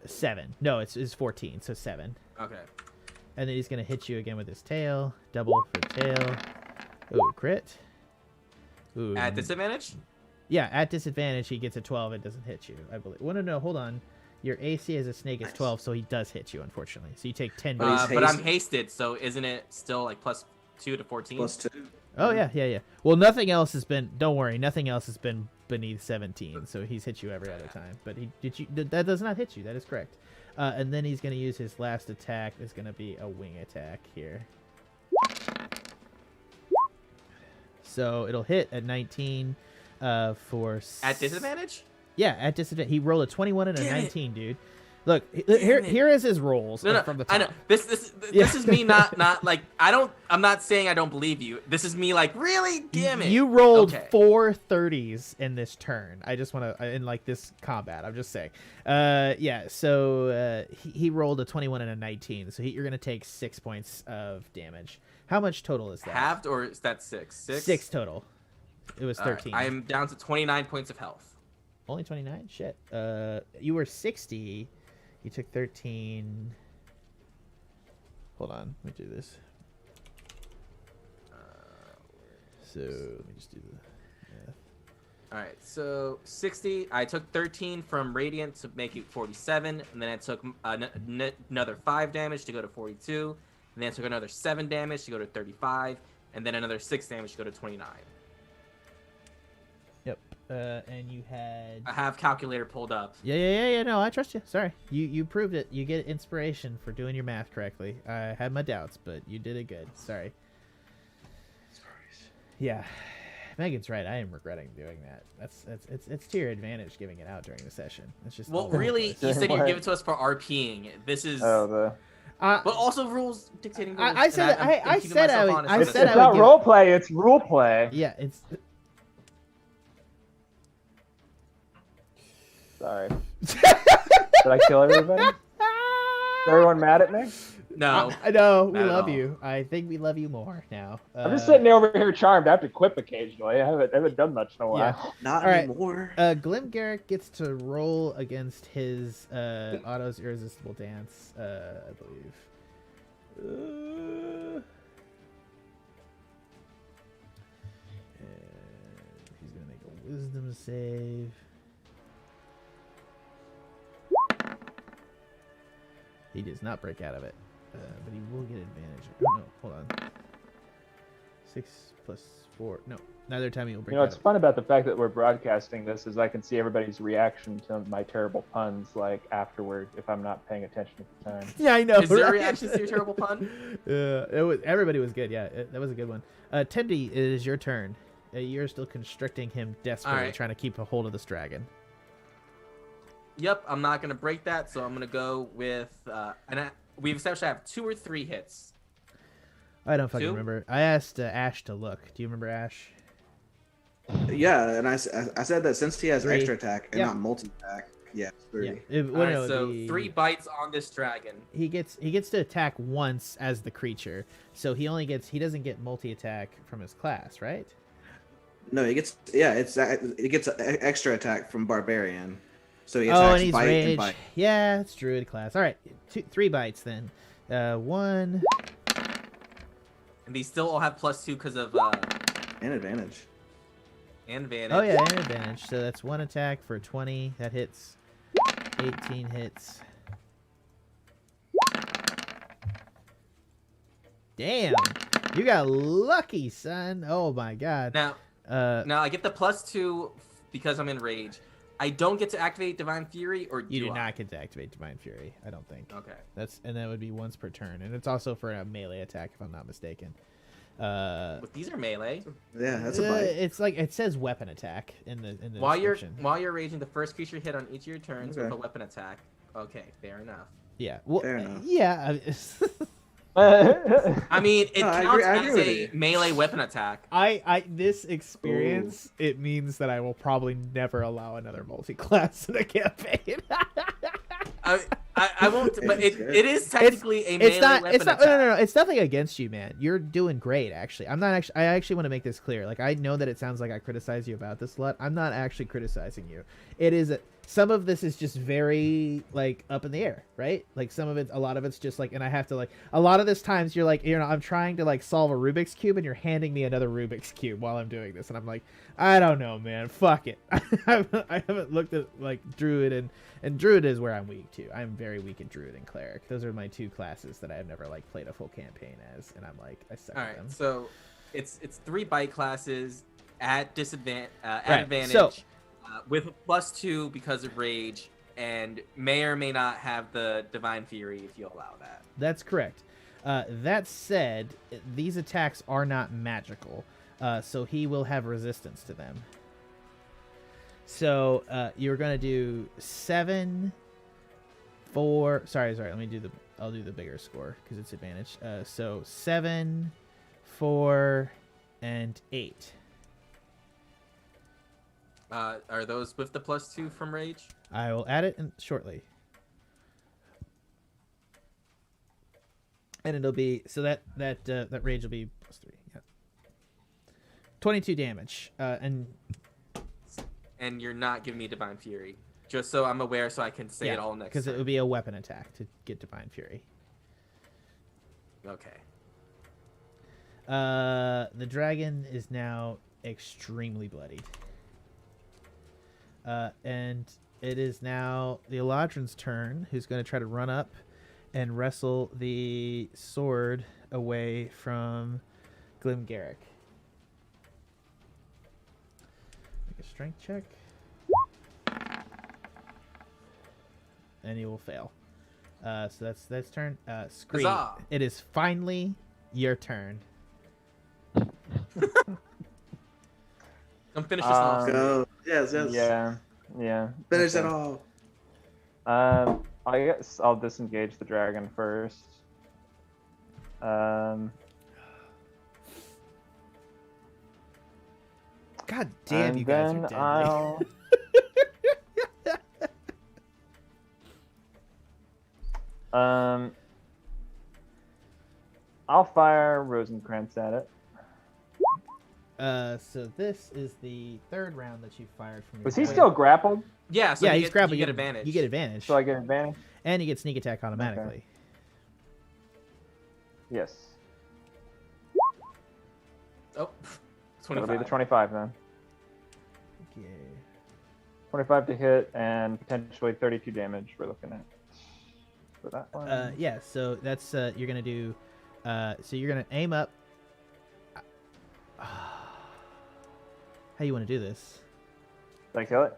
Speaker 1: 7. No, it's 14, so 7.
Speaker 4: Okay.
Speaker 1: And then he's going to hit you again with his tail. Double for tail. Ooh, crit. Ooh.
Speaker 4: At disadvantage?
Speaker 1: Yeah, at disadvantage, he gets a 12. It doesn't hit you, I believe. Well, no, hold on. Your AC as a snake is 12, so he does hit you, unfortunately. So you take 10 damage.
Speaker 4: But I'm hasted, so isn't it still like plus 2 to 14?
Speaker 3: Plus 2.
Speaker 1: Oh, yeah. Well, nothing else has been... Don't worry, nothing else has been beneath 17, so he's hit you every other time. But that does not hit you. That is correct. And then he's going to use his last attack. It's going to be a wing attack here. So it'll hit at 19 for...
Speaker 4: At disadvantage?
Speaker 1: Yeah, at disadvantage. He rolled a 21 and a
Speaker 4: Damn
Speaker 1: 19, dude. Look, here is his rolls from the top.
Speaker 4: I know. This is me not like I'm not saying I don't believe you. This is me like, really? Damn it.
Speaker 1: You rolled 4 30s in this turn. I just want to in like this combat. I'm just saying. Yeah, so he rolled a 21 and a 19. So you're going to take 6 points of damage. How much total is that?
Speaker 4: Halved, or is that 6?
Speaker 1: 6 total. It was 13.
Speaker 4: Right. I'm down to 29 points of health.
Speaker 1: Only 29? Shit. You were 60. You took 13. Hold on. Let me do this. So let me just do the math.
Speaker 4: All right. So 60. I took 13 from Radiant to make it 47. And then I took another 5 damage to go to 42. And then I took another 7 damage to go to 35. And then another 6 damage to go to 29.
Speaker 1: Yep. And you had...
Speaker 4: I have calculator pulled up.
Speaker 1: Yeah. No, I trust you. Sorry. You proved it. You get inspiration for doing your math correctly. I had my doubts, but you did it good. Sorry. Yeah. Megan's right. I am regretting doing that. It's to your advantage giving it out during the session. It's just...
Speaker 4: Well, really, you said you'd give it to us for RPing. This is... but also rules dictating rules.
Speaker 1: I said I would.
Speaker 2: It's not role play. It's rule play.
Speaker 1: Yeah, it's...
Speaker 2: Sorry. Did I kill everybody? Is everyone mad at me?
Speaker 4: No.
Speaker 1: No, we love you. I think we love you more now.
Speaker 2: I'm just sitting over here charmed. I have to quip occasionally. I haven't done much in a while.
Speaker 1: Yeah.
Speaker 3: Not anymore.
Speaker 1: Glim Garrick gets to roll against his Otto's Irresistible Dance, I believe. And he's going to make a wisdom save. He does not break out of it, but he will get advantage. Oh, no, hold on. 6 plus 4. No, neither time he will break out.
Speaker 2: You know, what's fun about the fact that we're broadcasting this is I can see everybody's reaction to my terrible puns, like, afterward, if I'm not paying attention at the time.
Speaker 1: Yeah, I know.
Speaker 4: Is there reactions to your terrible pun?
Speaker 1: Everybody was good, yeah. That was a good one. Tendy, it is your turn. You're still constricting him desperately, trying to keep a hold of this dragon.
Speaker 4: Yep, I'm not going to break that, so I'm going to go with... we've established I have 2 or 3 hits.
Speaker 1: I don't fucking remember. I asked Ashe to look. Do you remember Ashe?
Speaker 3: Yeah, and I said that since he has 3 extra attack and not multi-attack, 3.
Speaker 4: Yeah. Alright, so 3 bites on this dragon.
Speaker 1: He gets to attack once as the creature, so he doesn't get multi-attack from his class, right?
Speaker 3: No, he gets... Yeah, it gets an extra attack from Barbarian. So he attacks
Speaker 1: and he's
Speaker 3: bite
Speaker 1: rage.
Speaker 3: and bite.
Speaker 1: Yeah, it's Druid class. All right, 3 bites then. 1.
Speaker 4: And these still all have +2 because of...
Speaker 3: And advantage.
Speaker 4: And advantage.
Speaker 1: Oh, yeah, and advantage. So that's 1 attack for 20. That hits. 18 hits. Damn. You got lucky, son. Oh, my God.
Speaker 4: Now I get the +2 because I'm in rage. I don't get to activate Divine Fury, or
Speaker 1: you do not get to activate Divine Fury. I don't think.
Speaker 4: Okay.
Speaker 1: That would be once per turn, and it's also for a melee attack, if I'm not mistaken.
Speaker 4: But these are melee.
Speaker 3: Yeah, that's a bite.
Speaker 1: It's like it says weapon attack in the
Speaker 4: while
Speaker 1: description.
Speaker 4: you're raging, the first creature hit on each of your turns with a weapon attack. Okay, fair enough.
Speaker 1: Yeah. Well,
Speaker 3: fair enough.
Speaker 1: Yeah.
Speaker 4: I mean, it counts as a melee weapon attack.
Speaker 1: This experience, it means that I will probably never allow another multi-class in a campaign.
Speaker 4: I won't, but it is technically a melee weapon attack.
Speaker 1: No. It's nothing against you, man. You're doing great, actually. I actually want to make this clear. Like, I know that it sounds like I criticize you about this a lot. I'm not actually criticizing you. It is... Some of this is just very, like, up in the air, right? Like, a lot of it's just, like, and I have to, like, a lot of this times you're, like, I'm trying to, like, solve a Rubik's Cube, and you're handing me another Rubik's Cube while I'm doing this, and I'm like, I don't know, man, fuck it. I haven't looked at, like, Druid, and Druid is where I'm weak, too. I'm very weak at Druid and Cleric. Those are my 2 classes that I've never, like, played a full campaign as, and I'm, like, I suck at them.
Speaker 4: So, it's 3 bite classes at advantage.
Speaker 1: So,
Speaker 4: with +2 because of rage, and may or may not have the Divine Fury if you allow that.
Speaker 1: That's correct. That said, these attacks are not magical. so he will have resistance to them. So you're gonna do 7, 4. Sorry. I'll do the bigger score because it's advantage. So 7, 4, and 8.
Speaker 4: Are those with the +2 from rage?
Speaker 1: I will add it shortly. And it'll be so that rage will be +3. Yeah. 22 damage. And
Speaker 4: you're not giving me Divine Fury, just so I'm aware, so I can say it all next.
Speaker 1: Because it would be a weapon attack to get Divine Fury.
Speaker 4: Okay.
Speaker 1: The dragon is now extremely bloodied. And it is now the Eladrin's turn, who's going to try to run up and wrestle the sword away from Garrick. Make a strength check. And he will fail. So that's turn. Scree,
Speaker 4: Huzzah!
Speaker 1: It is finally your turn.
Speaker 4: Come finish this off.
Speaker 3: Go. Yes.
Speaker 2: Yeah.
Speaker 3: Finish it all.
Speaker 2: I guess I'll disengage the dragon first.
Speaker 1: God damn, you guys are deadly.
Speaker 2: I'll fire Rosencrantz at it.
Speaker 1: So this is the third round that you fired from your
Speaker 2: Was he
Speaker 1: weapon.
Speaker 2: still grappled?
Speaker 4: Yeah, so
Speaker 1: he's grappled.
Speaker 4: You get advantage.
Speaker 1: You get advantage.
Speaker 2: So I get advantage?
Speaker 1: And you get sneak attack automatically.
Speaker 2: Okay. Yes.
Speaker 4: Oh,
Speaker 2: That'll
Speaker 4: 25.
Speaker 2: be the 25 then.
Speaker 1: Okay.
Speaker 2: 25 to hit and potentially 32 damage we're looking at for that one.
Speaker 1: Yeah, so that's you're gonna do so you're gonna aim up. How you want to do this?
Speaker 2: Did I kill it?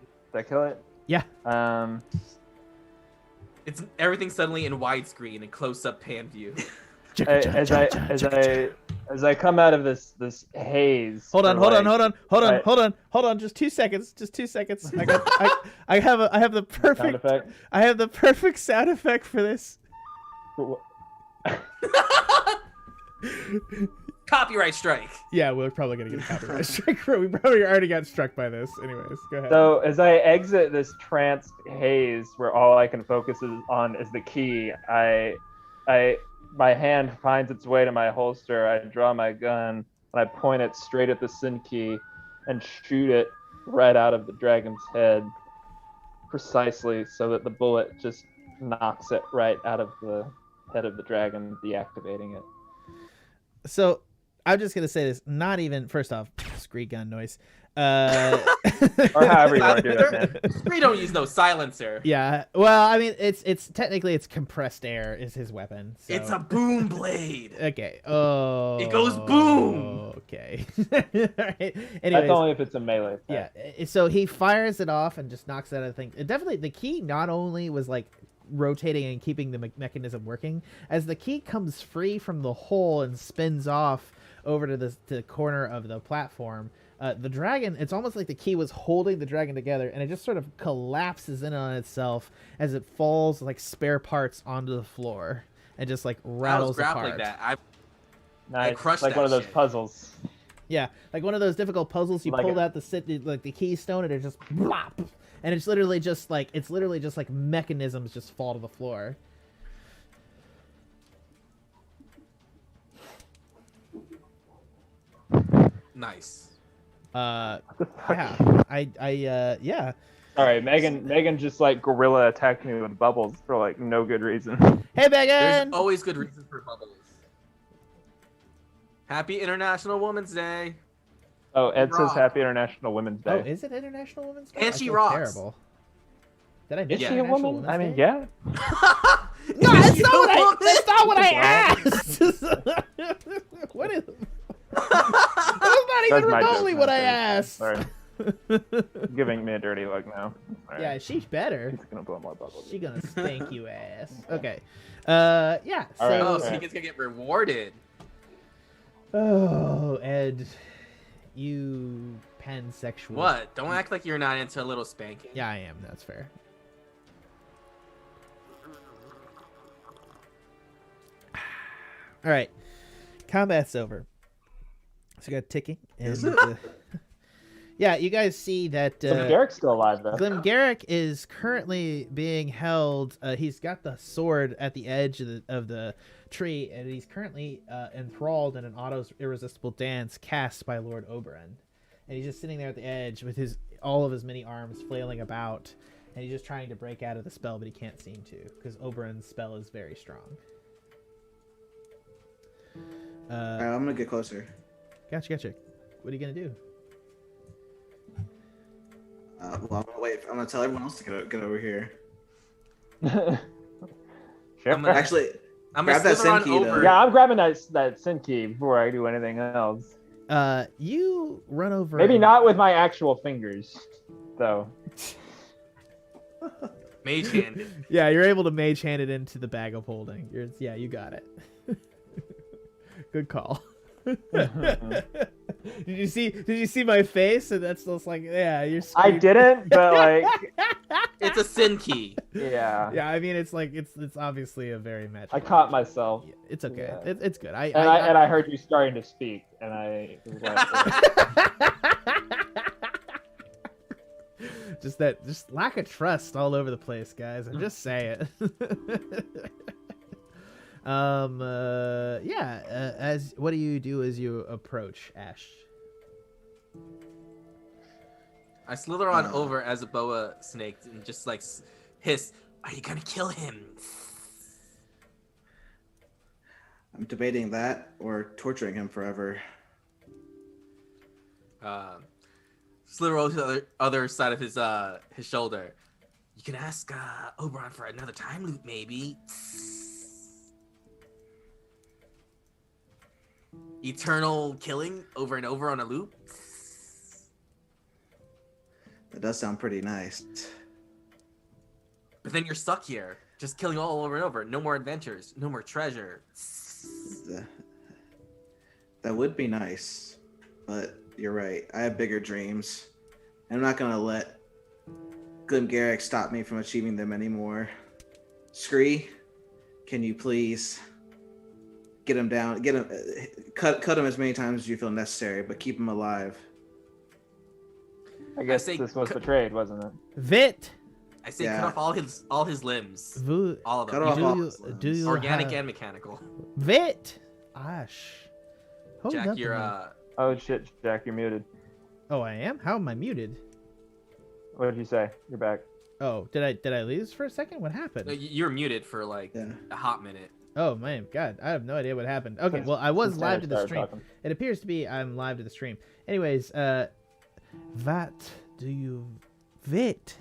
Speaker 1: Yeah.
Speaker 4: It's everything suddenly in widescreen and close-up pan view.
Speaker 2: As I come out of this haze.
Speaker 1: Hold on. Just 2 seconds. I have the perfect
Speaker 2: Sound effect?
Speaker 1: I have the perfect sound effect for this.
Speaker 4: Copyright strike.
Speaker 1: Yeah, we're probably gonna get a copyright strike. We probably already got struck by this. Anyways, go ahead.
Speaker 2: So as I exit this tranced haze where all I can focus on is the key, my hand finds its way to my holster. I draw my gun and I point it straight at the sin key and shoot it right out of the dragon's head, precisely so that the bullet just knocks it right out of the head of the dragon, deactivating it.
Speaker 1: So I'm just gonna say this. Not even first off, Scree gun noise.
Speaker 2: Or however you want to do that, man.
Speaker 4: We don't use no silencer.
Speaker 1: Yeah. Well, I mean, it's technically it's compressed air is his weapon. So.
Speaker 4: It's a boom blade.
Speaker 1: Okay. Oh.
Speaker 4: It goes boom.
Speaker 1: Okay. All right. Anyways,
Speaker 2: That's only if it's a melee attack.
Speaker 1: Yeah. So he fires it off and just knocks it out of the thing. Definitely, the key not only was like rotating and keeping the mechanism working, as the key comes free from the hole and spins off over to the corner of the platform. The dragon, it's almost like the key was holding the dragon together, and it just sort of collapses in on itself as it falls like spare parts onto the floor and just like rattles apart.
Speaker 4: That.
Speaker 2: Nice.
Speaker 4: I crushed
Speaker 2: like
Speaker 4: that
Speaker 2: one of those
Speaker 4: shit.
Speaker 2: Puzzles.
Speaker 1: Yeah, like one of those difficult puzzles. You
Speaker 2: Like
Speaker 1: pulled
Speaker 2: it.
Speaker 1: out the keystone, and it just blop, and it's literally just like mechanisms just fall to the floor.
Speaker 4: Nice.
Speaker 1: Yeah, yeah.
Speaker 2: Sorry, Megan just like gorilla attacked me with bubbles for like no good reason.
Speaker 1: Hey,
Speaker 4: There's
Speaker 1: Megan.
Speaker 4: always good reasons for bubbles. Happy International Women's Day.
Speaker 2: Oh, Ed says
Speaker 4: Rock.
Speaker 2: Happy International Women's Day.
Speaker 1: Oh, is it International Women's Day?
Speaker 4: And
Speaker 1: I
Speaker 4: she
Speaker 1: feel
Speaker 4: rocks.
Speaker 1: Terrible. Did I miss
Speaker 2: Is she a
Speaker 1: International
Speaker 2: woman?
Speaker 1: Women's
Speaker 2: I mean,
Speaker 1: Day?
Speaker 2: yeah.
Speaker 1: No, that's not what I asked. What is? That was not even
Speaker 2: That's my
Speaker 1: remotely
Speaker 2: joke,
Speaker 1: what
Speaker 2: not
Speaker 1: I
Speaker 2: theirs.
Speaker 1: asked.
Speaker 2: Sorry. Giving me a dirty look now. All
Speaker 1: Yeah,
Speaker 2: right.
Speaker 1: she's better.
Speaker 2: She's gonna blow more bubbles.
Speaker 1: She gonna spank you ass. Okay. Yeah. So.
Speaker 2: All right.
Speaker 4: Oh, so he gets gonna get rewarded.
Speaker 1: Oh, Ed, you pansexual.
Speaker 4: What? Don't act like you're not into a little spanking.
Speaker 1: Yeah, I am. That's fair. All right, combat's over. So we got ticking. And,
Speaker 3: Is it?
Speaker 1: yeah, you guys see that
Speaker 2: Garrick's still alive though.
Speaker 1: Garrick is currently being held. He's got the sword at the edge of the tree, and he's currently enthralled in an irresistible dance cast by Lord Oberon. And he's just sitting there at the edge with all of his many arms flailing about, and he's just trying to break out of the spell, but he can't seem to because Oberon's spell is very strong.
Speaker 3: All right, I'm gonna get closer.
Speaker 1: Gotcha. What are you gonna do?
Speaker 3: Well, I'm gonna wait. I'm gonna tell everyone else to get over here.
Speaker 2: Sure.
Speaker 3: Actually,
Speaker 4: I'm
Speaker 3: grab that sin key, though.
Speaker 2: Yeah, I'm grabbing that sin key before I do anything else.
Speaker 1: You run over.
Speaker 2: Maybe not with my actual fingers, though.
Speaker 4: Mage hand.
Speaker 1: Yeah, you're able to mage hand it into the bag of holding. You got it. Good call. Did you see my face? And that's just like, yeah, you're
Speaker 2: I didn't, but like
Speaker 4: it's a sin key.
Speaker 2: Yeah.
Speaker 1: Yeah, I mean it's obviously a very magical.
Speaker 2: I caught myself.
Speaker 1: It's okay.
Speaker 2: Yeah.
Speaker 1: It's good.
Speaker 2: I heard you starting to speak, and I was like,
Speaker 1: just lack of trust all over the place, guys. I'm just saying. As what do you do as you approach Ashe?
Speaker 4: I slither on over as a boa snake and just like hiss, "Are you gonna kill him?"
Speaker 3: I'm debating that or torturing him forever.
Speaker 4: Slither over to the other side of his shoulder. You can ask Oberon for another time loop, maybe. Eternal killing over and over on a loop.
Speaker 3: That does sound pretty nice.
Speaker 4: But then you're stuck here, just killing all over and over. No more adventures, no more treasure.
Speaker 3: That would be nice, but you're right. I have bigger dreams. I'm not gonna let Glim Garrick stop me from achieving them anymore. Scree, can you please get him down? Get him, cut him as many times as you feel necessary, but keep him alive.
Speaker 2: I guess this was betrayed, wasn't it?
Speaker 1: Vit.
Speaker 4: I say cut off all his limbs. All of them.
Speaker 3: Cut off all his limbs.
Speaker 1: Do you
Speaker 4: Organic and mechanical.
Speaker 1: Vit. Ashe. Hold
Speaker 4: Jack,
Speaker 1: up
Speaker 4: you're
Speaker 2: Oh shit, Jack, you're muted.
Speaker 1: Oh, I am? How am I muted?
Speaker 2: What did you say? You're back.
Speaker 1: Oh, did I lose for a second? What happened?
Speaker 4: You're muted for like a hot minute.
Speaker 1: Oh my god, I have no idea what happened. Okay, well I was live to the stream. It appears to be I'm live to the stream. Anyways, Vat, do you Vit?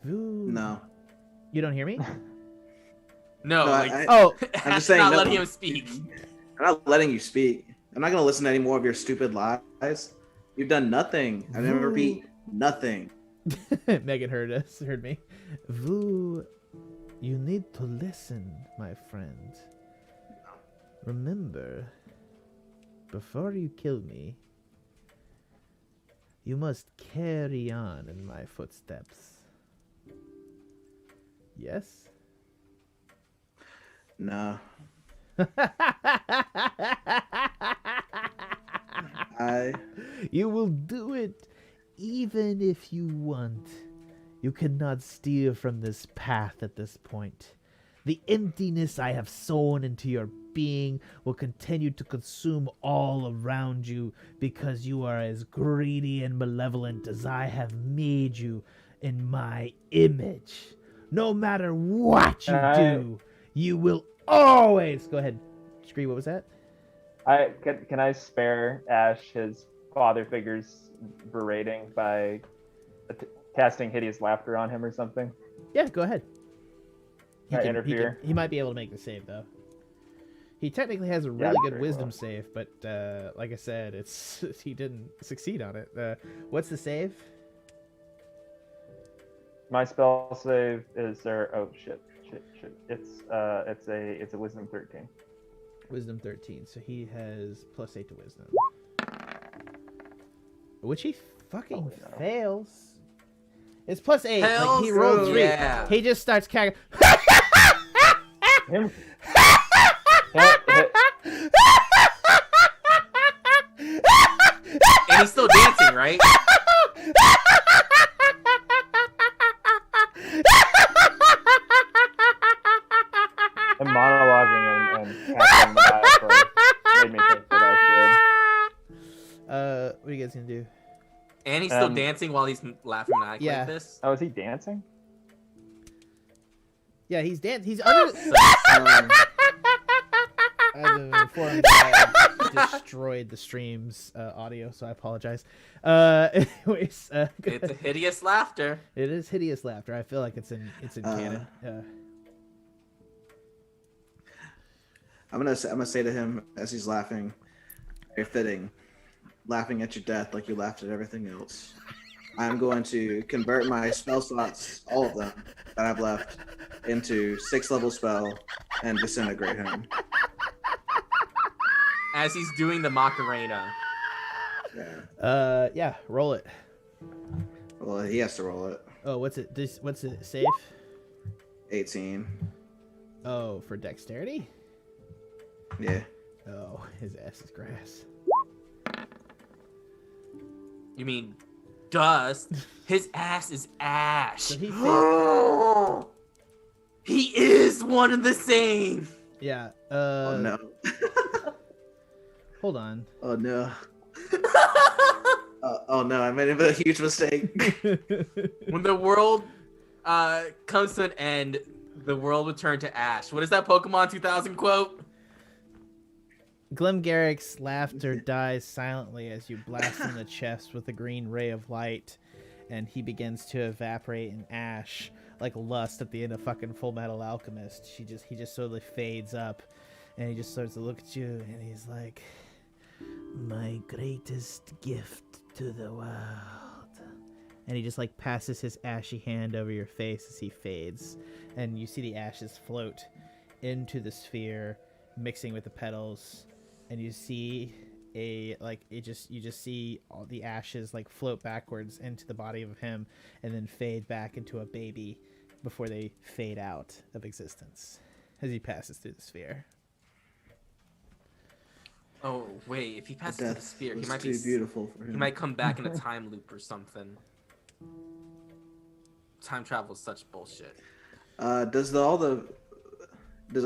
Speaker 3: No.
Speaker 1: You don't hear me?
Speaker 4: No,
Speaker 3: I'm just saying.
Speaker 4: Not letting him speak.
Speaker 3: I'm not letting you speak. I'm not gonna listen to any more of your stupid lies. You've done nothing. I never repeat nothing.
Speaker 1: Megan heard me. Vous, you need to listen, my friend. Remember, before you kill me, you must carry on in my footsteps. Yes?
Speaker 3: No.
Speaker 1: You will do it even if you want. You cannot steer from this path at this point. The emptiness I have sown into your being will continue to consume all around you because you are as greedy and malevolent as I have made you in my image. No matter what you do, you will always... Go ahead. Scree, what was that?
Speaker 2: Can I spare Ashe his father figure's berating by casting hideous laughter on him or something?
Speaker 1: Yeah, go ahead.
Speaker 2: Interfere.
Speaker 1: He might be able to make the save though. He technically has a really good wisdom save, but like I said, he didn't succeed on it. What's the save?
Speaker 2: My spell save is oh shit. It's a wisdom 13.
Speaker 1: Wisdom 13. So he has +8 to wisdom. which he fucking fails. It's +8.
Speaker 4: Hell
Speaker 1: Like, he rolled 3.
Speaker 4: yeah.
Speaker 1: He just starts cackling.
Speaker 2: Him.
Speaker 4: And he's still dancing, right?
Speaker 2: And monologuing and casting the diaphragm made me think that I should.
Speaker 1: What are you guys gonna do?
Speaker 4: And he's still dancing while he's laughing maniacally like this.
Speaker 2: Oh, is he dancing?
Speaker 1: Yeah, he's dancing. He's under. I've informed that I destroyed the stream's audio, so I apologize. Anyways,
Speaker 4: it's a hideous laughter.
Speaker 1: It is hideous laughter. I feel like it's in canon.
Speaker 3: I'm gonna say to him as he's laughing, very fitting, laughing at your death like you laughed at everything else. I'm going to convert my spell slots, all of them that I've left, into 6th-level spell and disintegrate him.
Speaker 4: As he's doing the Macarena.
Speaker 3: Yeah.
Speaker 1: Yeah. Roll it.
Speaker 3: Well, he has to roll it.
Speaker 1: Oh, what's it? What's it? Safe?
Speaker 3: 18.
Speaker 1: Oh, for dexterity?
Speaker 3: Yeah.
Speaker 1: Oh, his ass is grass.
Speaker 4: You mean dust? His ass is Ashe.
Speaker 1: So he
Speaker 4: He is one and the same.
Speaker 1: Yeah.
Speaker 3: Oh no.
Speaker 1: Hold on.
Speaker 3: Oh no. Oh no, I made a huge mistake.
Speaker 4: When the world comes to an end, the world will turn to Ashe. What is that Pokemon 2000 quote?
Speaker 1: Garrick's laughter dies silently as you blast him in the chest with a green ray of light, and he begins to evaporate in ash like Lust at the end of fucking Full Metal Alchemist. He just slowly fades up, and he just starts to look at you, and he's like, "My greatest gift to the world." And he just like passes his ashy hand over your face as he fades, and you see the ashes float into the sphere, mixing with the petals. And you see you just see all the ashes like float backwards into the body of him and then fade back into a baby before they fade out of existence as he passes through the sphere.
Speaker 4: Oh wait, if he passes through the sphere, he might
Speaker 3: be beautiful for him.
Speaker 4: He might come back in a time loop or something. Time travel is such bullshit.
Speaker 3: Does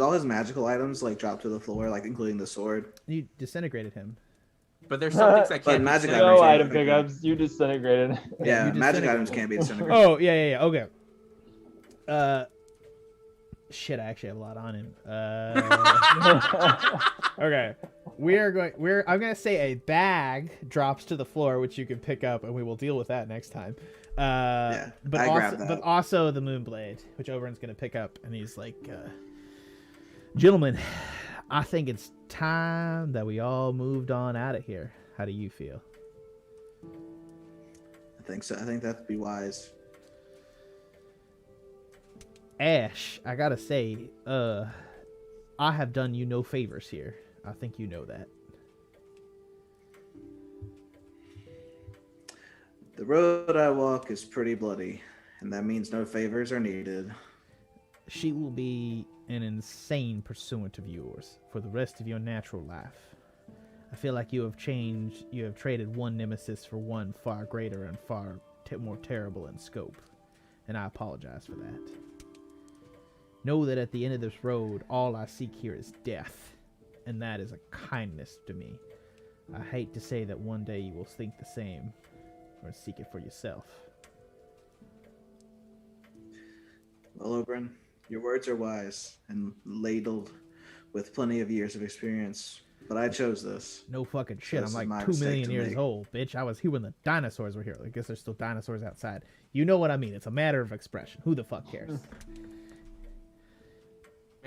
Speaker 3: all his magical items like drop to the floor, like including the sword?
Speaker 1: You disintegrated him.
Speaker 4: But there's some things that can't.
Speaker 3: Magic
Speaker 4: be
Speaker 2: no item pickups. You disintegrated.
Speaker 3: Yeah, magic items can't be disintegrated.
Speaker 1: Oh yeah. Okay. Shit, I actually have a lot on him. Okay. I'm gonna say a bag drops to the floor, which you can pick up, and we will deal with that next time. But also the Moonblade, which Oberon's gonna pick up, and he's like, "Gentlemen, I think it's time that we all moved on out of here. How do you feel?"
Speaker 3: I think so. I think that'd be wise.
Speaker 1: Ashe, I gotta say, I have done you no favors here. I think you know that.
Speaker 3: The road I walk is pretty bloody, and that means no favors are needed.
Speaker 1: She will be an insane pursuant of yours for the rest of your natural life. I feel like you have traded one nemesis for one far greater and far more terrible in scope, and I apologize for that. Know that at the end of this road, all I seek here is death, and that is a kindness to me. I hate to say that one day you will think the same, or seek it for yourself.
Speaker 3: Well, Oberon, your words are wise and ladled with plenty of years of experience, but I chose this.
Speaker 1: No fucking shit.
Speaker 3: This
Speaker 1: I'm
Speaker 3: is
Speaker 1: like
Speaker 3: my
Speaker 1: 2 million
Speaker 3: mistake to
Speaker 1: years
Speaker 3: make.
Speaker 1: old, bitch. I was here when the dinosaurs were here. I guess there's still dinosaurs outside. You know what I mean. It's a matter of expression. Who the fuck cares?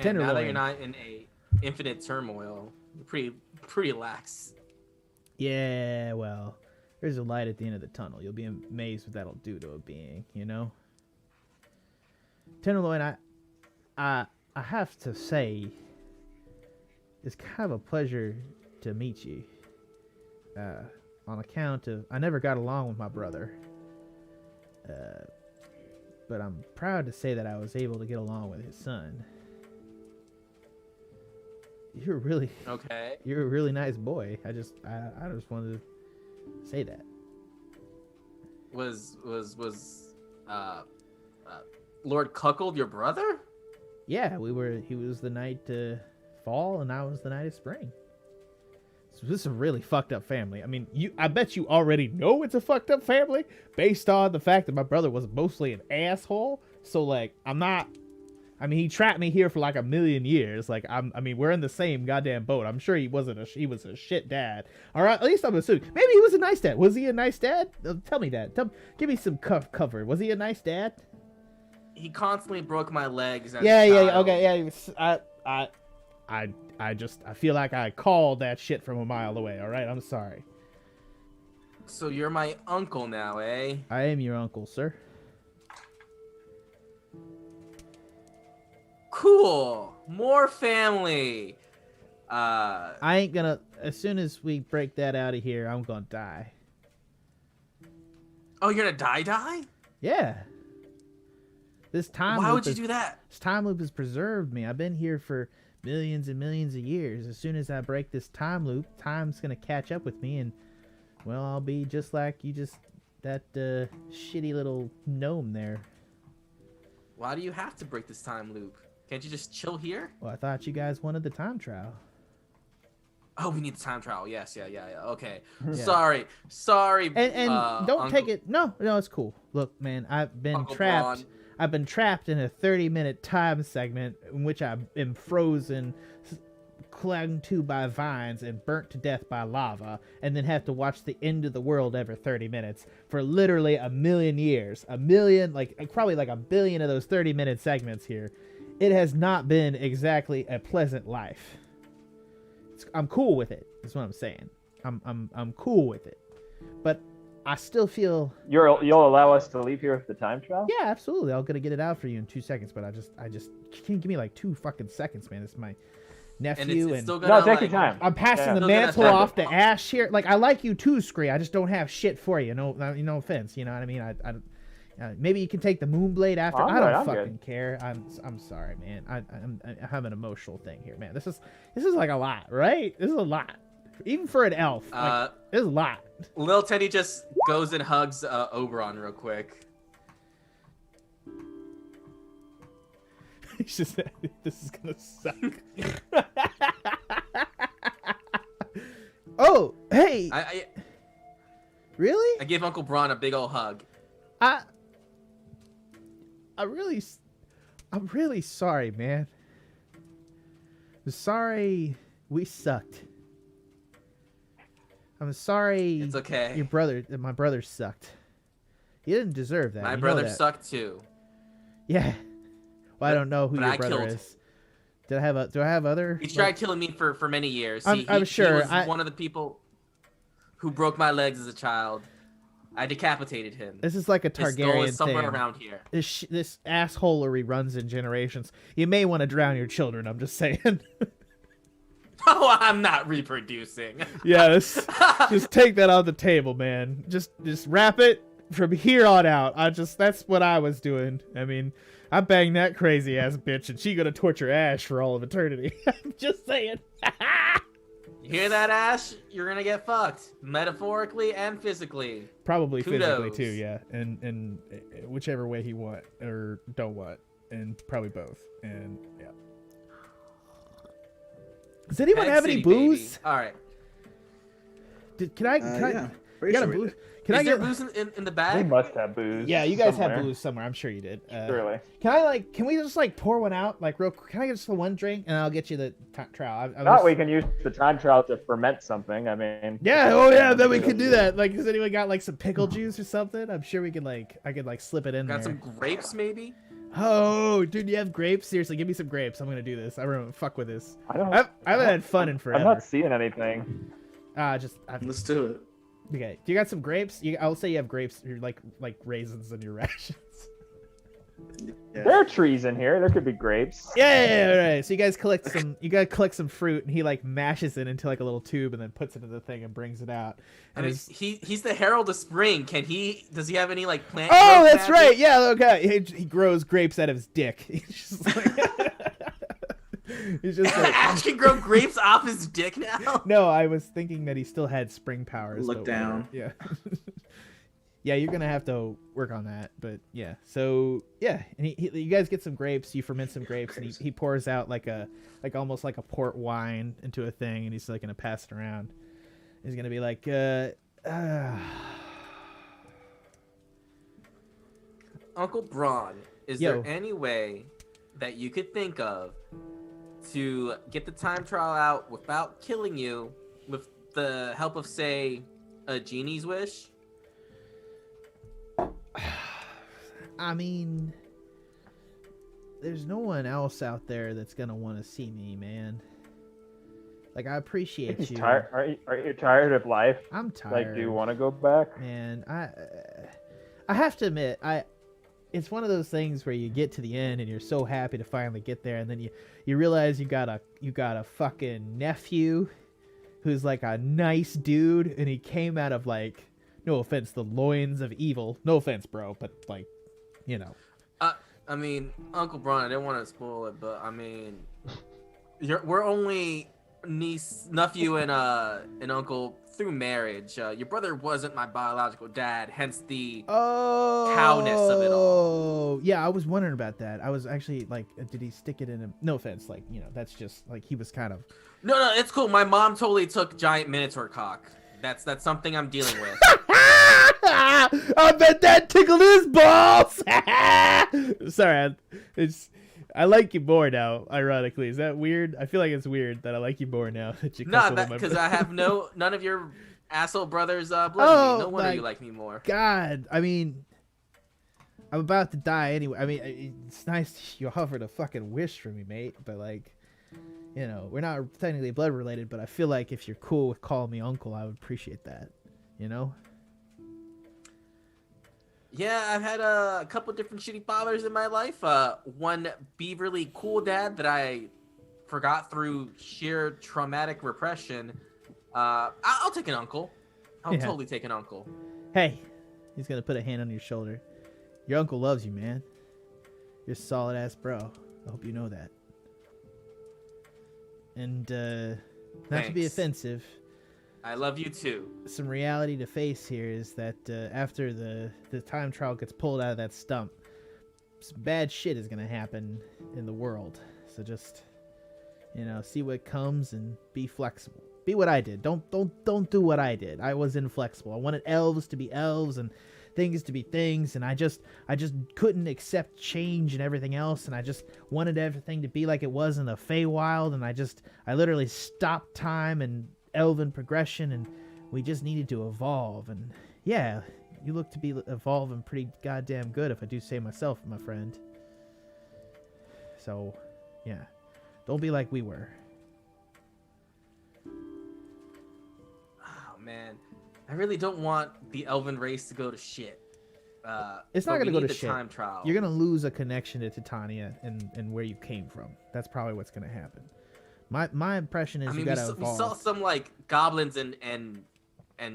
Speaker 4: Man, now that you're not in a infinite turmoil, you're pretty lax.
Speaker 1: Yeah, well, there's a light at the end of the tunnel. You'll be amazed what that'll do to a being, you know? Tenderloin, I have to say, it's kind of a pleasure to meet you. on account of I never got along with my brother. But I'm proud to say that I was able to get along with his son. You're a really nice boy. I just wanted to say that.
Speaker 4: Was Lord Cuckold your brother?
Speaker 1: Yeah, he was the knight to fall and I was the knight of spring. So this is a really fucked up family. I mean, I bet you already know it's a fucked up family based on the fact that my brother was mostly an asshole. So like, he trapped me here for like a million years. Like, we're in the same goddamn boat. I'm sure he was a shit dad. All right, at least I'm assuming. Maybe he was a nice dad. Was he a nice dad? Tell me that. Give me some cover. Was he a nice dad?
Speaker 4: He constantly broke my legs.
Speaker 1: Yeah, okay, yeah. I feel like I called that shit from a mile away. All right, I'm sorry.
Speaker 4: So you're my uncle now, eh?
Speaker 1: I am your uncle, sir.
Speaker 4: Cool. More family.
Speaker 1: I ain't gonna. As soon as we break that out of here, I'm gonna die.
Speaker 4: Oh, you're gonna die?
Speaker 1: Yeah. This time.
Speaker 4: Why would you do that?
Speaker 1: This time loop has preserved me. I've been here for millions and millions of years. As soon as I break this time loop, time's gonna catch up with me, and well, I'll be just like that shitty little gnome there.
Speaker 4: Why do you have to break this time loop? Can't you just chill here?
Speaker 1: Well, I thought you guys wanted the time trial.
Speaker 4: Oh, we need the time trial. Yes, yeah. Okay.
Speaker 1: Yeah.
Speaker 4: Sorry.
Speaker 1: And don't take it. No, it's cool. Look, man, I've been
Speaker 4: Uncle
Speaker 1: trapped.
Speaker 4: Braun.
Speaker 1: I've been trapped in a 30-minute time segment in which I am frozen, clung to by vines, and burnt to death by lava, and then have to watch the end of the world every 30 minutes for literally a million years. Probably like a billion of those 30-minute segments here. It has not been exactly a pleasant life. I'm cool with it. That's what I'm saying. I'm cool with it, but I still feel
Speaker 2: you'll allow us to leave here with the time trial.
Speaker 1: Yeah, absolutely. I'm gonna get it out for you in 2 seconds, but I just can you give me like 2 fucking seconds, man? It's my nephew, and
Speaker 4: still gonna,
Speaker 2: take your time.
Speaker 1: I'm passing the mantle off to Ashe here. Like, I like you too, Scree. I just don't have shit for you. No offense. You know what I mean? Maybe you can take the Moonblade after. I don't fucking care. I'm sorry, man. I have an emotional thing here, man. This is like a lot, right? This is a lot, even for an elf. This is a lot.
Speaker 4: Lil Teddy just goes and hugs Oberon real quick.
Speaker 1: He's just, this is gonna suck. Oh, hey. Really?
Speaker 4: I gave Uncle Braun a big old hug.
Speaker 1: I'm really sorry, man. I'm sorry we sucked. I'm sorry.
Speaker 4: It's okay.
Speaker 1: My brother sucked. He didn't deserve that.
Speaker 4: My brother sucked too.
Speaker 1: Yeah. Well, I don't know who your brother is. Do I have other?
Speaker 4: He tried killing me for many years.
Speaker 1: I'm sure.
Speaker 4: He was one of the people who broke my legs as a child. I decapitated him.
Speaker 1: This is like a Targaryen thing.
Speaker 4: Somewhere around here.
Speaker 1: This assholery runs in generations. You may want to drown your children. I'm just saying.
Speaker 4: Oh, I'm not reproducing.
Speaker 1: Yes. Just take that off the table, man. Just wrap it from here on out. That's what I was doing. I mean, I banged that crazy ass bitch, and she gonna torture Ashe for all of eternity. I'm just saying.
Speaker 4: You hear that, Ashe? You're gonna get fucked, metaphorically and physically.
Speaker 1: Probably
Speaker 4: Kudos.
Speaker 1: physically too, yeah. And whichever way he want or don't want, and probably both. And yeah. Does anyone have any booze?
Speaker 4: Baby. All right.
Speaker 1: Can I?
Speaker 3: Yeah.
Speaker 1: You got a booze? Can I
Speaker 4: get
Speaker 1: get
Speaker 4: booze in the bag?
Speaker 2: We must have booze.
Speaker 1: Yeah, you guys
Speaker 2: somewhere.
Speaker 1: have booze somewhere. I'm sure you did.
Speaker 2: Surely.
Speaker 1: Can we just pour one out real quick? Can I get just the one drink and I'll get you the trial?
Speaker 2: We can use the time trial to ferment something. I mean.
Speaker 1: Yeah. Oh yeah. Then we could do that. Has anyone got some pickle juice or something? I'm sure we could I could slip it in there.
Speaker 4: Got some grapes maybe?
Speaker 1: Oh, dude, you have grapes? Seriously, give me some grapes. I'm gonna do this. I don't fuck with this. I haven't had fun in forever.
Speaker 2: I'm not seeing anything.
Speaker 3: Let's do it.
Speaker 1: Okay. Do you got some grapes? I'll say you have grapes. You're like raisins in your rations.
Speaker 3: Yeah.
Speaker 2: There are trees in here. There could be grapes.
Speaker 1: Yeah, right. So you guys collect some. You gotta collect some fruit, and he like mashes it into like a little tube, and then puts it in the thing and brings it out.
Speaker 4: I mean, he's the Herald of Spring. Does he have any like plant?
Speaker 1: Oh, that's
Speaker 4: magic?
Speaker 1: right. Yeah, okay. He grows grapes out of his dick. He's just like, he's just like,
Speaker 4: Ashe can grow grapes off his dick now.
Speaker 1: No, I was thinking that he still had spring powers.
Speaker 3: Look down.
Speaker 1: Yeah. Yeah, you're gonna have to work on that, but yeah. So yeah, and you guys get some grapes. You ferment some grapes, and he pours out like almost like a port wine into a thing, and he's like gonna pass it around. He's gonna be like,
Speaker 4: Uncle Braun, is there any way that you could think of to get the time trial out without killing you, with the help of, say, a genie's wish?
Speaker 1: I mean, there's no one else out there that's gonna want to see me, man. Like, I appreciate you.
Speaker 2: Are you tired of life?
Speaker 1: I'm tired.
Speaker 2: Like, do you want to go back?
Speaker 1: Man, I have to admit, it's one of those things where you get to the end and you're so happy to finally get there, and then you realize you got a fucking nephew who's like a nice dude, and he came out of, like, no offense, the loins of evil. No offense, bro, but like, you know.
Speaker 4: I mean, Uncle Braun, I didn't want to spoil it, but I mean, we're only nephew and uncle through marriage. Your brother wasn't my biological dad, hence the cowness of it all.
Speaker 1: Yeah, I was wondering about that. I was actually like, did he stick it in him? No offense, like, you know, that's just like he was kind of.
Speaker 4: No, it's cool. My mom totally took giant minotaur cock. That's something I'm dealing with.
Speaker 1: I bet that tickled his balls. Sorry, I like you more now. Ironically, is that weird? I feel like it's weird that I like you more now that you.
Speaker 4: No, because I have none of your asshole brothers blood me. No wonder you like me more.
Speaker 1: God, I mean, I'm about to die anyway. I mean, it's nice you offered a fucking wish for me, mate. But like, you know, we're not technically blood related, but I feel like if you're cool with calling me uncle, I would appreciate that. You know?
Speaker 4: Yeah, I've had a couple different shitty fathers in my life. One beaverly cool dad that I forgot through sheer traumatic repression. I'll take an uncle. I'll totally take an uncle.
Speaker 1: Hey, he's gonna put a hand on your shoulder. Your uncle loves you, man. You're a solid ass bro. I hope you know that. And not to be offensive,
Speaker 4: I love you too.
Speaker 1: Some reality to face here is that after the time trial gets pulled out of that stump, some bad shit is gonna happen in the world. So just, you know, see what comes and be flexible. Be what I did. Don't do what I did. I was inflexible. I wanted elves to be elves and things to be things, and I just couldn't accept change and everything else, and I just wanted everything to be like it was in the Feywild, and I literally stopped time and elven progression, and we just needed to evolve. And yeah, you look to be evolving pretty goddamn good, if I do say myself, my friend. So yeah, don't be like we were.
Speaker 4: Oh man, I really don't want the elven race to go to shit.
Speaker 1: It's not gonna go to shit.
Speaker 4: Time trial.
Speaker 1: You're gonna lose a connection to Titania and where you came from. That's probably what's gonna happen. My impression is you gotta evolve.
Speaker 4: We saw some like goblins and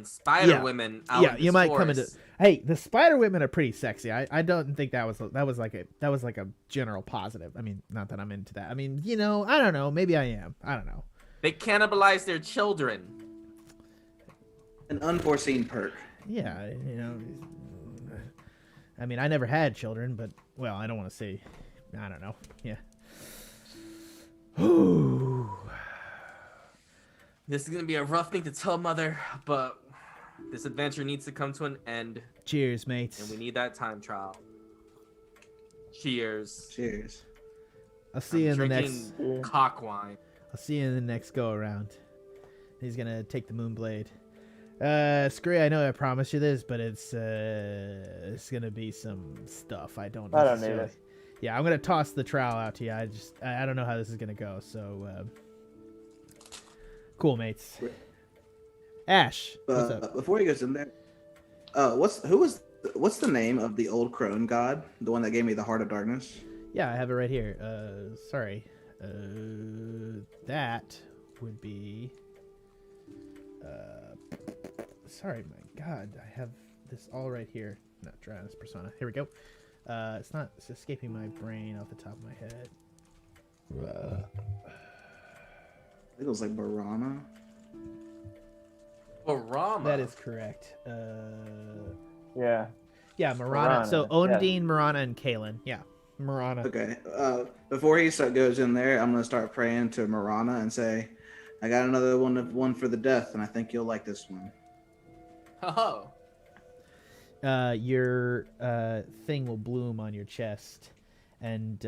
Speaker 4: spider women out in
Speaker 1: you might
Speaker 4: forest.
Speaker 1: come into. Hey, the spider women are pretty sexy. I don't think that was like a general positive. I mean, not that I'm into that. I mean, you know, I don't know. Maybe I am. I don't know.
Speaker 4: They cannibalize their children.
Speaker 3: An unforeseen perk.
Speaker 1: Yeah, you know. I mean, I never had children, but well, I don't want to say. I don't know. Yeah.
Speaker 4: This is gonna be a rough thing to tell Mother, but this adventure needs to come to an end.
Speaker 1: Cheers, mates.
Speaker 4: And we need that time trial. Cheers.
Speaker 3: Cheers.
Speaker 1: I'll see you in the next
Speaker 4: cock wine.
Speaker 1: I'll see you in the next go around. He's gonna take the moonblade. Scree, I know I promised you this, but it's gonna be some stuff I don't
Speaker 2: need it.
Speaker 1: Yeah, I'm gonna toss the trowel out to you. I don't know how this is gonna go, so cool, mates. Ashe, what's up?
Speaker 3: Before he goes in there, who was What's the name of the old crone god? The one that gave me the heart of darkness?
Speaker 1: Yeah, I have it right here. Sorry. That would be... sorry, my god. I have this all right here. Not Dryanis Persona. Here we go. It's escaping my brain off the top of my head.
Speaker 3: I think it was like Barana.
Speaker 4: Barama.
Speaker 1: That is correct.
Speaker 2: Yeah.
Speaker 1: Yeah, Marana. So Ondine, Marana, and Kalen. Yeah, Marana.
Speaker 3: Okay. Before he goes in there, I'm gonna start praying to Marana and say, "I got another one for the death, and I think you'll like this one."
Speaker 4: Oh.
Speaker 1: Your thing will bloom on your chest, and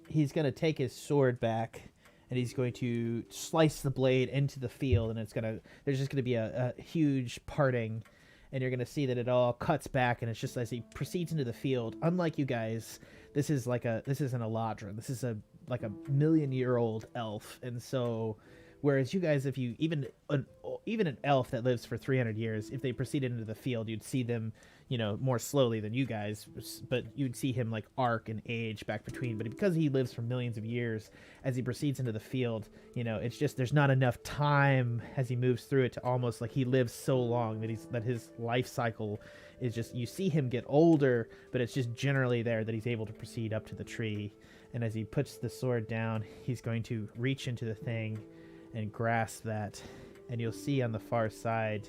Speaker 1: he's gonna take his sword back, and he's going to slice the blade into the field, and there's just gonna be a huge parting, and you're gonna see that it all cuts back, and it's just as he proceeds into the field. Unlike you guys, this is an Eladrin. This is a 1,000,000-year-old elf, and so. Whereas you guys, if you even an elf that lives for 300 years, if they proceeded into the field, you'd see them, more slowly than you guys, but you'd see him like arc and age back between. But because he lives for millions of years, as he proceeds into the field, it's just there's not enough time as he moves through it to almost like he lives so long that his life cycle is just you see him get older, but it's just generally there that he's able to proceed up to the tree. And as he puts the sword down, he's going to reach into the thing and grasp that, and you'll see on the far side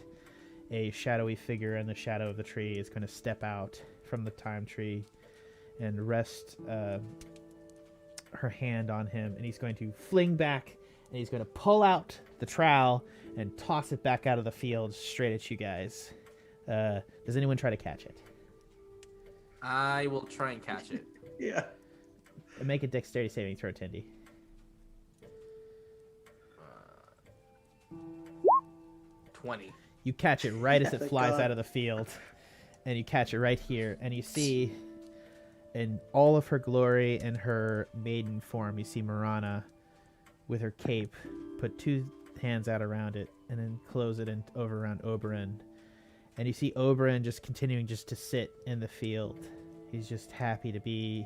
Speaker 1: a shadowy figure in the shadow of the tree is going to step out from the time tree and rest her hand on him, and he's going to fling back, and he's going to pull out the trowel and toss it back out of the field straight at you guys. Does anyone try to catch it?
Speaker 4: I will try and catch it.
Speaker 3: Yeah.
Speaker 1: Make a dexterity saving throw, Tindy.
Speaker 4: 20.
Speaker 1: You catch it right as it flies out of the field, and you catch it right here, and you see in all of her glory and her maiden form, you see Marana with her cape put two hands out around it and then close it over around Oberyn, and you see Oberyn just continuing just to sit in the field. He's just happy to be,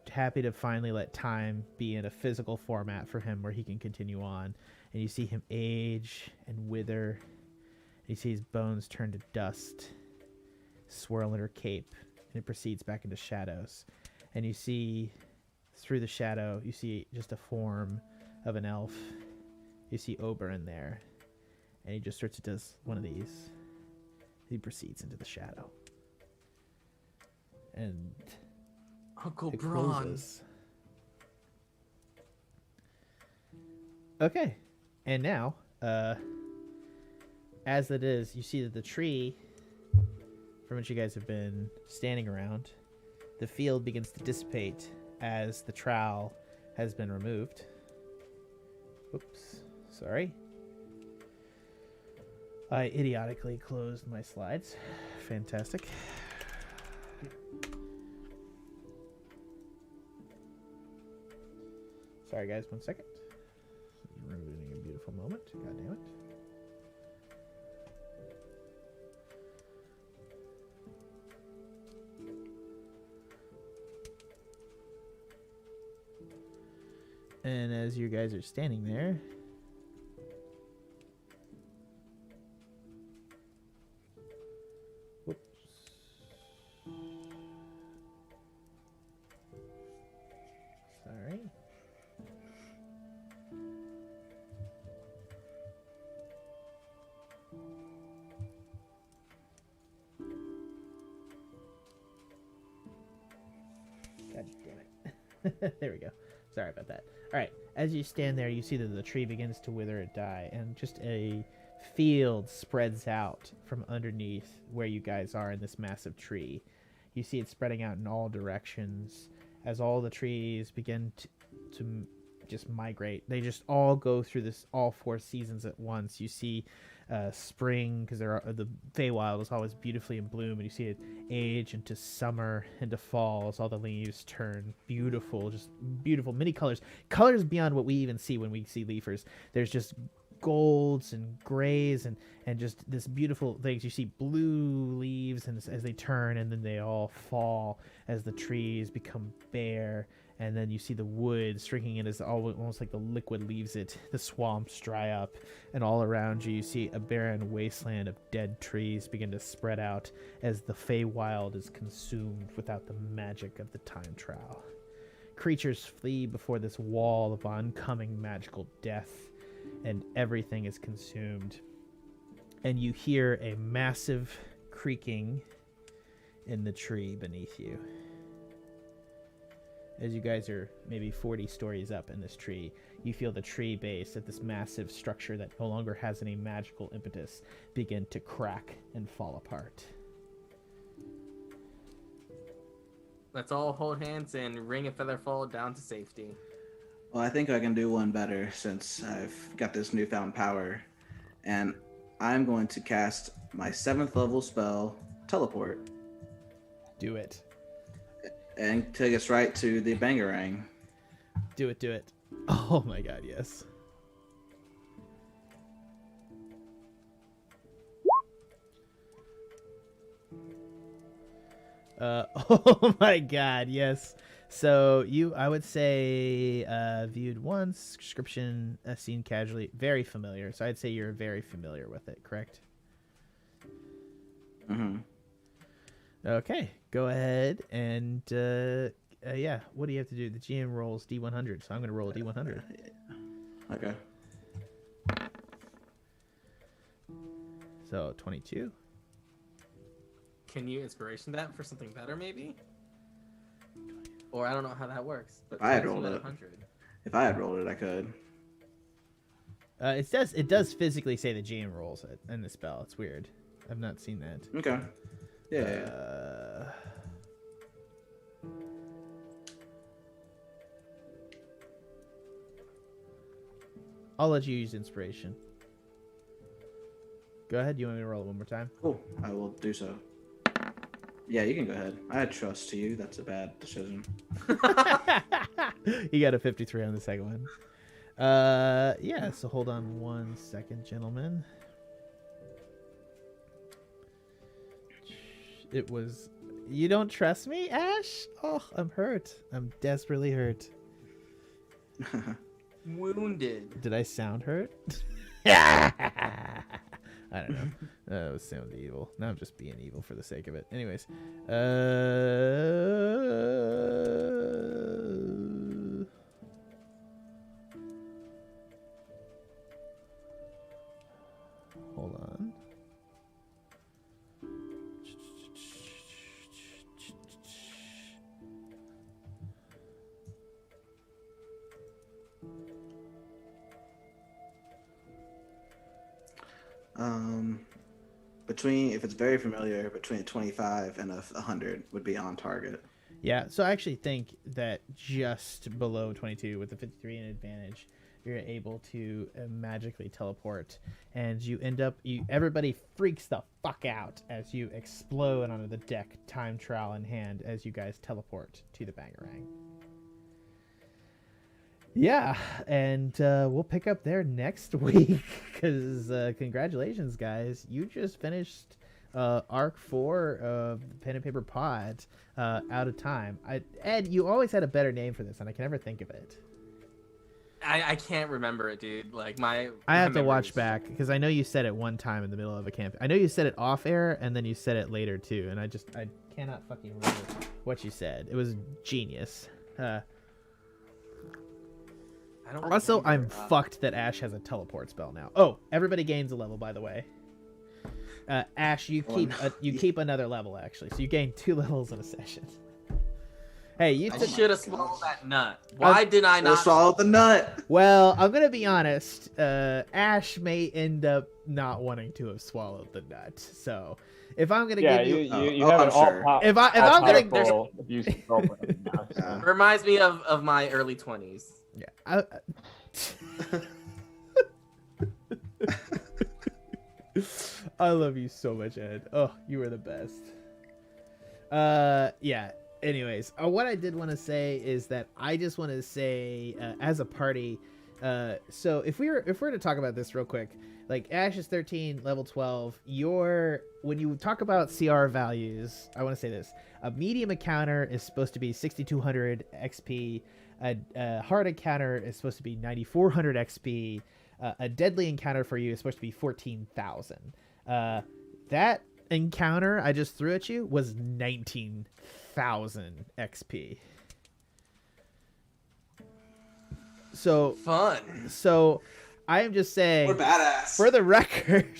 Speaker 1: happy to finally let time be in a physical format for him where he can continue on. And you see him age and wither. And you see his bones turn to dust, swirl in her cape, and it proceeds back into shadows. And you see, through the shadow, you see just a form of an elf. You see Oberyn there. And he just starts to does one of these. He proceeds into the shadow. And
Speaker 4: Uncle
Speaker 1: it
Speaker 4: Braun.
Speaker 1: closes. Okay. And now, as it is, you see that the tree from which you guys have been standing around, the field begins to dissipate as the trowel has been removed. Oops, sorry. I idiotically closed my slides. Fantastic. Sorry guys, 1 second. Ruining a beautiful moment. God damn it. And as you guys are standing there, whoops. Sorry. God damn it. There we go. Sorry about that. All right. As you stand there, you see that the tree begins to wither and die, and just a field spreads out from underneath where you guys are in this massive tree. You see it spreading out in all directions as all the trees begin to just migrate. They just all go through all 4 seasons at once. You see spring, because the Feywild is always beautifully in bloom, and you see it age into summer, into fall as all the leaves turn beautiful, just beautiful, many colors beyond what we even see when we see leafers. There's just golds and grays and just this beautiful things. You see blue leaves and as they turn, and then they all fall as the trees become bare. And then you see the wood shrinking in as almost like the liquid leaves it. The swamps dry up, and all around you, you see a barren wasteland of dead trees begin to spread out as the Feywild is consumed without the magic of the time trowel. Creatures flee before this wall of oncoming magical death, and everything is consumed. And you hear a massive creaking in the tree beneath you. As you guys are maybe 40 stories up in this tree, you feel the tree base of this massive structure that no longer has any magical impetus begin to crack and fall apart.
Speaker 4: Let's all hold hands and ring a feather fall down to safety.
Speaker 3: Well, I think I can do one better since I've got this newfound power. And I'm going to cast my 7th level spell, Teleport.
Speaker 1: Do it.
Speaker 3: And take us right to the Bangarang.
Speaker 1: Do it. Oh my god, yes. Oh my god, yes. So I would say, viewed once, description, seen casually, very familiar. So I'd say you're very familiar with it, correct?
Speaker 3: Mm-hmm.
Speaker 1: Okay, go ahead and, yeah, what do you have to do? The GM rolls D100, so I'm going to roll a D100.
Speaker 3: Okay.
Speaker 1: So, 22.
Speaker 4: Can you inspiration that for something better, maybe? Or I don't know how that works. But
Speaker 3: If I had rolled it.
Speaker 4: 100.
Speaker 3: If I had rolled it, I could.
Speaker 1: It does physically say the GM rolls it in the spell. It's weird. I've not seen that.
Speaker 3: Okay. Yeah.
Speaker 1: I'll let you use inspiration. Go ahead. You want me to roll it one more time?
Speaker 3: Cool. I will do so. Yeah, you can go ahead. I had trust to you. That's a bad decision.
Speaker 1: You got a 53 on the second one. Yeah, so hold on one second, gentlemen. It was... You don't trust me, Ashe? Oh, I'm hurt. I'm desperately hurt.
Speaker 4: Wounded.
Speaker 1: Did I sound hurt? I don't know. It was sound evil. Now I'm just being evil for the sake of it. Anyways. Hold on.
Speaker 3: If it's very familiar, between 25 and 100 would be on target.
Speaker 1: Yeah, so I actually think that just below 22 with the 53 in advantage, you're able to magically teleport, and you end up, everybody freaks the fuck out as you explode onto the deck, time trowel in hand, as you guys teleport to the Bangarang. Yeah, and we'll pick up there next week, because congratulations, guys. You just finished Arc 4 of the Pen and Paper Pod out of time. Ed, you always had a better name for this, and I can never think of it.
Speaker 4: I can't remember it, dude. Like, I
Speaker 1: have to watch back, because I know you said it one time in the middle of a camp. I know you said it off air, and then you said it later, too, and I cannot fucking remember what you said. It was genius. Also, I'm fucked that Ashe has a teleport spell now. Oh, everybody gains a level, by the way. Ashe, you keep another level, actually. So you gain 2 levels in a session. Hey,
Speaker 4: I should have swallowed that nut. Why did I not
Speaker 3: swallow the nut?
Speaker 1: Well, I'm gonna be honest. Ashe may end up not wanting to have swallowed the nut. So, if I'm gonna give
Speaker 2: you have an all
Speaker 1: if I'm
Speaker 2: gonna abusive girlfriend now, so.
Speaker 4: Reminds me of my early 20s.
Speaker 1: Yeah. I love you so much, Ed. Oh, you are the best. Yeah. Anyways, what I did want to say is that I just want to say, as a party, So if we're to talk about this real quick, like Ashe is 13, level 12. When you talk about CR values, I want to say this: a medium encounter is supposed to be 6,200 XP. A hard encounter is supposed to be 9,400 XP. A deadly encounter for you is supposed to be 14,000. That encounter I just threw at you was 19,000 XP. So
Speaker 4: fun.
Speaker 1: So I am just saying,
Speaker 3: we're badass.
Speaker 1: For the record,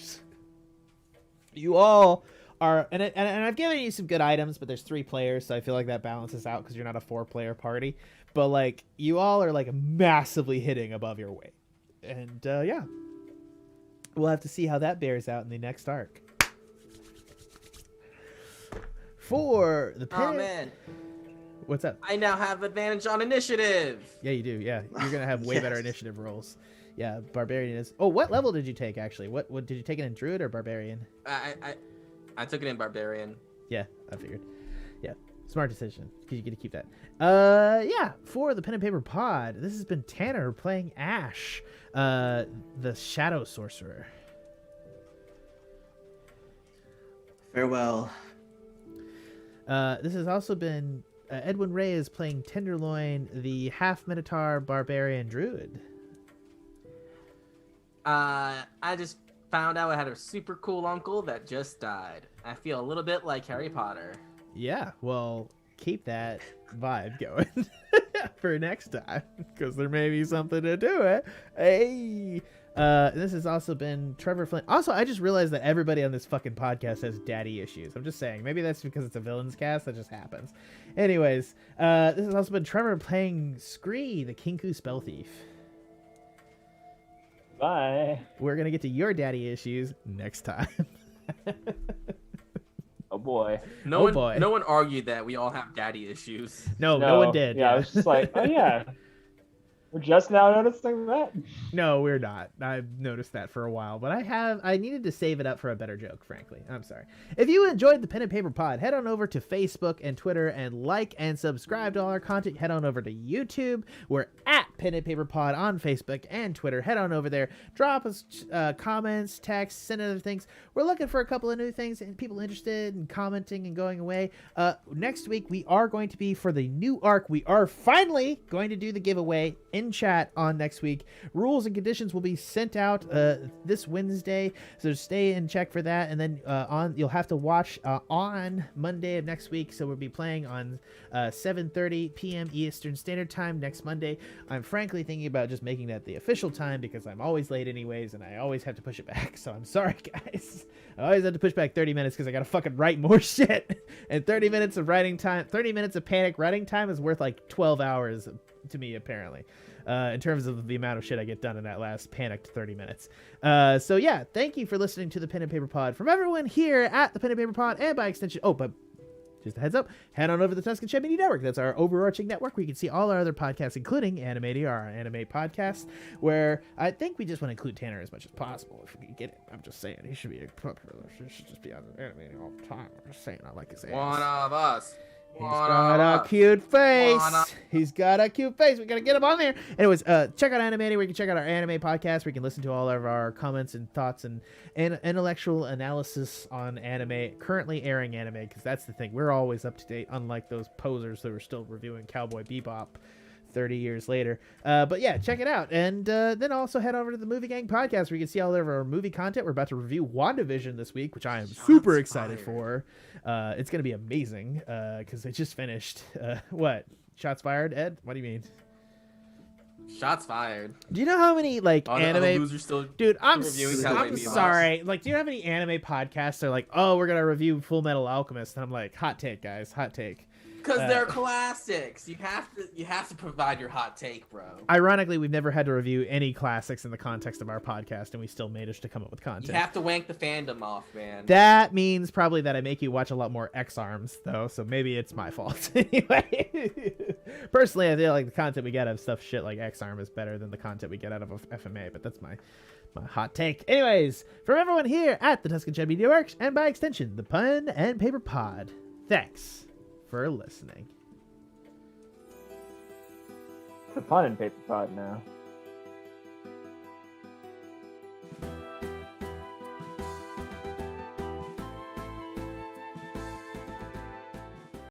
Speaker 1: you all are, and I've given you some good items, but there's 3 players, so I feel like that balances out because you're not a 4-player party. But like, you all are like massively hitting above your weight, and yeah, we'll have to see how that bears out in the next arc. For the
Speaker 4: Oh man,
Speaker 1: what's up?
Speaker 4: I now have advantage on initiative.
Speaker 1: Yeah, you do. Yeah, you're gonna have way better initiative rolls. Yeah, Barbarian is. Oh, what level did you take actually? What did you take it in Druid or Barbarian?
Speaker 4: I took it in Barbarian.
Speaker 1: Yeah, I figured. Yeah, smart decision because you get to keep that. Yeah, for the pen and paper pod, this has been Tanner playing Ashe, the Shadow Sorcerer.
Speaker 3: Farewell.
Speaker 1: This has also been Edwin Ray is playing Tenderloin, the half Minotaur Barbarian Druid.
Speaker 4: I just found out I had a super cool uncle that just died. I feel a little bit like Harry Potter.
Speaker 1: Yeah, well, keep that vibe going for next time, because there may be something to do it. Hey, this has also been Trevor Flynn. Also, I just realized that everybody on this fucking podcast has daddy issues. I'm just saying, maybe that's because it's a villains cast. That just happens. Anyways, this has also been Trevor playing Scree, the Kenku Spellthief.
Speaker 2: Bye.
Speaker 1: We're gonna get to your daddy issues next time.
Speaker 2: Oh boy.
Speaker 4: No one argued that we all have daddy issues.
Speaker 1: No one did.
Speaker 2: Yeah, I was just like, oh yeah. We're just now noticing that?
Speaker 1: No, we're not. I've noticed that for a while, but I needed to save it up for a better joke, frankly. I'm sorry. If you enjoyed the Pen and Paper Pod, head on over to Facebook and Twitter and like and subscribe to all our content. Head on over to YouTube. We're at Pen and Paper Pod on Facebook and Twitter. Head on over there. Drop us comments, texts, send other things. We're looking for a couple of new things and people interested in commenting and going away. Next week, we are going to be, for the new arc, we are finally going to do the giveaway in chat on next week. Rules and conditions will be sent out this Wednesday, so stay and check for that. And then you'll have to watch on Monday of next week. So we'll be playing on 7:30 p.m. Eastern Standard Time next Monday. I'm frankly thinking about just making that the official time because I'm always late anyways, and I always have to push it back. So I'm sorry, guys. I always have to push back 30 minutes because I gotta fucking write more shit. And 30 minutes of writing time, 30 minutes of panic writing time is worth like 12 hours to me, apparently. In terms of the amount of shit I get done in that last panicked 30 minutes. So yeah, thank you for listening to the Pen and Paper Pod. From everyone here at the Pen and Paper Pod, and by extension, but just a heads up, head on over to the Tuscan Media Network. That's our overarching network where you can see all our other podcasts, including Animating, our anime podcast, where I think we just want to include Tanner as much as possible if we can get it. I'm just saying, he should be he should just be on Animating all the time. I'm just saying, I like his ass.
Speaker 4: One of us.
Speaker 1: He's got a cute face. He's got a cute face. We gotta get him on there. Anyways, check out Animating, where you can check out our anime podcast, where you can listen to all of our comments and thoughts and intellectual analysis on anime, currently airing anime, because that's the thing. We're always up to date, unlike those posers that were still reviewing Cowboy Bebop 30 years later. But yeah, check it out. And then also head over to the Movie Gang podcast, where you can see all of our movie content. We're about to review WandaVision this week, which I am super excited for. It's going to be amazing because it just finished. What? Shots fired, Ed? What do you mean?
Speaker 4: Shots fired.
Speaker 1: Do you know how many anime? Dude, I'm sorry. Like, do you know how many anime podcasts are like, oh, we're gonna review Full Metal Alchemist? And I'm like, hot take, guys, hot take.
Speaker 4: Because they're classics. You have to provide your hot take, bro.
Speaker 1: Ironically, we've never had to review any classics in the context of our podcast, and we still managed to come up with content.
Speaker 4: You have to wank the fandom off, man.
Speaker 1: That means probably that I make you watch a lot more X-Arms, though, so maybe it's my fault. Anyway, personally, I feel like the content we get out of stuff shit like X-Arm is better than the content we get out of FMA, but that's my hot take. Anyways, from everyone here at the Tuscan Media Works, and by extension, the Pen and Paper Pod, thanks for listening.
Speaker 2: The Pen and Paper Pod now.